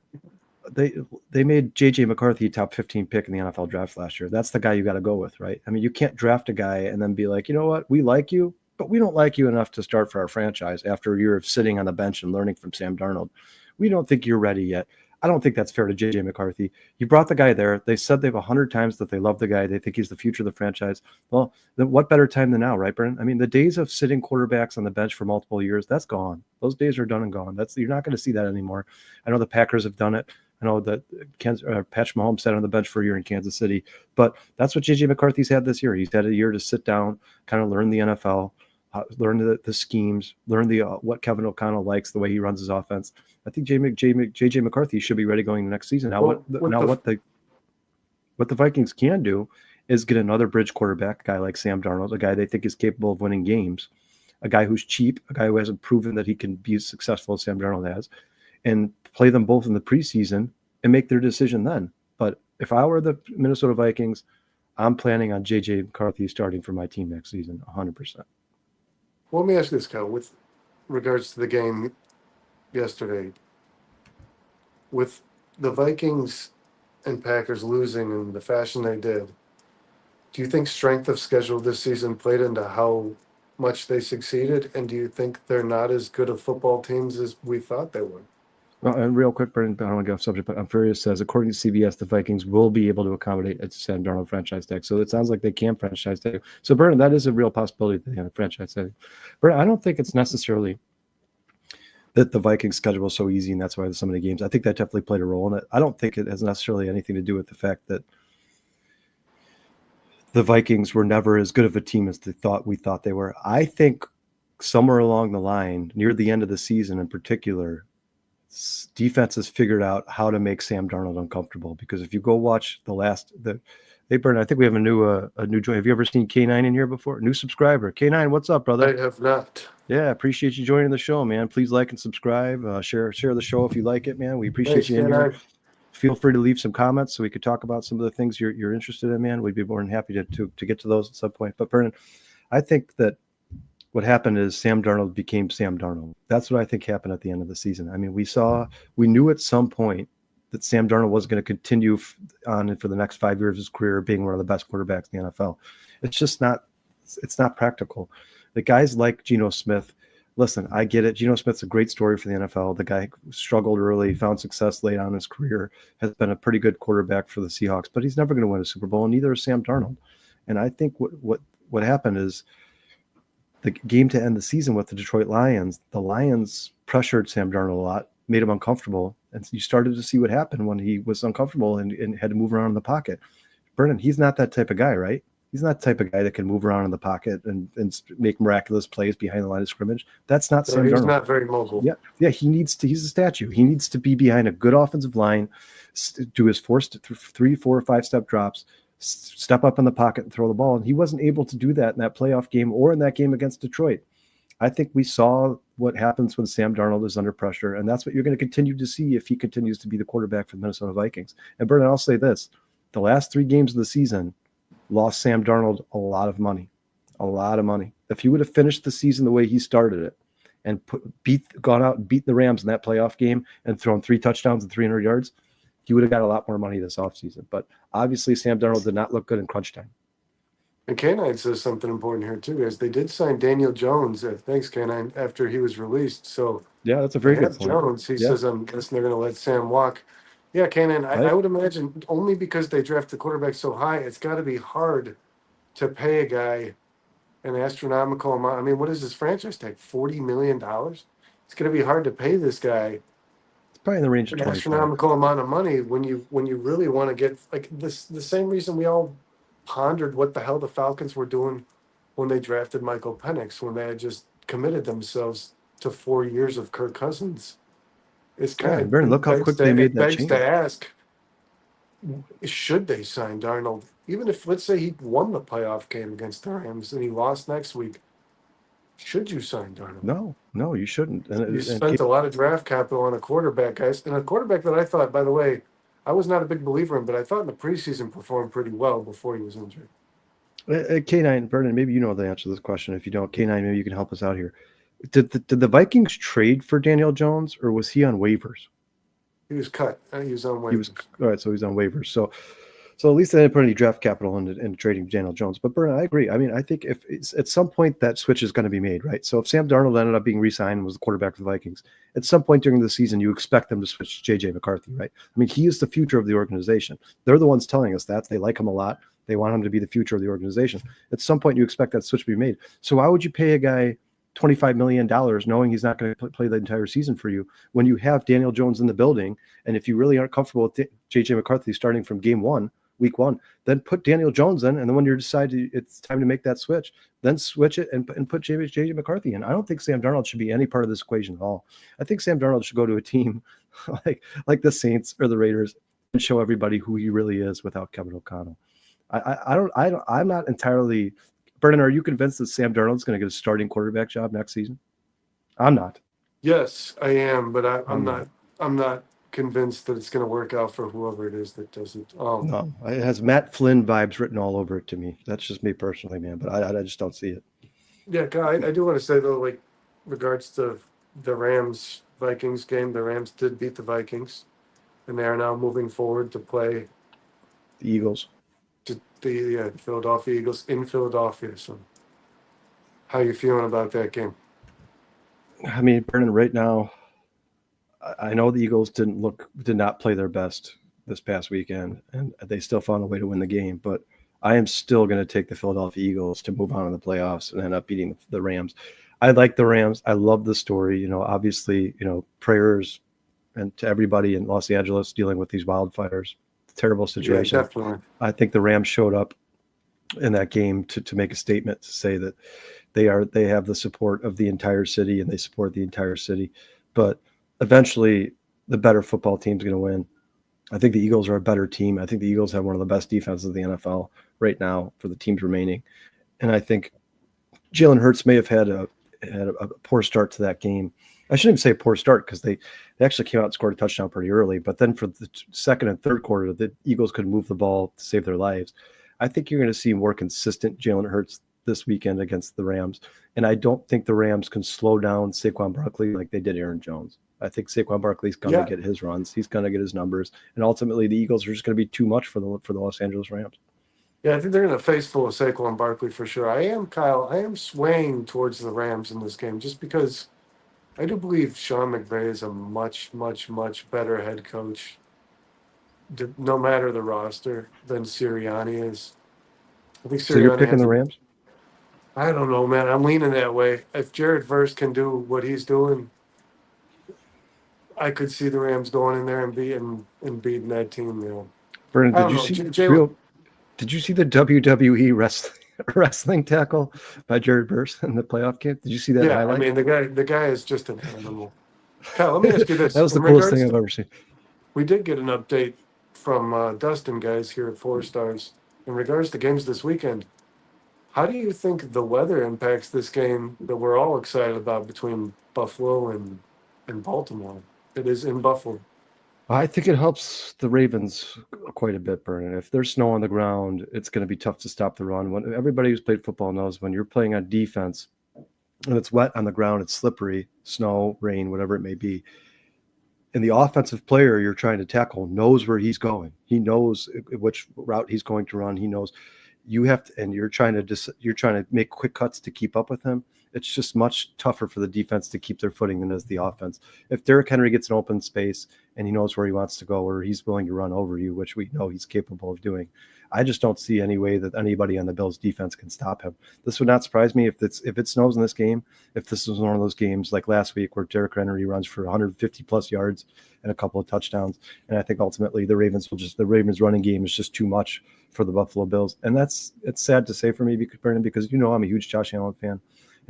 they they made JJ McCarthy top 15 pick in the NFL draft last year. That's the guy you got to go with, right? I mean, you can't draft a guy and then be like, you know what, we like you, but we don't like you enough to start for our franchise after a year of sitting on the bench and learning from Sam Darnold. We don't think you're ready yet. I don't think that's fair to JJ McCarthy. You brought the guy there. They said they've 100 times that they love the guy. They think he's the future of the franchise. Well, then what better time than now, right, Brennan? I mean, the days of sitting quarterbacks on the bench for multiple years, that's gone. Those days are done and gone. You're not going to see that anymore. I know the Packers have done it. I know that Patrick Mahomes sat on the bench for a year in Kansas City, but that's what JJ McCarthy's had this year. He's had a year to sit down, kind of learn the NFL, learn the schemes, learn the what Kevin O'Connell likes, the way he runs his offense. I think JJ McCarthy should be ready going the next season. Now, Well, what the Vikings can do is get another bridge quarterback, a guy like Sam Darnold, a guy they think is capable of winning games, a guy who's cheap, a guy who hasn't proven that he can be as successful as Sam Darnold has, and play them both in the preseason and make their decision then. But if I were the Minnesota Vikings, I'm planning on JJ McCarthy starting for my team next season, 100%. let me ask you this, Kyle, with regards to the game yesterday, with the Vikings and Packers losing in the fashion they did, do you think strength of schedule this season played into how much they succeeded? And do you think they're not as good of football teams as we thought they were? Well, and real quick, Brendan, I don't want to get off subject, but Furious says, according to CBS, the Vikings will be able to accommodate a Sam Darnold franchise tag. So it sounds like they can franchise tag. So, Brendan, that is a real possibility that they have a franchise tag. Brendan, I don't think it's necessarily that the Vikings schedule is so easy and that's why there's so many games. I think that definitely played a role in it. I don't think it has necessarily anything to do with the fact that the Vikings were never as good of a team as we thought they were. I think somewhere along the line, near the end of the season in particular, defenses figured out how to make Sam Darnold uncomfortable. Because if you go watch hey Bern, I think we have a new joint. Have you ever seen K9 in here before? New subscriber. K9, what's up, brother? I have not. Yeah, appreciate you joining the show, man. Please like and subscribe. Share the show if you like it, man. We appreciate Thanks, you in Ken. here. Feel free to leave some comments so we could talk about some of the things you're interested in, man. We'd be more than happy to get to those at some point. But Brennan, I think that what happened is Sam Darnold became Sam Darnold. That's what I think happened at the end of the season. I mean, we knew at some point that Sam Darnold was going to continue on for the next 5 years of his career being one of the best quarterbacks in the NFL. It's not practical. The guys like Geno Smith, listen, I get it. Geno Smith's a great story for the NFL. The guy struggled early, found success late on in his career, has been a pretty good quarterback for the Seahawks, but he's never going to win a Super Bowl, and neither is Sam Darnold. And I think what happened is the game to end the season with the Detroit Lions, the Lions pressured Sam Darnold a lot, made him uncomfortable, and you started to see what happened when he was uncomfortable and had to move around in the pocket. Brennan, he's not that type of guy, right? He's not the type of guy that can move around in the pocket and make miraculous plays behind the line of scrimmage. That's not Sam Darnold. He's not very mobile. Yeah. He's a statue. He needs to be behind a good offensive line, do his 3, 4, or 5 step drops, step up in the pocket and throw the ball. And he wasn't able to do that in that playoff game or in that game against Detroit. I think we saw what happens when Sam Darnold is under pressure, and that's what you're going to continue to see if he continues to be the quarterback for the Minnesota Vikings. And Brennan, I'll say this: the last 3 games of the season lost Sam Darnold a lot of money. If he would have finished the season the way he started it and gone out and beat the Rams in that playoff game and thrown 3 touchdowns and 300 yards, he would have got a lot more money this offseason. But obviously, Sam Darnold did not look good in crunch time. And Canine says something important here too, guys. They did sign Daniel Jones. Thanks, Canine. After he was released, so yeah, that's a very good point. Jones. He says, "I'm guessing they're going to let Sam walk." Yeah, Canine. I would imagine only because they draft the quarterback so high, it's got to be hard to pay a guy an astronomical amount. I mean, what is his franchise tag? $40 million. It's going to be hard to pay this guy probably in the range of an 25. astronomical amount of money when you really want to get like this. The same reason we all pondered what the hell the Falcons were doing when they drafted Michael Penix, when they had just committed themselves to 4 years of Kirk Cousins. It's Yeah, kind Vernon, of look how quick they made it that begs to change. ask, should they sign Darnold? Even if, let's say, he won the playoff game against the Rams and he lost next week, should you sign Darnold? No, you shouldn't. You And spent a lot of draft capital on a quarterback, guys, and a quarterback that I thought, by the way, I was not a big believer in, but I thought in the preseason performed pretty well before he was injured. K9, Vernon, maybe you know the answer to this question. If you don't, K9, maybe you can help us out here. Did the Vikings trade for Daniel Jones, or was he on waivers? He was cut. He was on He was waivers. all right, so he's on waivers. So at least they didn't put any draft capital into trading Daniel Jones. But Vernon, I agree. I mean, I think if it's, at some point that switch is going to be made, right? So if Sam Darnold ended up being re-signed and was the quarterback for the Vikings, at some point during the season, you expect them to switch to JJ McCarthy, right? I mean, he is the future of the organization. They're the ones telling us that. They like him a lot. They want him to be the future of the organization. At some point, you expect that switch to be made. So why would you pay a guy $25 million knowing he's not going to play the entire season for you when you have Daniel Jones in the building? And if you really aren't comfortable with JJ McCarthy starting from week one, then put Daniel Jones in. And then when you decide it's time to make that switch, then switch it and put JJ McCarthy in. I don't think Sam Darnold should be any part of this equation at all. I think Sam Darnold should go to a team like the Saints or the Raiders and show everybody who he really is without Kevin O'Connell. I'm not entirely. Brennan, are you convinced that Sam Darnold's going to get a starting quarterback job next season? I'm not. Yes, I am, but I'm not. not. I'm not convinced that it's going to work out for whoever it is that does it. No, it has Matt Flynn vibes written all over it to me. That's just me personally, man. But I just don't see it. Yeah, I do want to say though, like regards to the Rams Vikings game, the Rams did beat the Vikings, and they are now moving forward to play The Eagles. to the Philadelphia Eagles in Philadelphia. So, how you feeling about that game? I mean, Brennan, right now, I know the Eagles did not play their best this past weekend, and they still found a way to win the game. But I am still going to take the Philadelphia Eagles to move on in the playoffs and end up beating the Rams. I like the Rams. I love the story. You know, obviously, prayers and to everybody in Los Angeles dealing with these wildfires. Terrible situation. Yeah, definitely. I think the Rams showed up in that game to make a statement to say that they have the support of the entire city and they support the entire city. But eventually, the better football team's going to win. I think the Eagles are a better team. I think the Eagles have one of the best defenses in the NFL right now for the teams remaining. And I think Jalen Hurts may have had a poor start to that game. I shouldn't even say a poor start because they actually came out and scored a touchdown pretty early. But then for the second and third quarter, the Eagles could move the ball to save their lives. I think you're going to see more consistent Jalen Hurts this weekend against the Rams. And I don't think the Rams can slow down Saquon Barkley like they did Aaron Jones. I think Saquon Barkley's going to get his runs. He's going to get his numbers. And ultimately, the Eagles are just going to be too much for the Los Angeles Rams. Yeah, I think they're going to face full of Saquon Barkley for sure. I am swaying towards the Rams in this game just because I do believe Sean McVay is a much, much, much better head coach, no matter the roster, than Sirianni is. I think Sirianni So you're picking the Rams? I don't know, man. I'm leaning that way. If Jared Verse can do what he's doing, I could see the Rams going in there and beating that team. Vernon, did you see the WWE wrestling tackle by Jared Verse in the playoff game? Did you see that highlight? I mean the guy is just an animal. Kyle, let me ask you this: that was the coolest thing I've ever seen. We did get an update from Dustin guys here at 4 Stars in regards to games this weekend. How do you think the weather impacts this game that we're all excited about between Buffalo and Baltimore? It is in Buffalo. I think it helps the Ravens quite a bit, Vernon. If there's snow on the ground, it's going to be tough to stop the run. When everybody who's played football knows when you're playing on defense and it's wet on the ground, it's slippery, snow, rain, whatever it may be. And the offensive player you're trying to tackle knows where he's going. He knows which route he's going to run. He knows you have to, and you're trying to make quick cuts to keep up with him. It's just much tougher for the defense to keep their footing than is the offense. If Derrick Henry gets an open space and he knows where he wants to go, or he's willing to run over you, which we know he's capable of doing, I just don't see any way that anybody on the Bills defense can stop him. This would not surprise me if it snows in this game, if this was one of those games like last week where Derrick Henry runs for 150 plus yards and a couple of touchdowns. And I think ultimately the Ravens running game is just too much for the Buffalo Bills. And it's sad to say for me, Brandon, because I'm a huge Josh Allen fan.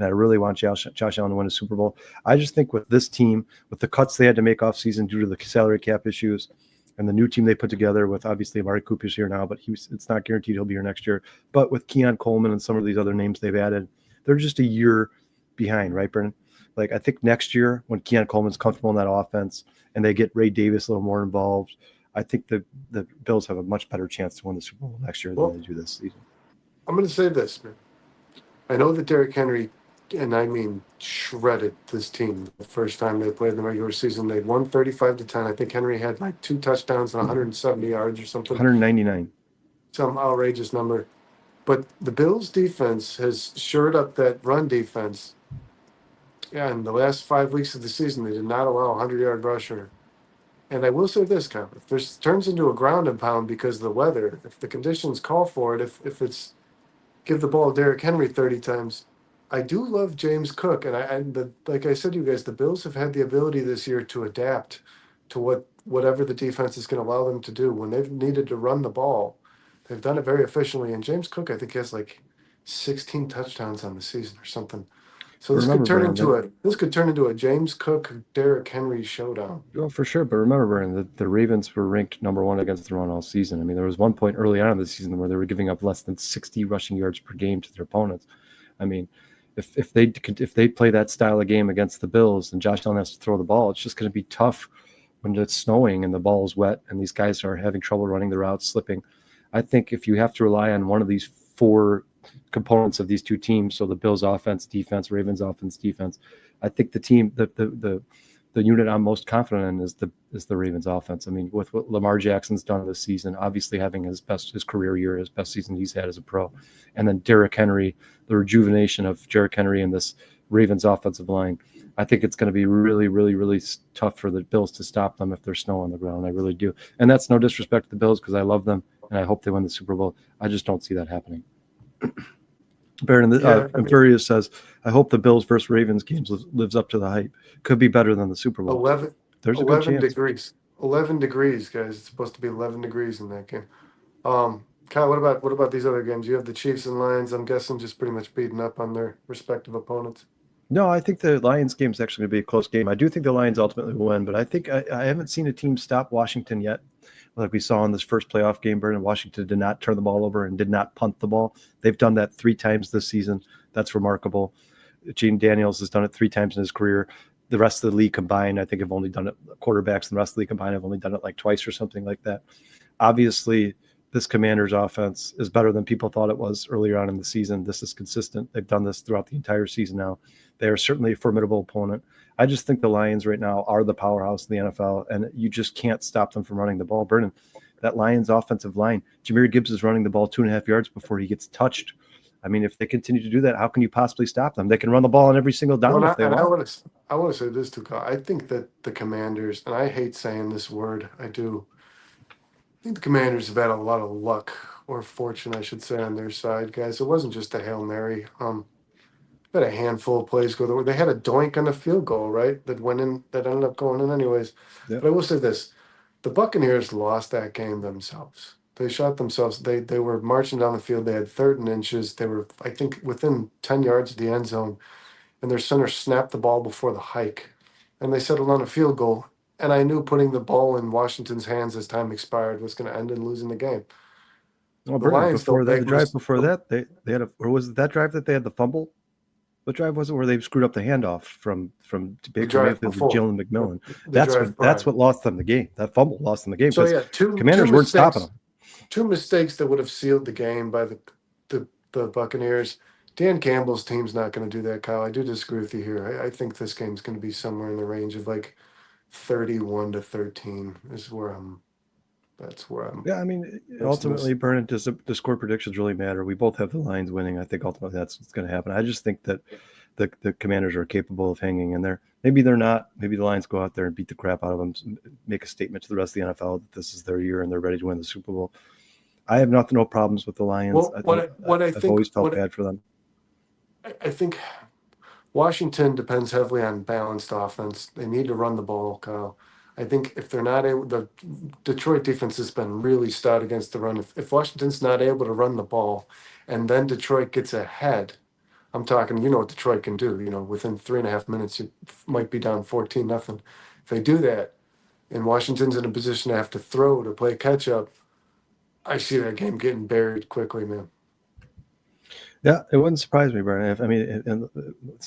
and I really want Josh Allen to win a Super Bowl. I just think with this team, with the cuts they had to make off season due to the salary cap issues, and the new team they put together with obviously Amari Cooper's here now, but it's not guaranteed he'll be here next year. But with Keon Coleman and some of these other names they've added, they're just a year behind, right, Brennan? Like I think next year when Keon Coleman's comfortable in that offense and they get Ray Davis a little more involved, I think the Bills have a much better chance to win the Super Bowl next year than they do this season. I'm going to say this, man. I know that Derrick Henry, and I mean shredded this team the first time they played in the regular season. They won 35-10. I think Henry had like 2 touchdowns and 170 yards or something. 199. Some outrageous number. But the Bills defense has shored up that run defense. Yeah, in the last 5 weeks of the season, they did not allow a 100-yard rusher. And I will say this, Kyle, if this turns into a ground and pound because of the weather, if the conditions call for it, if it's give the ball to Derrick Henry 30 times, I do love James Cook. And like I said to you guys, the Bills have had the ability this year to adapt to whatever the defense is going to allow them to do. When they've needed to run the ball, they've done it very efficiently. And James Cook, I think, has like 16 touchdowns on the season or something. So this could turn into a James Cook Derrick Henry showdown. Well, for sure. But remember, Brandon, the Ravens were ranked number 1 against the run all season. I mean, there was one point early on in the season where they were giving up less than 60 rushing yards per game to their opponents. I mean, if they play that style of game against the Bills and Josh Allen has to throw the ball, it's just going to be tough when it's snowing and the ball is wet and these guys are having trouble running the routes, slipping. I think if you have to rely on one of these 4 components of these 2 teams, so the Bills offense, defense, Ravens offense, defense, I think the team, the unit I'm most confident in is the Ravens offense. I mean, with what Lamar Jackson's done this season, obviously having his career year, his best season he's had as a pro, and then Derrick Henry, the rejuvenation of Derrick Henry and this Ravens offensive line, I think it's going to be really, really, really tough for the Bills to stop them if there's snow on the ground. I really do. And that's no disrespect to the Bills because I love them and I hope they win the Super Bowl. I just don't see that happening. Baron, Imperius says, I hope the Bills versus Ravens games lives up to the hype. Could be better than the Super Bowl. 11, There's a 11 good chance. degrees. 11 degrees, guys. It's supposed to be 11 degrees in that game. Kyle, what about these other games? You have the Chiefs and Lions, I'm guessing, just pretty much beating up on their respective opponents. No, I think the Lions game is actually going to be a close game. I do think the Lions ultimately will win, but I think I haven't seen a team stop Washington yet. Like we saw in this first playoff game, Vernon, Washington did not turn the ball over and did not punt the ball. They've done that 3 times this season. That's remarkable. Gene Daniels has done it 3 times in his career. The rest of the league combined, I think, have only done it. Quarterbacks and the rest of the league combined have only done it like twice or something like that. Obviously, this Commanders offense is better than people thought it was earlier on in the season. This is consistent. They've done this throughout the entire season now. They are certainly a formidable opponent. I just think the Lions right now are the powerhouse in the NFL, and you just can't stop them from running the ball. Vernon, that Lions offensive line, Jahmyr Gibbs is running the ball 2.5 yards before he gets touched. I mean, if they continue to do that, how can you possibly stop them? They can run the ball on every single down if they want. I want to say this too, Kyle. I think that the Commanders, and I hate saying this word, I do. I think the Commanders have had a lot of luck or fortune, I should say, on their side, guys. It wasn't just a Hail Mary. Had a handful of plays go there. They had a doink on the field goal, right? That went in, that ended up going in anyways. Yep. But I will say this: the Buccaneers lost that game themselves. They shot themselves. They were marching down the field. They had 3rd and inches. They were, I think, within 10 yards of the end zone, and their center snapped the ball before the hike, and they settled on a field goal. And I knew putting the ball in Washington's hands as time expired was going to end in losing the game. Well, the Lions, the drive before that, they had or was it that drive that they had the fumble? What drive was it where they screwed up the handoff from Baker Mayfield to Jalen McMillan? That's what lost them the game. That fumble lost them the game. So yeah, Commanders weren't stopping them. 2 mistakes that would have sealed the game by the Buccaneers. Dan Campbell's team's not going to do that, Kyle. I do disagree with you here. I think this game's going to be somewhere in the range of like 31-13 is where I'm. That's where I'm. Yeah, I mean, ultimately, Bernard, does the score predictions really matter? We both have the Lions winning. I think ultimately that's what's going to happen. I just think that the Commanders are capable of hanging in there. Maybe they're not. Maybe the Lions go out there and beat the crap out of them, make a statement to the rest of the NFL that this is their year and they're ready to win the Super Bowl. I have no problems with the Lions. Well, I've always felt bad for them. I think Washington depends heavily on balanced offense. They need to run the ball, Kyle. I think if they're not able, the Detroit defense has been really stout against the run. If Washington's not able to run the ball and then Detroit gets ahead, I'm talking, you know what Detroit can do. Within 3.5 minutes, you might be down 14-0. If they do that, and Washington's in a position to have to throw to play catch up, I see that game getting buried quickly, man. Yeah, it wouldn't surprise me, Brian. And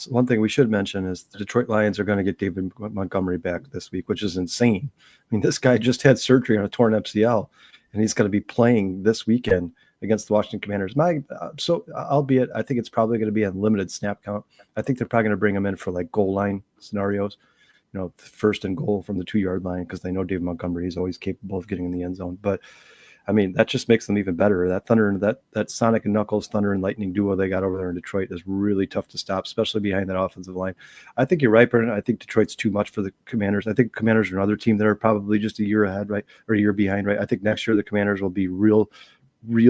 one thing we should mention is the Detroit Lions are going to get David Montgomery back this week, which is insane. I mean, this guy just had surgery on a torn MCL, and he's going to be playing this weekend against the Washington Commanders. Albeit, I think it's probably going to be a limited snap count. I think they're probably going to bring him in for like goal line scenarios, first and goal from the 2-yard line, because they know David Montgomery is always capable of getting in the end zone. But I mean, that just makes them even better. That that Sonic and Knuckles Thunder and Lightning duo they got over there in Detroit is really tough to stop, especially behind that offensive line. I think you're right, Brendan. I think Detroit's too much for the Commanders. I think Commanders are another team that are probably just a year ahead, right, or a year behind, right? I think next year the Commanders will be real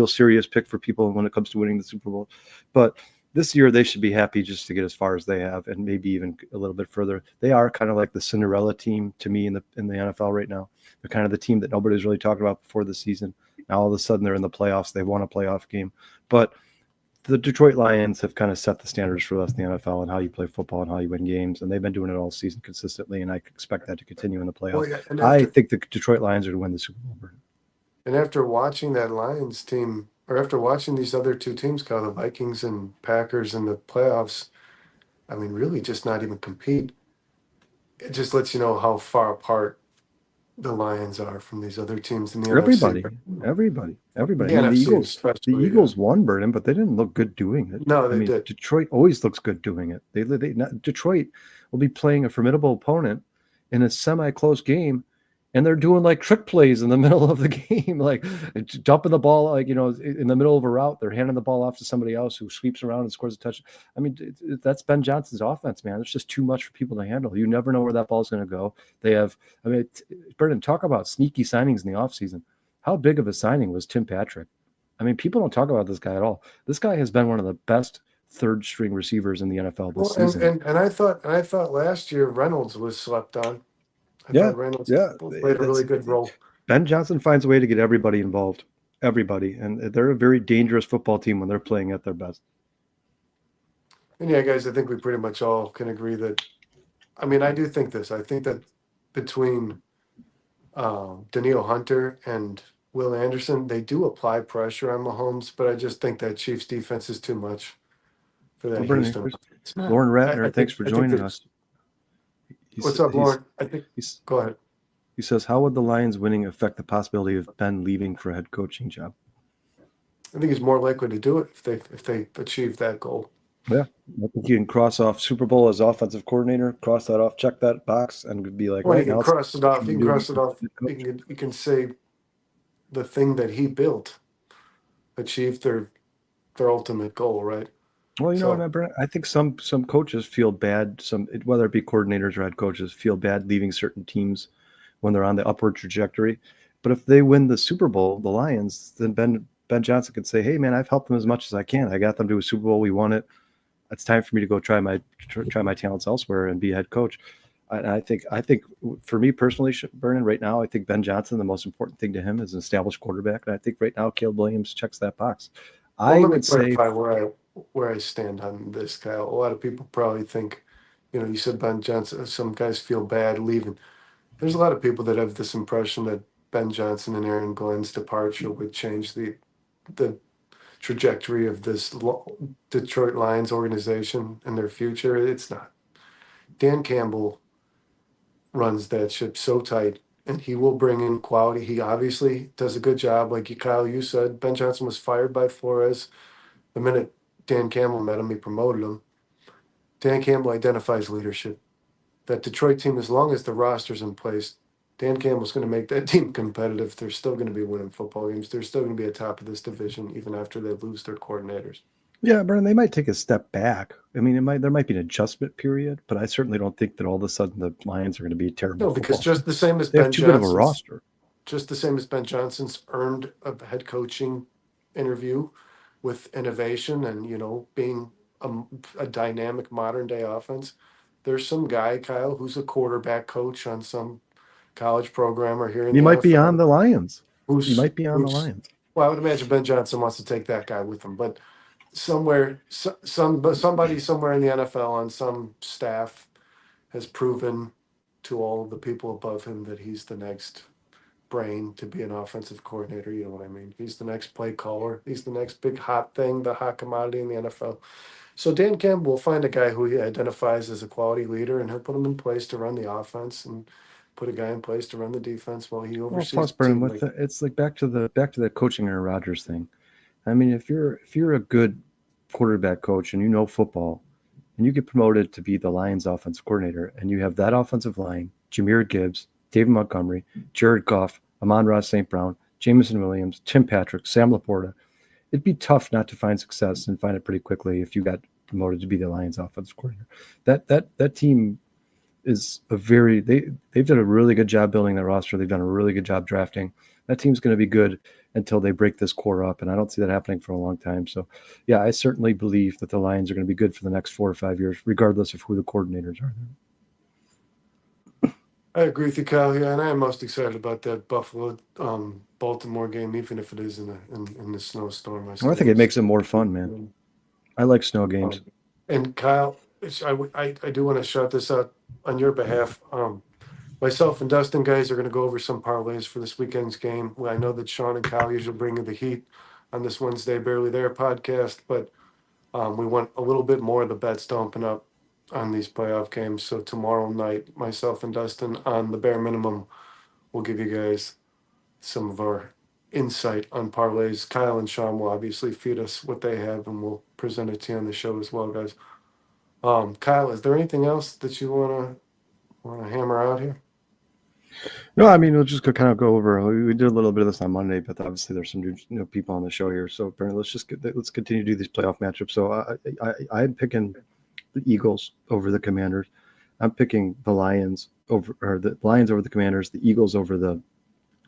serious pick for people when it comes to winning the Super Bowl. But this year they should be happy just to get as far as they have, and maybe even a little bit further. They are kind of like the Cinderella team to me in the NFL right now. They're kind of the team that nobody's really talking about before the season. Now all of a sudden they're in the playoffs. They've won a playoff game. But the Detroit Lions have kind of set the standards for us in the NFL and how you play football and how you win games. And they've been doing it all season consistently, and I expect that to continue in the playoffs. Well, yeah, I think the Detroit Lions are going to win the Super Bowl. And after watching that Lions team, or after watching these other two teams, Kyle, the Vikings and Packers in the playoffs, I mean, really just not even compete. It just lets you know how far apart the Lions are from these other teams in the NFC. Everybody. The Eagles won, Burden, but they didn't look good doing it. No, they did. Detroit always looks good doing it. Detroit will be playing a formidable opponent in a semi-close game, and they're doing like trick plays in the middle of the game, like dumping the ball, like, in the middle of a route. They're handing the ball off to somebody else who sweeps around and scores a touchdown. I mean, that's Ben Johnson's offense, man. It's just too much for people to handle. You never know where that ball's going to go. They have, Brendan, talk about sneaky signings in the offseason. How big of a signing was Tim Patrick? I mean, people don't talk about this guy at all. This guy has been one of the best third-string receivers in the NFL this season. And I thought last year Reynolds was slept on. I thought Reynolds played a really good role. Ben Johnson finds a way to get everybody involved. Everybody. And they're a very dangerous football team when they're playing at their best. And yeah, guys, I think we pretty much all can agree that, I do think this. I think that between Daniil Hunter and Will Anderson, they do apply pressure on Mahomes, but I just think that Chiefs defense is too much for that Houston. Lauren Ratner, thanks for joining us. What's up, Lauren? Go ahead. He says, how would the Lions winning affect the possibility of Ben leaving for a head coaching job? I think he's more likely to do it if they achieve that goal. Yeah, I think you can cross off Super Bowl as offensive coordinator, cross that off, check that box, and be like, well, you can cross it off. You can say the thing that he built achieved their ultimate goal, right? Well, I think some coaches feel bad, whether it be coordinators or head coaches, feel bad leaving certain teams when they're on the upward trajectory. But if they win the Super Bowl, the Lions, then Ben Johnson could say, hey, man, I've helped them as much as I can. I got them to a Super Bowl. We won it. It's time for me to go try my talents elsewhere and be a head coach. And I think for me personally, Vernon, right now, I think Ben Johnson, the most important thing to him is an established quarterback. And I think right now, Caleb Williams checks that box. Let me clarify where I stand on this, Kyle. A lot of people probably think, you said Ben Johnson, some guys feel bad leaving. There's a lot of people that have this impression that Ben Johnson and Aaron Glenn's departure would change the trajectory of this Detroit Lions organization and their future. It's not. Dan Campbell runs that ship so tight, and he will bring in quality. He obviously does a good job. Like Kyle, you said, Ben Johnson was fired by Flores. The minute Dan Campbell met him, he promoted him. Dan Campbell identifies leadership. That Detroit team, as long as the roster's in place, Dan Campbell's going to make that team competitive. They're still going to be winning football games. They're still going to be at top of this division, even after they lose their coordinators. Yeah, Brennan, they might take a step back. There might be an adjustment period, but I certainly don't think that all of a sudden the Lions are going to be terrible. No, because just the same as Ben Johnson's, too good of a roster. Just the same as Ben Johnson's earned a head coaching interview with innovation and being a dynamic modern day offense. There's some guy, Kyle, who's a quarterback coach on some college program or here in the NFL. He might be on the Lions. He might be on the Lions. Well, I would imagine Ben Johnson wants to take that guy with him, but somebody somewhere in the NFL on some staff has proven to all of the people above him that he's the next brain to be an offensive coordinator. You know what I mean? He's the next play caller. He's the next big hot thing, the hot commodity in the NFL. So Dan Campbell will find a guy who he identifies as a quality leader, and he'll put him in place to run the offense, and put a guy in place to run the defense while he Well, oversees plus, the Brennan, team. with it's like back to that coaching Aaron Rodgers thing. I mean, if you're a good quarterback coach and you know football, and you get promoted to be the Lions offensive coordinator, and you have that offensive line, Jahmyr Gibbs, David Montgomery, Jared Goff, Amon-Ra St. Brown, Jameson Williams, Tim Patrick, Sam Laporta, it'd be tough not to find success and find it pretty quickly if you got promoted to be the Lions offensive coordinator. That team is they've done a really good job building their roster. They've done a really good job drafting. That team's going to be good until they break this core up, and I don't see that happening for a long time. So, yeah, I certainly believe that the Lions are going to be good for the next 4 or 5 years, regardless of who the coordinators are. I agree with you, Kyle. Yeah, and I am most excited about that Buffalo Baltimore game, even if it is in the snowstorm. I think it makes it more fun, man. I like snow games. And Kyle, I do want to shout this out on your behalf. Myself and Dustin guys are going to go over some parlays for this weekend's game. Well, I know that Sean and Kyle usually bring the heat on this Wednesday Barely There podcast, but we want a little bit more of the bets to open up on these playoff games. So tomorrow night, myself and Dustin on the bare minimum, we'll give you guys some of our insight on parlays. Kyle and Sean will obviously feed us what they have, and we'll present it to you on the show as well, guys. Kyle, is there anything else that you want to hammer out here? No, I mean, we'll just kind of go over. We did a little bit of this on Monday, but obviously there's some new people on the show here. So apparently, let's continue to do these playoff matchups. So I'm picking the Eagles over the Commanders. I'm picking the Lions over the Commanders. The Eagles over the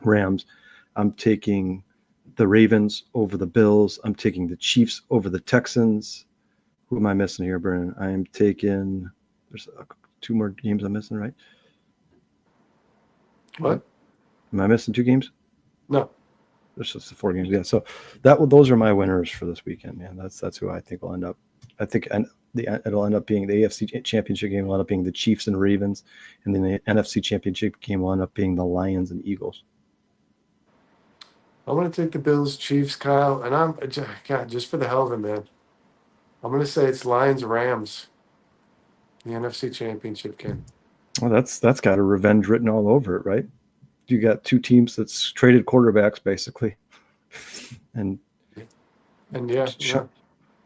Rams. I'm taking the Ravens over the Bills. I'm taking the Chiefs over the Texans. Who am I missing here, Brennan? I am taking. There's 2 more games I'm missing, right? What? Am I missing 2 games? No. There's just 4 games. Yeah. So those are my winners for this weekend, man. That's who I think will end up. I think it'll end up being the AFC Championship game will end up being the Chiefs and Ravens, and then the NFC Championship game will end up being the Lions and Eagles. I'm going to take the Bills, Chiefs, Kyle, and God, just for the hell of it, man. I'm going to say it's Lions, Rams, the NFC Championship game. Well, that's got a revenge written all over it, right? You got 2 teams that's traded quarterbacks basically, and yeah.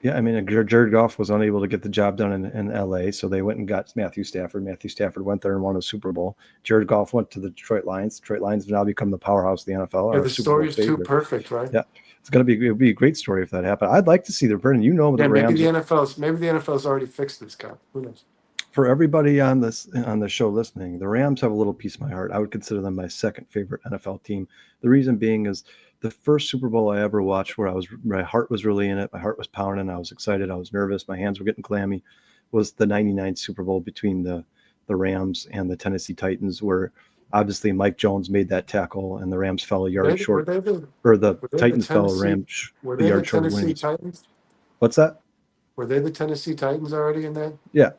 I mean, Jared Goff was unable to get the job done in LA, so they went and got Matthew Stafford. Matthew Stafford went there and won a Super Bowl. Jared Goff went to the Detroit Lions. Detroit Lions have now become the powerhouse of the NFL. Yeah, the story is too perfect, right? Yeah, it'll be a great story if that happened. I'd like to see the Brennan. The Rams. Maybe the NFL's already fixed this, guy. Who knows? For everybody on the show listening, the Rams have a little piece of my heart. I would consider them my second favorite NFL team. The reason being is the first Super Bowl I ever watched where my heart was really in it. My heart was pounding. I was excited. I was nervous. My hands were getting clammy. Was the '99 Super Bowl between the Rams and the Tennessee Titans, where obviously Mike Jones made that tackle and the Rams fell a yard short. The Titans fell a yard short of winning. Titans? What's that? Were they the Tennessee Titans already in that? Yeah.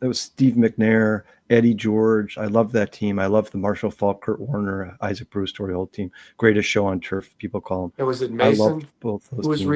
That was Steve McNair, Eddie George. I love that team. I love the Marshall Faulk, Kurt Warner, Isaac Bruce, Torrey Holt team. Greatest show on turf, people call them. And was it Mason? I loved both those Who was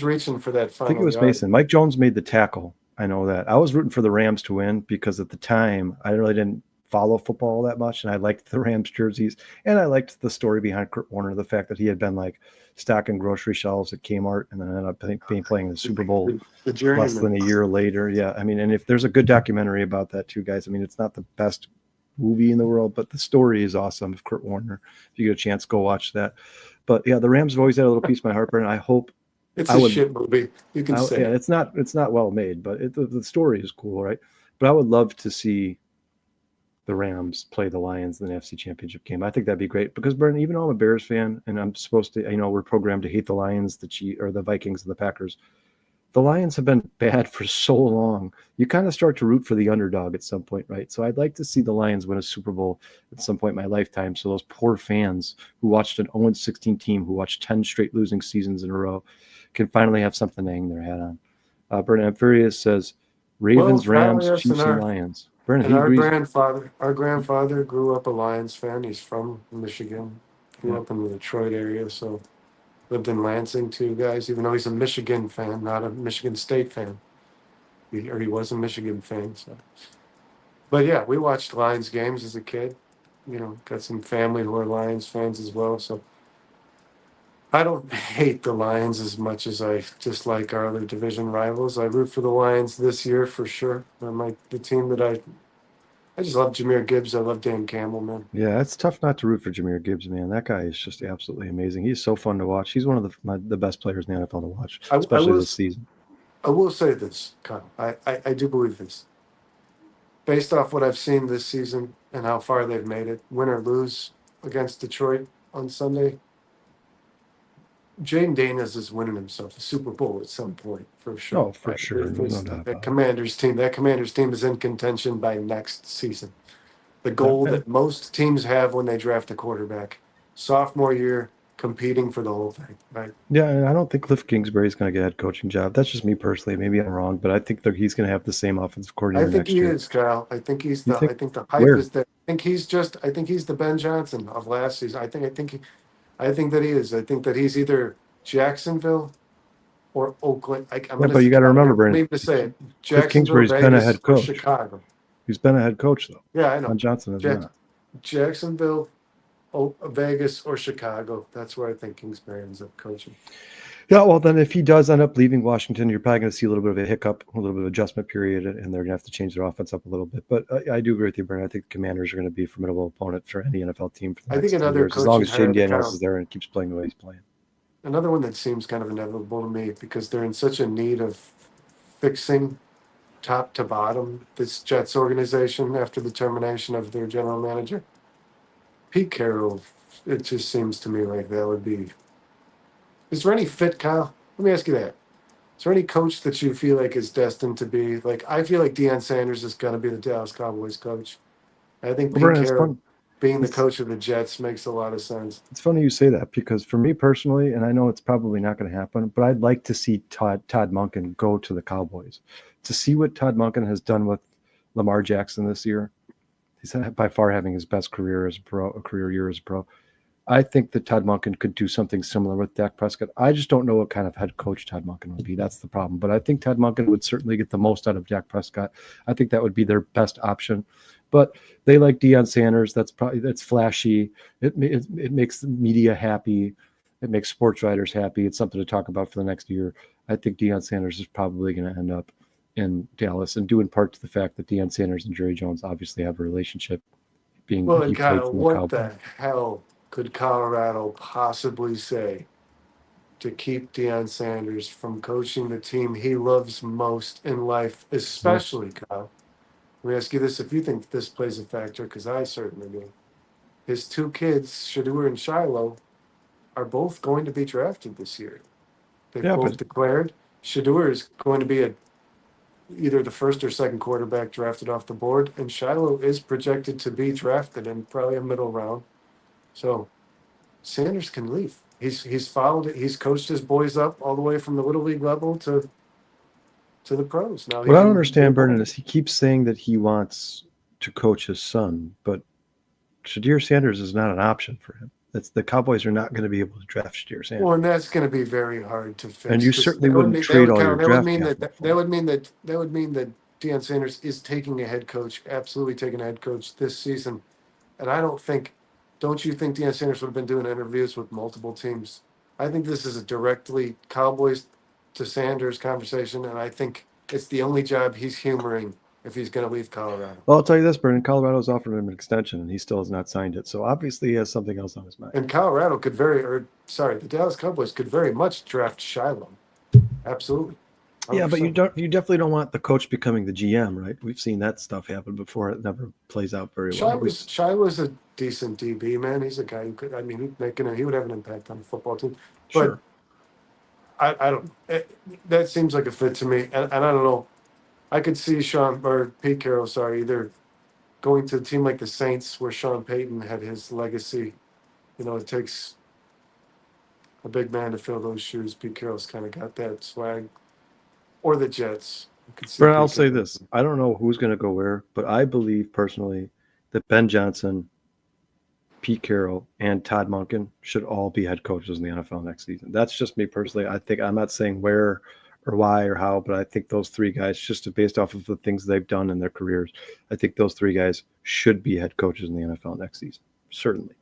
reaching for that final? I think it was yard? Mason. Mike Jones made the tackle. I know that. I was rooting for the Rams to win because at the time I really didn't follow football that much, and I liked the Rams jerseys, and I liked the story behind Kurt Warner, the fact that he had been like stocking grocery shelves at Kmart and then ended up playing the Super Bowl less than a year later. Yeah, I mean, and if there's a good documentary about that too, guys. I mean, it's not the best movie in the world, but the story is awesome. If Kurt Warner, if you get a chance, go watch that. But yeah, the Rams have always had a little piece of my heart, and I hope it's a shit movie. You can say it's not well made, but the story is cool, right? But I would love to see the Rams play the Lions in the NFC Championship game. I think that'd be great because, Brennan, even though I'm a Bears fan and I'm supposed to, we're programmed to hate the Lions, the Chiefs, or the Vikings and the Packers. The Lions have been bad for so long. You kind of start to root for the underdog at some point, right? So I'd like to see the Lions win a Super Bowl at some point in my lifetime. So those poor fans who watched an 0-16 team, who watched 10 straight losing seasons in a row, can finally have something to hang their hat on. Bernard Furious says Well, Ravens, Rams, Valius Chiefs, and Lions. Bernard, and he agrees. our grandfather grew up a Lions fan. He's from Michigan, grew Yeah. up in the Detroit area, so lived in Lansing too, guys. Even though he's a Michigan fan, not a Michigan State fan, he was a Michigan fan. So, but yeah, we watched Lions games as a kid. You know, got some family who are Lions fans as well. So I don't hate the Lions as much as I dislike our other division rivals. I root for the Lions this year for sure. They're the team that I just love Jameer Gibbs. I love Dan Campbell, man. Yeah, it's tough not to root for Jameer Gibbs, man. That guy is just absolutely amazing. He's so fun to watch. He's one of the best players in the NFL to watch, I especially this was season. I will say this, Kyle. I do believe this. Based off what I've seen this season and how far they've made it, win or lose against Detroit on Sunday, Jaden Daniels is winning himself a Super Bowl at some point for sure. Oh, for sure. No doubt about it. That Commanders team is in contention by next season. The Yeah, goal and- that most teams have when they draft a quarterback, sophomore year, competing for the whole thing, right? Yeah, and I don't think Cliff Kingsbury is going to get a head coaching job. That's just me personally. Maybe I'm wrong, but I think that he's going to have the same offensive I coordinator think next he year. is, Kyle. I think You think I think the hype where? is there. I think he's the Ben Johnson of last season. I think that he is. I think that he's either Jacksonville or Oakland. Yeah, but you got to remember, I Brandon, need to say it. Cliff Jacksonville, Kingsbury's been a Vegas, head or coach. Chicago. He's been a head coach though. Yeah, I know. John Johnson is Jack- not. Jacksonville, Vegas, or Chicago. That's where I think Kingsbury ends up coaching. Yeah, well, then if he does end up leaving Washington, you're probably going to see a little bit of a hiccup, a little bit of adjustment period, and they're going to have to change their offense up a little bit. But I do agree with you, Brandon. I think the Commanders are going to be a formidable opponent for any NFL team for the I next think 10 another years, as long as coaching hire Jaden that Daniels kind of- is there and keeps playing the way he's playing. Another one that seems kind of inevitable to me because they're in such a need of fixing top to bottom this Jets organization after the termination of their general manager. Pete Carroll, it just seems to me like that would be. Is there any fit, Kyle? Let me ask you that. Is there any coach that you feel like is destined to be like? I feel like Deion Sanders is going to be the Dallas Cowboys coach. I think Well, Pete Brandon, it's Carroll fun. being the It's- coach of the Jets makes a lot of sense. It's funny you say that because for me personally, and I know it's probably not going to happen, but I'd like to see Todd Monken go to the Cowboys to see what Todd Monken has done with Lamar Jackson this year. He's by far having his best career year as a pro. I think that Todd Monken could do something similar with Dak Prescott. I just don't know what kind of head coach Todd Monken would be. That's the problem. But I think Todd Monken would certainly get the most out of Dak Prescott. I think that would be their best option. But they like Deion Sanders. That's flashy. It makes the media happy. It makes sports writers happy. It's something to talk about for the next year. I think Deion Sanders is probably going to end up in Dallas, and due in part to the fact that Deion Sanders and Jerry Jones obviously have a relationship. Being Well, that he and played Kyle, for the what Cowboys. the hell could Colorado possibly say to keep Deion Sanders from coaching the team he loves most in life, especially, Kyle? Let me ask you this if you think this plays a factor, because I certainly do. His two kids, Shador and Shiloh, are both going to be drafted this year. They've Yeah, both but- declared. Shador is going to be either the first or second quarterback drafted off the board, and Shiloh is projected to be drafted in probably a middle round. So Sanders can leave. He's followed it. He's coached his boys up all the way from the little league level to the pros. Now, What I don't understand, Bernard, is he keeps saying that he wants to coach his son, but Shadir Sanders is not an option for him. The Cowboys are not going to be able to draft Shadir Sanders. Well, and that's going to be very hard to fix. And you 'cause certainly that wouldn't mean- that trade would all count- your that would draft mean capital that for that would mean that Deion Sanders is taking a head coach, absolutely taking a head coach this season. And don't you think Deion Sanders would have been doing interviews with multiple teams? I think this is a directly Cowboys to Sanders conversation, and I think it's the only job he's humoring if he's going to leave Colorado. Well, I'll tell you this, Brendan. Colorado's offered him an extension, and he still has not signed it. So obviously, he has something else on his mind. And Colorado the Dallas Cowboys could very much draft Shiloh. Absolutely. Yeah, but 100%. you definitely don't want the coach becoming the GM, right? We've seen that stuff happen before. It never plays out very well. Shiloh's a decent DB, man. He's a guy who could. I mean, he would have an impact on the football team. But Sure. I don't. That seems like a fit to me, and I don't know. I could see Pete Carroll, either going to a team like the Saints, where Sean Payton had his legacy. You know, it takes a big man to fill those shoes. Pete Carroll's kind of got that swag. Or the Jets. I could see But I'll Pete say Carroll. this: I don't know who's going to go where, but I believe personally that Ben Johnson, Pete Carroll, and Todd Monken should all be head coaches in the NFL next season. That's just me personally. I think I'm not saying where or why or how, but I think those three guys, just based off of the things they've done in their careers, I think those three guys should be head coaches in the NFL next season. Certainly.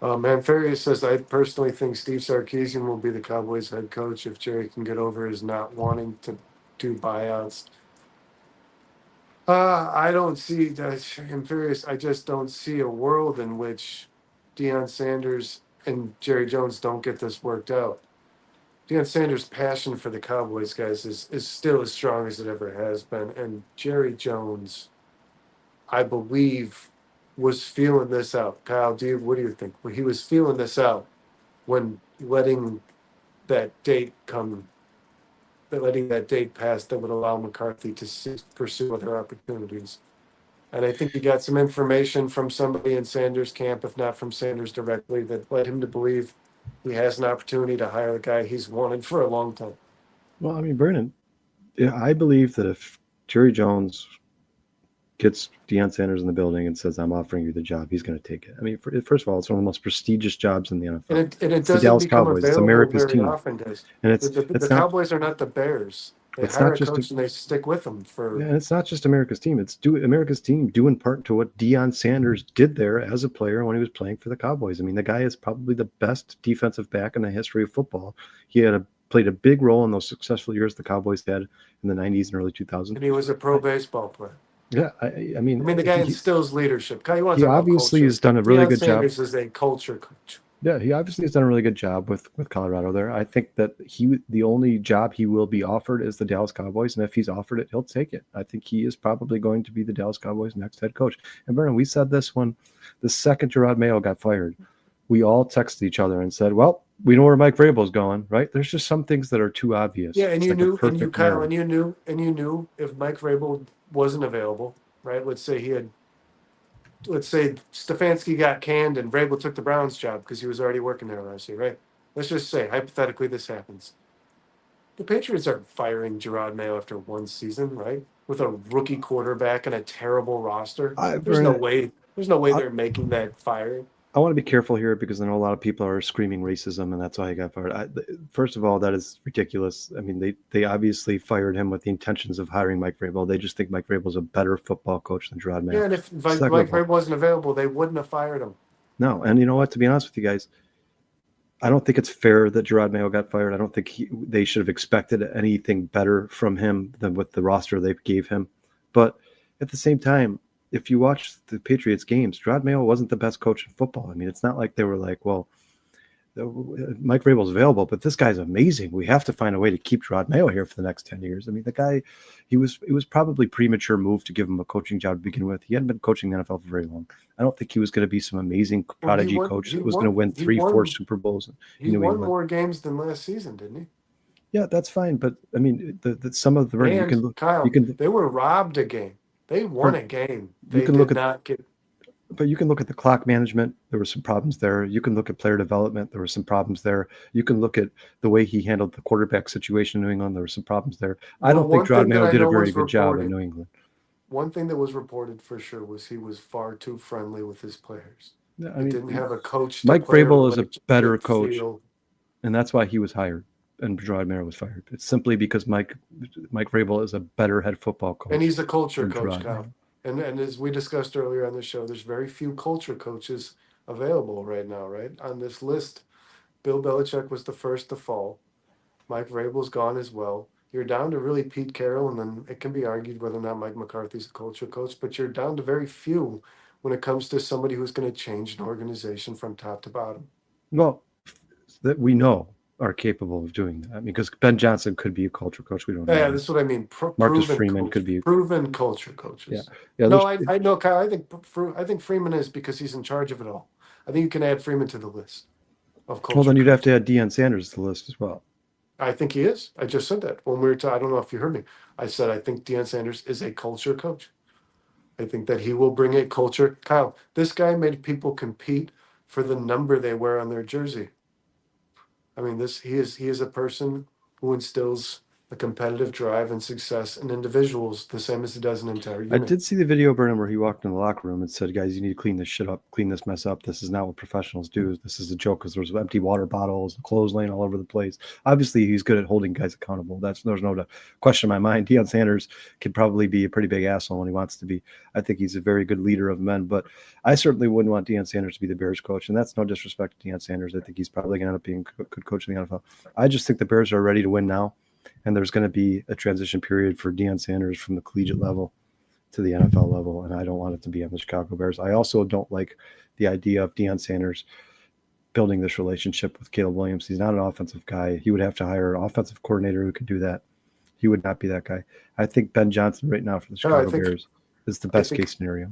Manfarius says, I personally think Steve Sarkisian will be the Cowboys head coach if Jerry can get over his not wanting to do buyouts. I don't see that. Manfarius, I just don't see a world in which Deion Sanders and Jerry Jones don't get this worked out. Deion Sanders' passion for the Cowboys, guys, is still as strong as it ever has been. And Jerry Jones, I believe, was feeling this out. Kyle, what do you think? Well, he was feeling this out when that date come, letting that date pass that would allow McCarthy to pursue other opportunities. And I think he got some information from somebody in Sanders' camp, if not from Sanders directly, that led him to believe he has an opportunity to hire a guy he's wanted for a long time. Well, I mean, Brandon, I believe that if Jerry Jones gets Deion Sanders in the building and says, "I'm offering you the job," he's going to take it. I mean, first of all, it's one of the most prestigious jobs in the NFL. And it It's the doesn't Dallas become Cowboys. It's available America's very team, often, guys. and The it's not Cowboys are not the Bears. They it's hire not a just coach and they stick with them for. yeah, and it's not just America's team. It's America's team due in part to what Deion Sanders did there as a player when he was playing for the Cowboys. I mean, the guy is probably the best defensive back in the history of football. He played a big role in those successful years the Cowboys had in the 90s and early 2000s. And he was a pro baseball player. Yeah, I mean, I mean, the guy instills leadership. Kyle, you want he to talk about obviously culture? has done a really Deion good job. Sanders is a culture coach. Yeah, he obviously has done a really good job with Colorado there. I think that the only job he will be offered is the Dallas Cowboys, and if he's offered it, he'll take it. I think he is probably going to be the Dallas Cowboys' next head coach. And Vernon, we said this when the second Gerard Mayo got fired. We all texted each other and said, "Well, we know where Mike Vrabel's going, right?" There's just some things that are too obvious. Yeah, and It's you like a knew, and you, perfect Kyle, marriage. and you knew if Mike Vrabel wasn't available, right? Let's say Stefanski got canned and Vrabel took the Browns job because he was already working there last year, right? Let's just say hypothetically this happens. The Patriots aren't firing Gerard Mayo after one season, right? With a rookie quarterback and a terrible roster. There's no Vernon, way. There's no way I, they're making that firing. I want to be careful here because I know a lot of people are screaming racism, and that's why he got fired. First of all, that is ridiculous. I mean, they obviously fired him with the intentions of hiring Mike Vrabel. They just think Mike Vrabel is a better football coach than Gerard Mayo. Yeah, and if Second Mike of all, Vrabel wasn't available, they wouldn't have fired him. no, and you know what? To be honest with you guys, I don't think it's fair that Gerard Mayo got fired. I don't think they should have expected anything better from him than with the roster they gave him. But at the same time, if you watch the Patriots games, Gerard Mayo wasn't the best coach in football. I mean, it's not like they were like, well, Mike Vrabel's available, but this guy's amazing. We have to find a way to keep Gerard Mayo here for the next 10 years. I mean, the guy, it was probably premature move to give him a coaching job to begin with. He hadn't been coaching the NFL for very long. I don't think he was going to be some amazing prodigy coach that was going to win 3-4 Super Bowls in New won England. more games than last season, didn't he? Yeah, that's fine. But I mean, some of the you can look, Kyle, you can, they were robbed a game. They won a game. They you can did look at, not get. but you can look at the clock management. There were some problems there. You can look at player development. There were some problems there. You can look at the way he handled the quarterback situation in New England. There were some problems there. I don't think Gerard Mayo did a very good job in New England. One thing that was reported for sure was he was far too friendly with his players. I mean, didn't have a coach. Mike Vrabel is a better coach, and that's why he was hired and Gerard Mayo was fired. It's simply because Mike Vrabel is a better head football coach. And he's a culture coach, Kyle. And as we discussed earlier on the show, there's very few culture coaches available right now, right? On this list, Bill Belichick was the first to fall. Mike Vrabel's gone as well. You're down to really Pete Carroll, and then it can be argued whether or not Mike McCarthy's a culture coach, but you're down to very few when it comes to somebody who's going to change an organization from top to bottom. Well, that we know are capable of doing that because Ben Johnson could be a culture coach. We don't know. Yeah, that's what I mean. Marcus Freeman could be proven culture coaches. Yeah. No, I know, Kyle. I think Freeman is because he's in charge of it all. I think you can add Freeman to the list of culture. Well, then you'd have to add Deion Sanders to the list as well. I think he is. I just said that when we were I don't know if you heard me. I said I think Deion Sanders is a culture coach. I think that he will bring a culture. Kyle, this guy made people compete for the number they wear on their jersey. I mean, he is a person who instills a competitive drive and success in individuals the same as he does an entire I unit. did see the video, Burnham, where he walked in the locker room and said, "Guys, you need to clean this shit up, clean this mess up. This is not what professionals do. This is a joke." Because there's empty water bottles, clothes laying all over the place. Obviously, he's good at holding guys accountable. There's no question in my mind. Deion Sanders can probably be a pretty big asshole when he wants to be. I think he's a very good leader of men, but I certainly wouldn't want Deion Sanders to be the Bears coach, and that's no disrespect to Deion Sanders. I think he's probably going to end up being a good coach in the NFL. I just think the Bears are ready to win now, and there's going to be a transition period for Deion Sanders from the collegiate level to the NFL level, and I don't want it to be on the Chicago Bears. I also don't like the idea of Deion Sanders building this relationship with Caleb Williams. He's not an offensive guy. He would have to hire an offensive coordinator who could do that. He would not be that guy. I think Ben Johnson right now for the Chicago Bears is the best case scenario.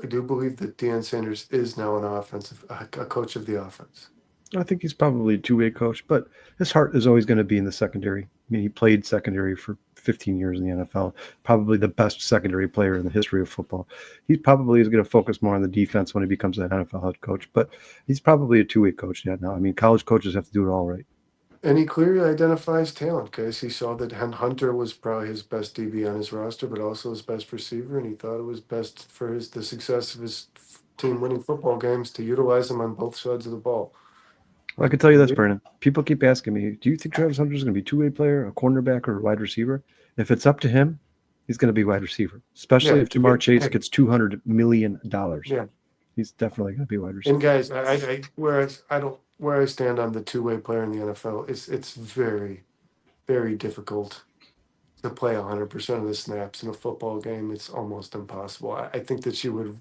I do believe that Deion Sanders is now a coach of the offense. I think he's probably a two-way coach, but his heart is always going to be in the secondary. I mean, he played secondary for 15 years in the NFL, probably the best secondary player in the history of football. He probably is going to focus more on the defense when he becomes an NFL head coach, but he's probably a two-way coach yet now. I mean, college coaches have to do it all right. And he clearly identifies talent, guys. He saw that Hunter was probably his best DB on his roster, but also his best receiver, and he thought it was best for the success of his team winning football games to utilize him on both sides of the ball. Well, I can tell you this, Brandon. People keep asking me, do you think Travis Hunter is going to be a two-way player, a cornerback, or a wide receiver? If it's up to him, he's going to be wide receiver, especially if Jamar Chase gets $200 million. Yeah. He's definitely going to be a wide receiver. And guys, where I stand on the two-way player in the NFL, it's very, very difficult to play 100% of the snaps in a football game. It's almost impossible. I think that you would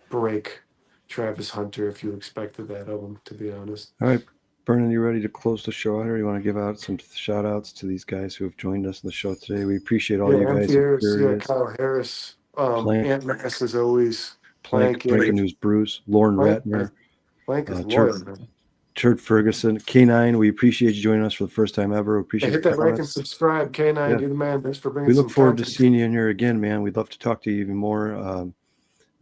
break Travis Hunter if you expected that of him, to be honest. All right, Vernon, you ready to close the show out, or you want to give out some shout outs to these guys who have joined us in the show today? We appreciate all you guys. Kyle Harris, Ant Mass as always, Breaking News Bruce, Lauren Ratner, Chert Ferguson, K9. We appreciate you joining us for the first time ever. We appreciate hit that like and subscribe, K9. You're the man. Thanks for bringing. We look forward to seeing you in here again, man. We'd love to talk to you even more.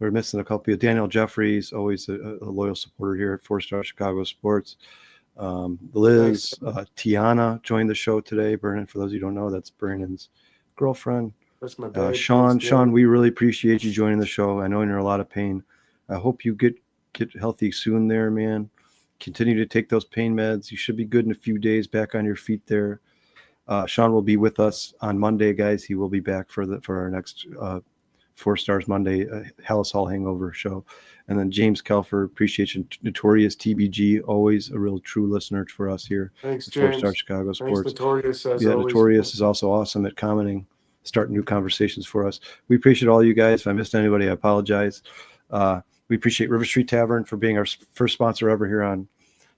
We're missing a couple of Daniel Jeffries, always a loyal supporter here at 4-Star Chicago Sports. Liz, Tiana joined the show today. Vernon, for those of you who don't know, that's Brandon's girlfriend. That's my babe. Sean, we really appreciate you joining the show. I know you're in a lot of pain. I hope you get healthy soon there, man. Continue to take those pain meds. You should be good in a few days, back on your feet there. Sean will be with us on Monday, guys. He will be back for our next 4 Stars Monday Hallis Hall Hangover show. And then James Kelfer, appreciate you. Notorious TBG, always a real true listener for us here. Thanks, James. 4-Star Chicago Sports. Thanks, Notorious. Notorious is also awesome at commenting, starting new conversations for us. We appreciate all you guys. If I missed anybody, I apologize. We appreciate River Street Tavern for being our first sponsor ever here on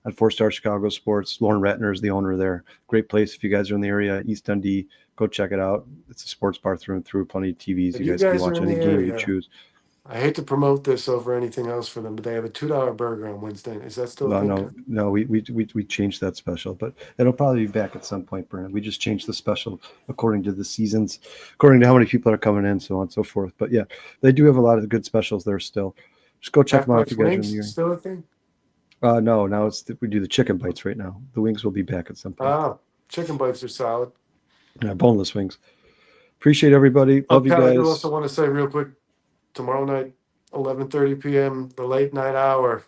4-Star Chicago Sports. Lauren Ratner is the owner there. Great place. If you guys are in the area, East Dundee, go check it out. It's a sports bar through and through. Plenty of TVs. You guys can watch any game you choose. I hate to promote this over anything else for them, but they have a $2 burger on Wednesday. Is that still a thing? No. We changed that special, but it'll probably be back at some point, Brandon. We just changed the special according to the seasons, according to how many people are coming in, so on and so forth. But yeah, they do have a lot of good specials there still. Just go check them out if you guys are in the area. Still a thing? No, now we do the chicken bites right now. The wings will be back at some point. Oh, chicken bites are solid. Yeah, boneless wings. Appreciate everybody. Love you guys. I also want to say real quick, tomorrow night, 11:30 p.m., the late night hour.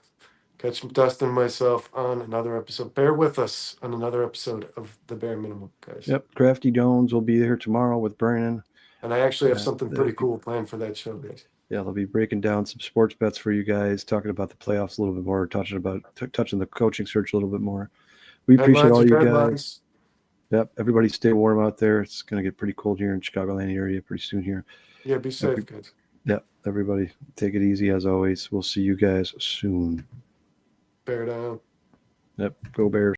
Catch Dustin and myself on another episode. Bear with us on another episode of The Bare Minimum, guys. Yep, Crafty Jones will be here tomorrow with Brandon. And I actually have something pretty cool planned for that show, guys. Yeah, they'll be breaking down some sports bets for you guys, talking about the playoffs a little bit more, touching the coaching search a little bit more. We appreciate all you guys. Yep, everybody stay warm out there. It's going to get pretty cold here in Chicagoland area pretty soon here. Yeah, be safe, guys. Yep, everybody take it easy as always. We'll see you guys soon. Bear down. Yep, go Bears.